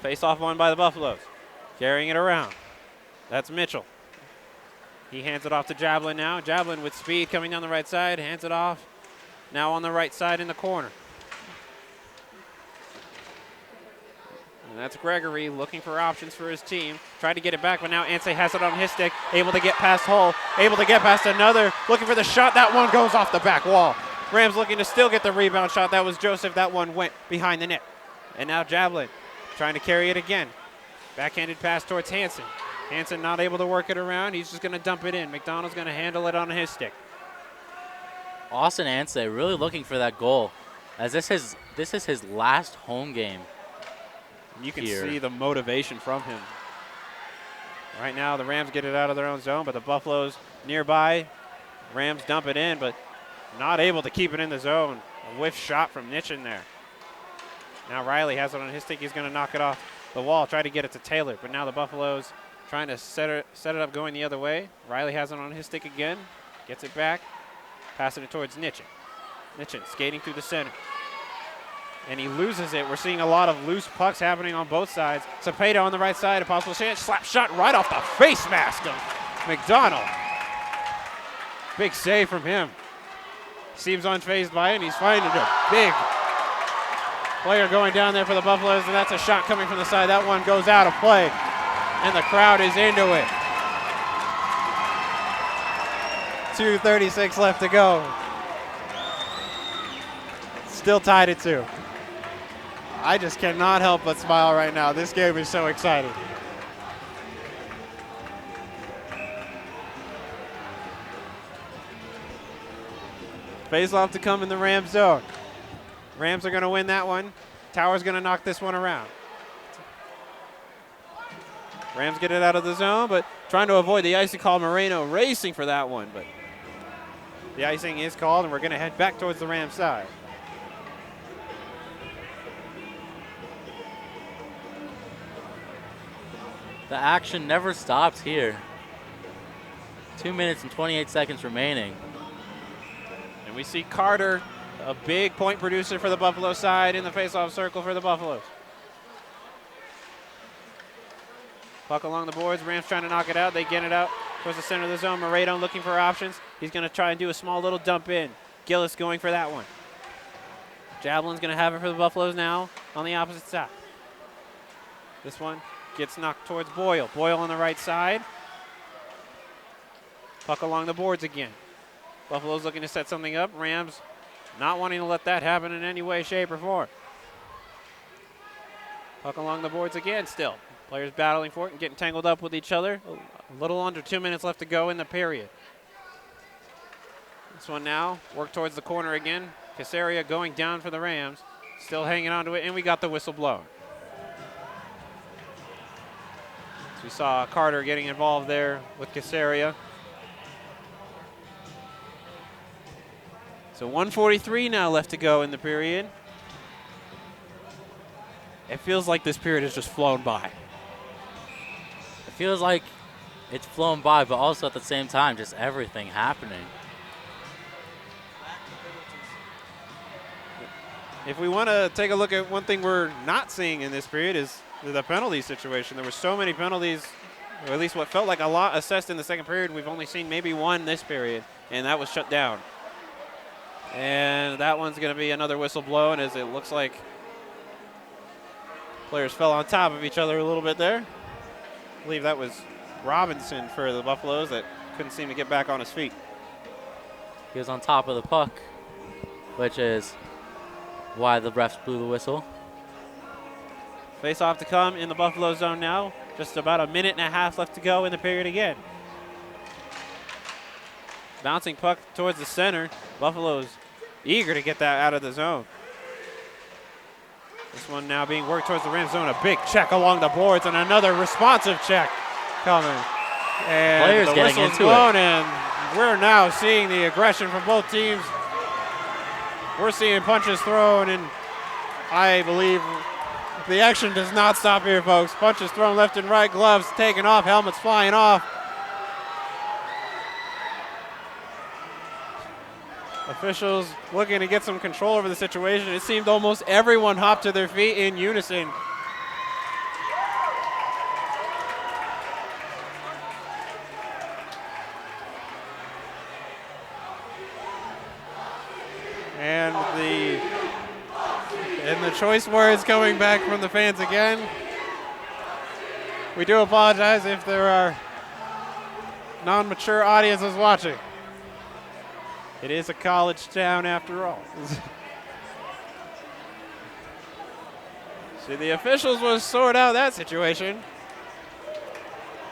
Face-off won by the Buffaloes. Carrying it around. That's Mitchell. He hands it off to Jablin now. Jablin with speed coming down the right side, hands it off. Now on the right side in the corner. And that's Gregory looking for options for his team. Tried to get it back, but now Ansay has it on his stick. Able to get past Hull. Able to get past another. Looking for the shot. That one goes off the back wall. Rams looking to still get the rebound shot. That was Joseph. That one went behind the net. And now Jablin trying to carry it again. Backhanded pass towards Hansen. Hansen not able to work it around. He's just going to dump it in. McDonald's going to handle it on his stick. Austin Ansay really looking for that goal, as this is his last home game. You can see the motivation from him. Right now, the Rams get it out of their own zone, but the Buffaloes nearby. Rams dump it in, but not able to keep it in the zone. A whiff shot from Nitchin there. Now Riley has it on his stick. He's going to knock it off the wall, try to get it to Taylor, but now the Buffaloes trying to set it up going the other way. Riley has it on his stick again, gets it back, passing it towards Nitchin. Nitchin skating through the center. And he loses it. We're seeing a lot of loose pucks happening on both sides. Cepeda on the right side, a possible chance. Slap shot right off the face mask of McDonald. Big save from him. Seems unfazed by it, and he's finding a big player going down there for the Buffaloes, and that's a shot coming from the side. That one goes out of play, and the crowd is into it. 2:36 left to go. Still tied at 2. I just cannot help but smile right now. This game is so exciting. Face-off to come in the Rams zone. Rams are going to win that one. Tower's going to knock this one around. Rams get it out of the zone, but trying to avoid the icing call. Moreno racing for that one, but the icing is called, and we're going to head back towards the Rams side. The action never stops here. 2 minutes and 28 seconds remaining. And we see Carter, a big point producer for the Buffalo side, in the face-off circle for the Buffaloes. Puck along the boards. Rams trying to knock it out. They get it out towards the center of the zone. Moreto looking for options. He's going to try and do a small little dump in. Gillis going for that one. Javelin's going to have it for the Buffaloes now on the opposite side. This one gets knocked towards Boyle. Boyle on the right side. Puck along the boards again. Buffalo's looking to set something up. Rams not wanting to let that happen in any way, shape, or form. Puck along the boards again still. Players battling for it and getting tangled up with each other. A little under 2 minutes left to go in the period. This one now, work towards the corner again. Casaria going down for the Rams. Still hanging on to it, and we got the whistle blown. So we saw Carter getting involved there with Casaria. So 1:43 now left to go in the period. It feels like this period has just flown by. It feels like it's flown by, but also at the same time, just everything happening. If we want to take a look at one thing we're not seeing in this period is the penalty situation. There were so many penalties, or at least what felt like a lot assessed in the second period. We've only seen maybe one this period, and that was shut down. And that one's going to be another whistle blown, as it looks like players fell on top of each other a little bit there. I believe that was Robinson for the Buffaloes that couldn't seem to get back on his feet. He was on top of the puck, which is why the refs blew the whistle. Face off to come in the Buffalo zone now. Just about a minute and a half left to go in the period again. Bouncing puck towards the center. Buffalo's eager to get that out of the zone. This one now being worked towards the Rams zone. A big check along the boards and another responsive check coming. And players the getting whistle's into blown, it. and we're now seeing the aggression from both teams. We're seeing punches thrown, and I believe the action does not stop here, folks. Punches thrown left and right, gloves taken off, helmets flying off. Officials looking to get some control over the situation. It seemed almost everyone hopped to their feet in unison. And the choice words coming back from the fans again. We do apologize if there are non-mature audiences watching. It is a college town after all. See, the officials will sort out that situation.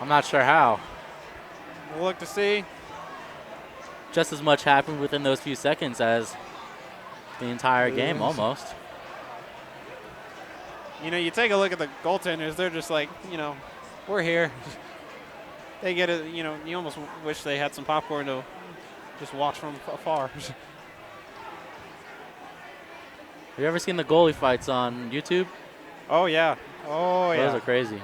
I'm not sure how. We'll look to see. Just as much happened within those few seconds as the entire game, almost. You know, you take a look at the goaltenders, they're just like, you know, we're here. They get it, you know, you almost wish they had some popcorn to just watch from afar. Have you ever seen the goalie fights on YouTube? Oh, yeah. Oh, yeah. Those are crazy.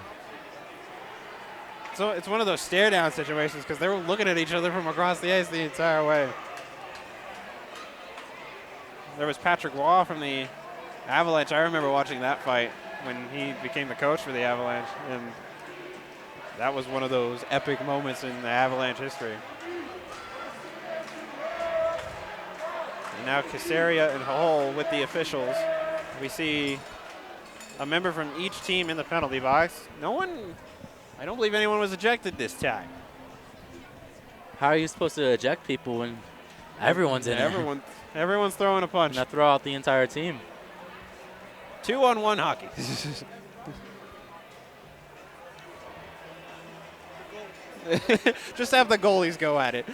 So it's one of those stare down situations because they were looking at each other from across the ice the entire way. There was Patrick Waugh from the Avalanche. I remember watching that fight when he became the coach for the Avalanche, and that was one of those epic moments in the Avalanche history. And now Casaria and Hull with the officials. We see a member from each team in the penalty box. I don't believe anyone was ejected this time. How are you supposed to eject people when everyone's in it? Everyone's throwing a punch. And throw out the entire team. 2-on-1 hockey. Just have the goalies go at it.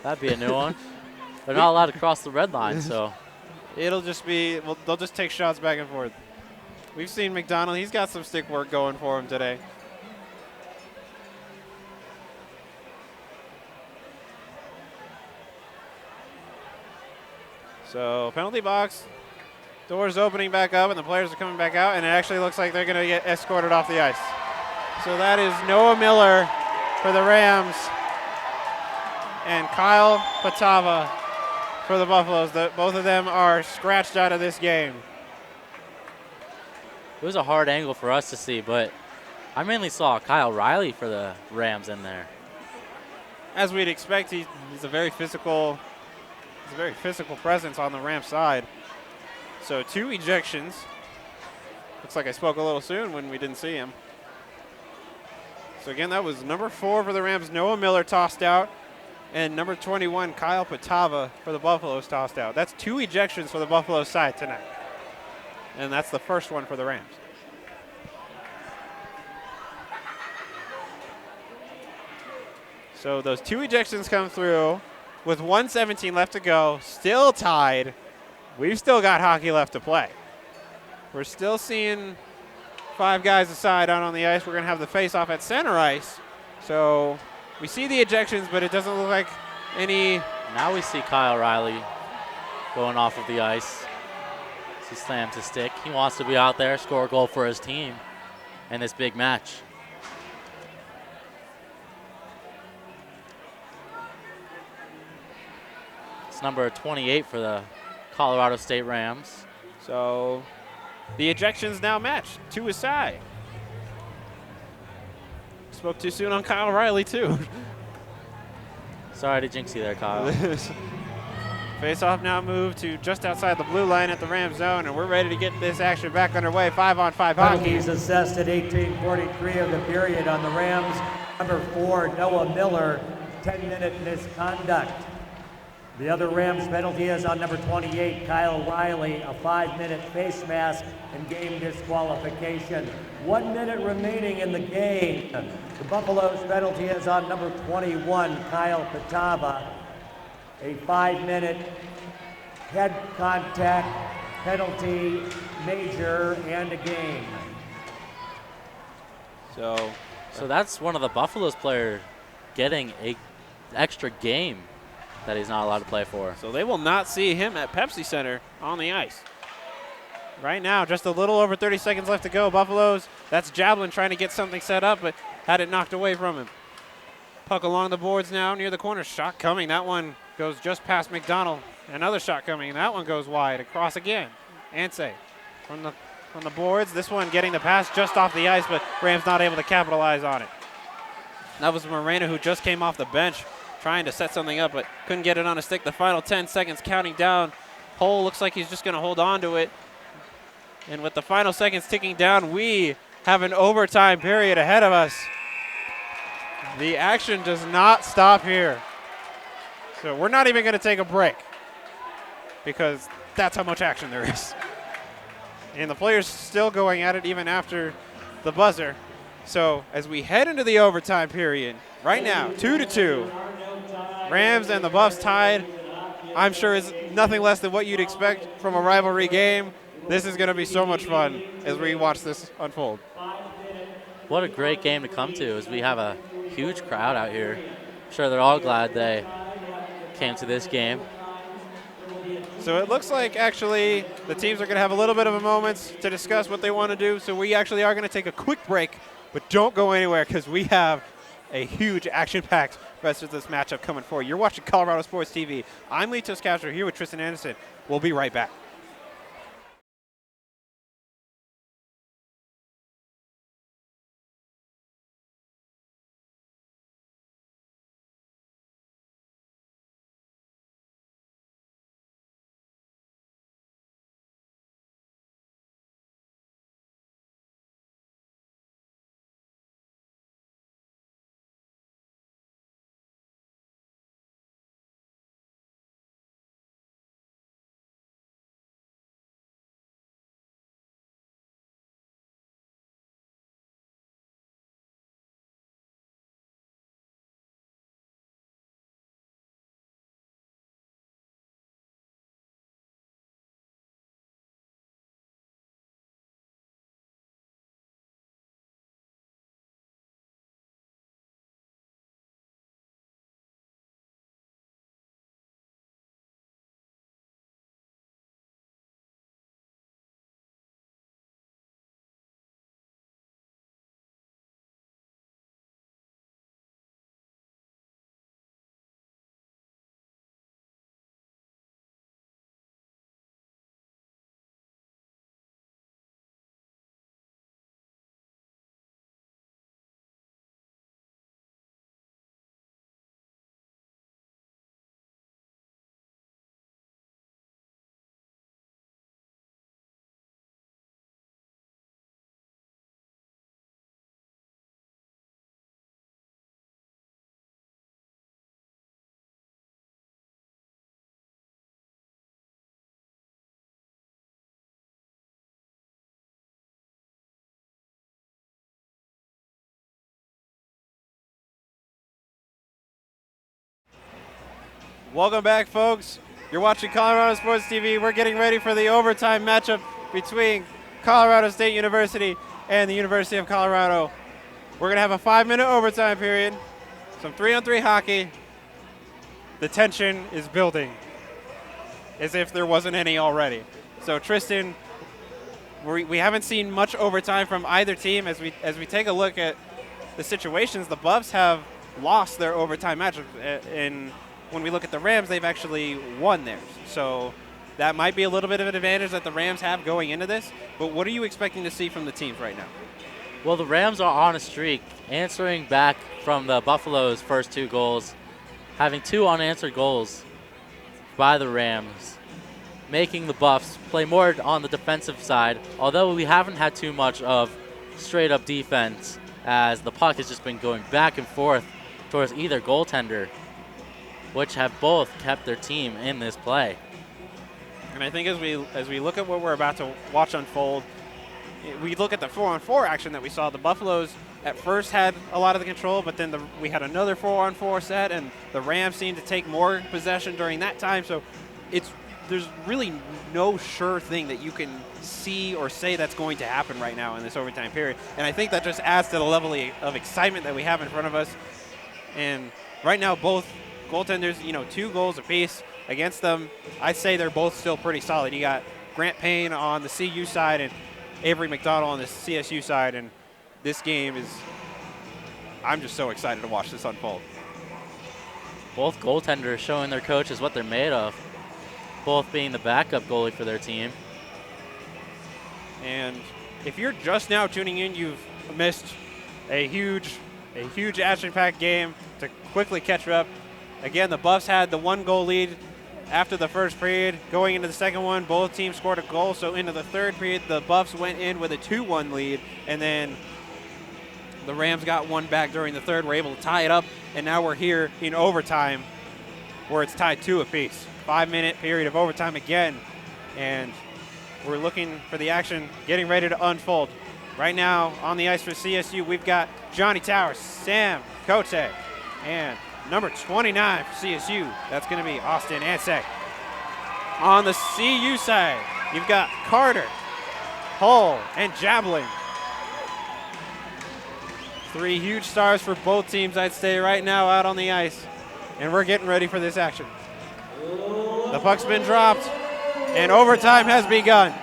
That'd be a new one. They're not allowed to cross the red line, so. It'll just be, well, they'll just take shots back and forth. We've seen McDonald. He's got some stick work going for him today. So penalty box, doors opening back up, and the players are coming back out, and it actually looks like they're going to get escorted off the ice. So that is Noah Miller for the Rams and Kyle Patava for the Buffaloes. Both of them are scratched out of this game. It was a hard angle for us to see, but I mainly saw Kyle Riley for the Rams in there. As we'd expect, he's a very physical presence on the Rams side. So 2 ejections. Looks like I spoke a little soon when we didn't see him. So again, that was number 4 for the Rams, Noah Miller tossed out, and number 21, Kyle Patava for the Buffaloes tossed out. That's 2 ejections for the Buffalo side tonight. And that's the first one for the Rams. So those 2 ejections come through with 1:17 left to go, still tied. We've still got hockey left to play. We're still seeing 5 guys aside out on the ice. We're going to have the face-off at center ice. So we see the ejections, but it doesn't look like any. Now we see Kyle Riley going off of the ice. He slams his stick. He wants to be out there, score a goal for his team in this big match. It's number 28 for the Colorado State Rams. So the ejections now match 2 aside. Spoke too soon on Kyle Riley, too. Sorry to jinx you there, Kyle. Face-off now moved to just outside the blue line at the Ram zone, and we're ready to get this action back underway. 5-on-5 hockey. Penalties assessed at 18:43 of the period on the Rams. Number 4, Noah Miller, 10-minute misconduct. The other Rams penalty is on number 28, Kyle Riley, a 5-minute face mask and game disqualification. 1 minute remaining in the game. The Buffaloes penalty is on number 21, Kyle Patava, a 5-minute head contact penalty, major, and a game. So that's one of the Buffaloes players getting a extra game that he's not allowed to play for. So they will not see him at Pepsi Center on the ice. Right now, just a little over 30 seconds left to go. Buffaloes, that's Jablin trying to get something set up, but had it knocked away from him. Puck along the boards now near the corner. Shot coming. That one goes just past McDonald. Another shot coming. That one goes wide. Across again. Anse from the boards. This one getting the pass just off the ice, but Rams not able to capitalize on it. That was Moreno, who just came off the bench trying to set something up, but couldn't get it on a stick. The final 10 seconds counting down. Cole looks like he's just going to hold on to it. And with the final seconds ticking down, we have an overtime period ahead of us. The action does not stop here. So we're not even going to take a break because that's how much action there is. And the players still going at it even after the buzzer. So as we head into the overtime period, right now, 2-2. Rams and the Buffs tied. I'm sure is nothing less than what you'd expect from a rivalry game. This is going to be so much fun as we watch this unfold. What a great game to come to as we have a huge crowd out here. I'm sure they're all glad they came to this game. So it looks like actually the teams are going to have a little bit of a moment to discuss what they want to do. So we actually are going to take a quick break, but don't go anywhere because we have a huge action-packed rest of this matchup coming for you. You're watching Colorado Sports TV. I'm Lee Toscastro here with Tristan Anderson. We'll be right back. Welcome back, folks. You're watching Colorado Sports TV. We're getting ready for the overtime matchup between Colorado State University and the University of Colorado. We're going to have a 5-minute overtime period, some 3-on-3 hockey. The tension is building as if there wasn't any already. So, Tristan, we haven't seen much overtime from either team. As we take a look at the situations, the Buffs have lost their overtime matchup, and when we look at the Rams, they've actually won theirs. So that might be a little bit of an advantage that the Rams have going into this. But what are you expecting to see from the teams right now? Well, the Rams are on a streak, answering back from the Buffalo's first 2 goals, having 2 unanswered goals by the Rams, making the Buffs play more on the defensive side, although we haven't had too much of straight-up defense, as the puck has just been going back and forth towards either goaltender, which have both kept their team in this play. And I think as we look at what we're about to watch unfold, we look at the 4-on-4 action that we saw. The Buffaloes at first had a lot of the control, but then we had another 4-on-4 set, and the Rams seemed to take more possession during that time. So there's really no sure thing that you can see or say that's going to happen right now in this overtime period. And I think that just adds to the level of excitement that we have in front of us. And right now, both goaltenders, 2 goals apiece against them. I'd say they're both still pretty solid. You got Grant Payne on the CU side and Avery McDonald on the CSU side. And this game I'm just so excited to watch this unfold. Both goaltenders showing their coaches what they're made of, both being the backup goalie for their team. And if you're just now tuning in, you've missed a huge action-packed game. To quickly catch up, again, the Buffs had the 1-goal lead after the first period. Going into the second one, both teams scored a goal. So into the third period, the Buffs went in with a 2-1 lead, and then the Rams got one back during the third. We're able to tie it up, and now we're here in overtime where it's tied 2 apiece. 5-minute period of overtime again, and we're looking for the action getting ready to unfold. Right now on the ice for CSU, we've got Johnny Towers, Sam Cote, and number 29 for CSU, that's going to be Austin Ansek. On the CU side, you've got Carter, Hull, and Jablin. 3 huge stars for both teams, I'd say, right now out on the ice. And we're getting ready for this action. The puck's been dropped, and overtime has begun.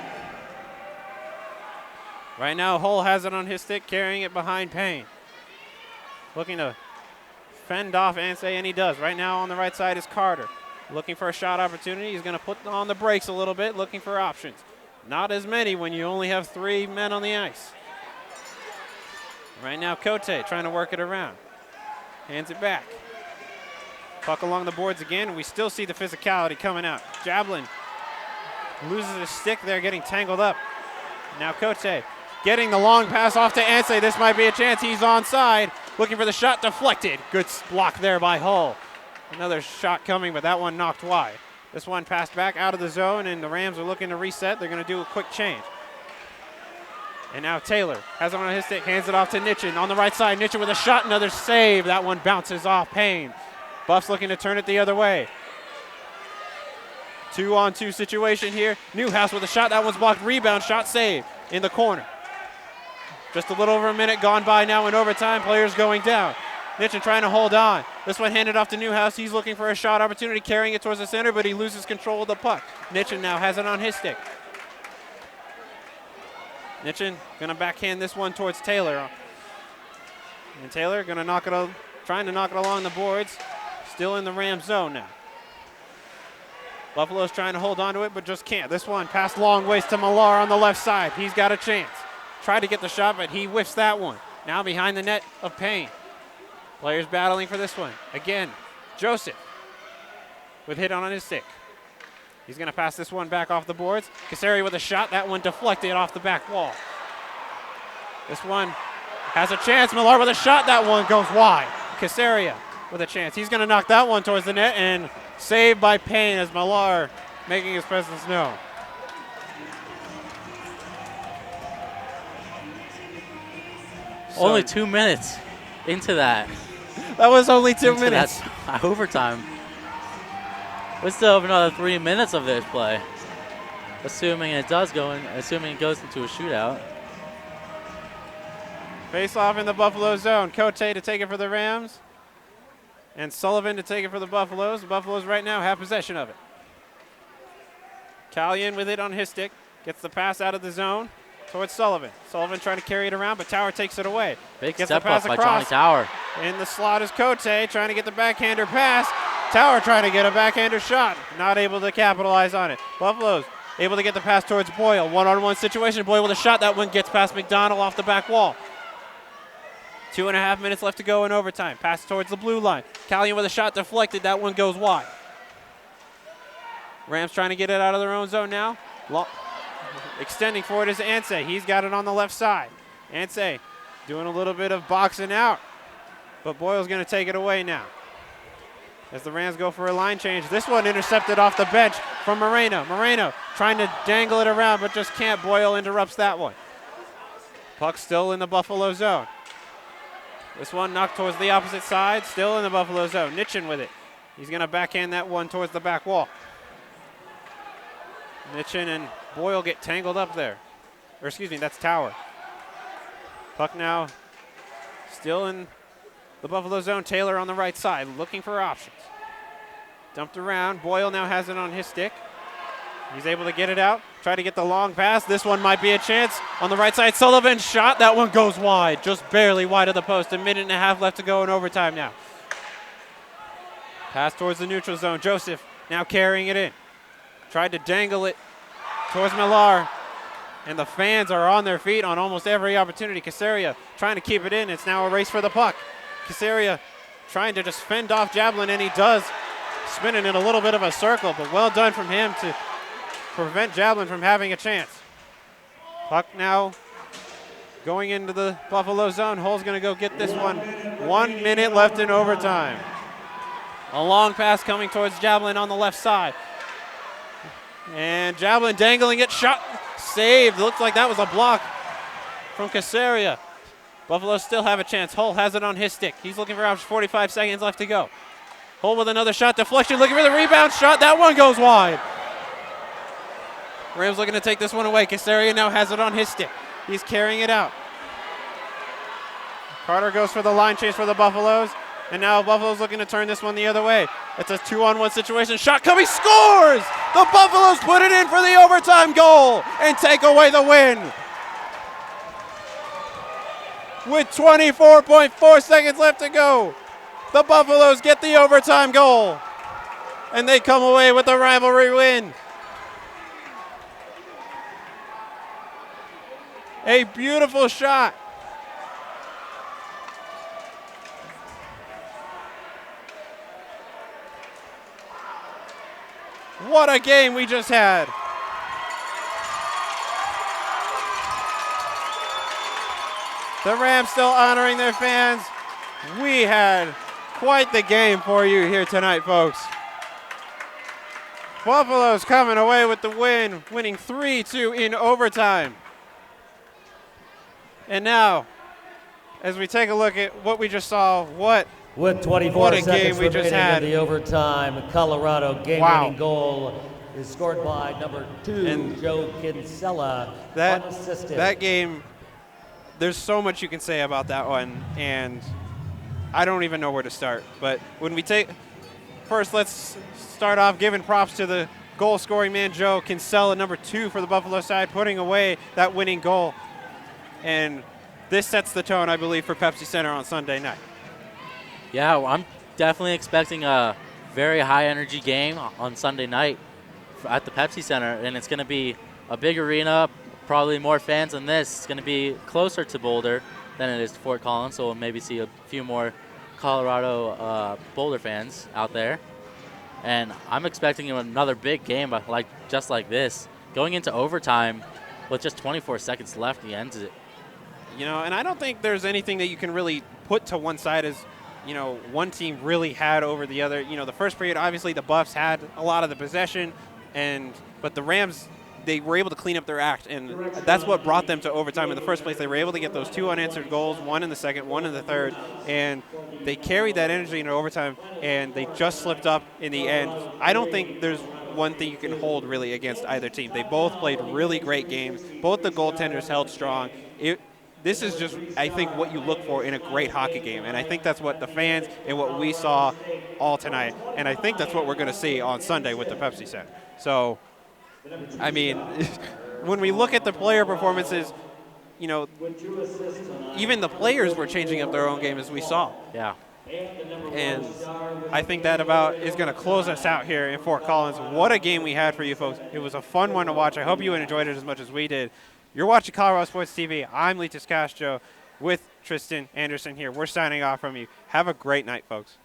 Right now, Hull has it on his stick, carrying it behind Payne. Looking to fend off Ansay, and he does. Right now on the right side is Carter. Looking for a shot opportunity. He's going to put on the brakes a little bit, looking for options. Not as many when you only have 3 men on the ice. Right now, Cote trying to work it around. Hands it back. Puck along the boards again. We still see the physicality coming out. Jablin loses his stick there, getting tangled up. Now Cote getting the long pass off to Ansay. This might be a chance. He's onside. Looking for the shot, deflected. Good block there by Hull. Another shot coming, but that one knocked wide. This one passed back out of the zone, and the Rams are looking to reset. They're going to do a quick change. And now Taylor has it on his stick, hands it off to Nitchin on the right side. Nitchin with a shot, another save. That one bounces off Payne. Buffs looking to turn it the other way. 2-on-2 situation here. Newhouse with a shot. That one's blocked. Rebound shot, save in the corner. Just a little over a minute gone by now in overtime. Players going down. Nitchin trying to hold on. This one handed off to Newhouse. He's looking for a shot opportunity, carrying it towards the center, but he loses control of the puck. Nitchin now has it on his stick. Nitchin going to backhand this one towards Taylor. And Taylor going to trying to knock it along the boards. Still in the Ram zone now. Buffalo's trying to hold on to it, but just can't. This one passed long ways to Millar on the left side. He's got a chance. Tried to get the shot, but he whiffs that one. Now behind the net of Payne. Players battling for this one. Again, Joseph with hit on his stick. He's going to pass this one back off the boards. Casari with a shot. That one deflected off the back wall. This one has a chance. Millar with a shot. That one goes wide. Casaria with a chance. He's going to knock that one towards the net, and saved by Payne as Millar making his presence known. Only 2 minutes into that. That was only 2 minutes. Overtime. We still have another 3 minutes of this play. Assuming it goes into a shootout. Face off in the Buffalo zone. Cote to take it for the Rams. And Sullivan to take it for the Buffaloes. The Buffaloes right now have possession of it. Callion with it on his stick. Gets the pass out of the zone towards Sullivan. Sullivan trying to carry it around, but Tower takes it away. Big Gets step the pass up by across. Johnny Tower. In the slot is Cote trying to get the backhander pass. Tower trying to get a backhander shot. Not able to capitalize on it. Buffaloes able to get the pass towards Boyle. One-on-one situation. Boyle with a shot. That one gets past McDonald off the back wall. 2.5 minutes left to go in overtime. Pass towards the blue line. Callion with a shot deflected. That one goes wide. Rams trying to get it out of their own zone now. Extending forward is Anseh. He's got it on the left side. Anseh doing a little bit of boxing out, but Boyle's going to take it away now. As the Rams go for a line change. This one intercepted off the bench from Moreno. Moreno trying to dangle it around, but just can't. Boyle interrupts that one. Puck still in the Buffalo zone. This one knocked towards the opposite side, still in the Buffalo zone. Nitchin with it. He's going to backhand that one towards the back wall. Nitchin and Boyle get tangled up there. Or excuse me, that's Tower. Puck now still in the Buffalo zone. Taylor on the right side looking for options. Dumped around. Boyle now has it on his stick. He's able to get it out. Try to get the long pass. This one might be a chance. On the right side, Sullivan shot. That one goes wide. Just barely wide of the post. 1.5 minutes left to go in overtime now. Pass towards the neutral zone. Joseph now carrying it in. Tried to dangle it towards Millar. And the fans are on their feet on almost every opportunity. Casaria trying to keep it in. It's now a race for the puck. Casaria trying to just fend off Jablin, and he does. Spinning in a little bit of a circle, but well done from him to prevent Jablin from having a chance. Puck now going into the Buffalo zone. Hull's going to go get this one. 1 minute left in overtime. A long pass coming towards Jablin on the left side. And Jablin dangling it, shot, saved. Looks like that was a block from Casaria. Buffalo still have a chance. Hull has it on his stick. He's looking for options. 45 seconds left to go. Hull with another shot, deflection, looking for the rebound shot. That one goes wide. Rams looking to take this one away. Casaria now has it on his stick. He's carrying it out. Carter goes for the line chase for the Buffaloes. And now Buffalo's looking to turn this one the other way. It's a 2-on-1 situation. Shot coming, scores! The Buffaloes put it in for the overtime goal and take away the win. With 24.4 seconds left to go, the Buffaloes get the overtime goal. And they come away with the rivalry win. A beautiful shot. What a game we just had. The Rams still honoring their fans. We had quite the game for you here tonight, folks. Buffalo's coming away with the win, winning 3-2 in overtime. And now, as we take a look at what we just saw, with 24 what a seconds game we remaining just had. in the overtime, Colorado game-winning goal is scored by number 2, And Joe Kinsella, unassisted. That game, there's so much you can say about that one, and I don't even know where to start. But when we first let's start off giving props to the goal-scoring man, Joe Kinsella, number 2 for the Buffalo side, putting away that winning goal. And this sets the tone, I believe, for Pepsi Center on Sunday night. Yeah, I'm definitely expecting a very high-energy game on Sunday night at the Pepsi Center, and it's going to be a big arena, probably more fans than this. It's going to be closer to Boulder than it is to Fort Collins, so we'll maybe see a few more Colorado Boulder fans out there. And I'm expecting another big game, just like this. Going into overtime with just 24 seconds left, he ends it. You know, and I don't think there's anything that you can really put to one side as, you know, one team really had over the other. You know, the first period, obviously the Buffs had a lot of the possession, but the Rams they were able to clean up their act, and that's what brought them to overtime in the first place. They were able to get those 2 unanswered goals, 1 in the second, 1 in the third, and they carried that energy into overtime, and they just slipped up in the end. I don't think there's one thing you can hold really against either team. They both played really great games. Both the goaltenders held strong. This is just, I think, what you look for in a great hockey game, and I think that's what the fans and what we saw all tonight, and I think that's what we're going to see on Sunday with the Pepsi Center. So, I mean, when we look at the player performances, you know, even the players were changing up their own game as we saw. Yeah. And I think that about is going to close us out here in Fort Collins. What a game we had for you folks. It was a fun one to watch. I hope you enjoyed it as much as we did. You're watching Colorado Sports TV. I'm Litas Castro with Tristan Anderson here. We're signing off from you. Have a great night, folks.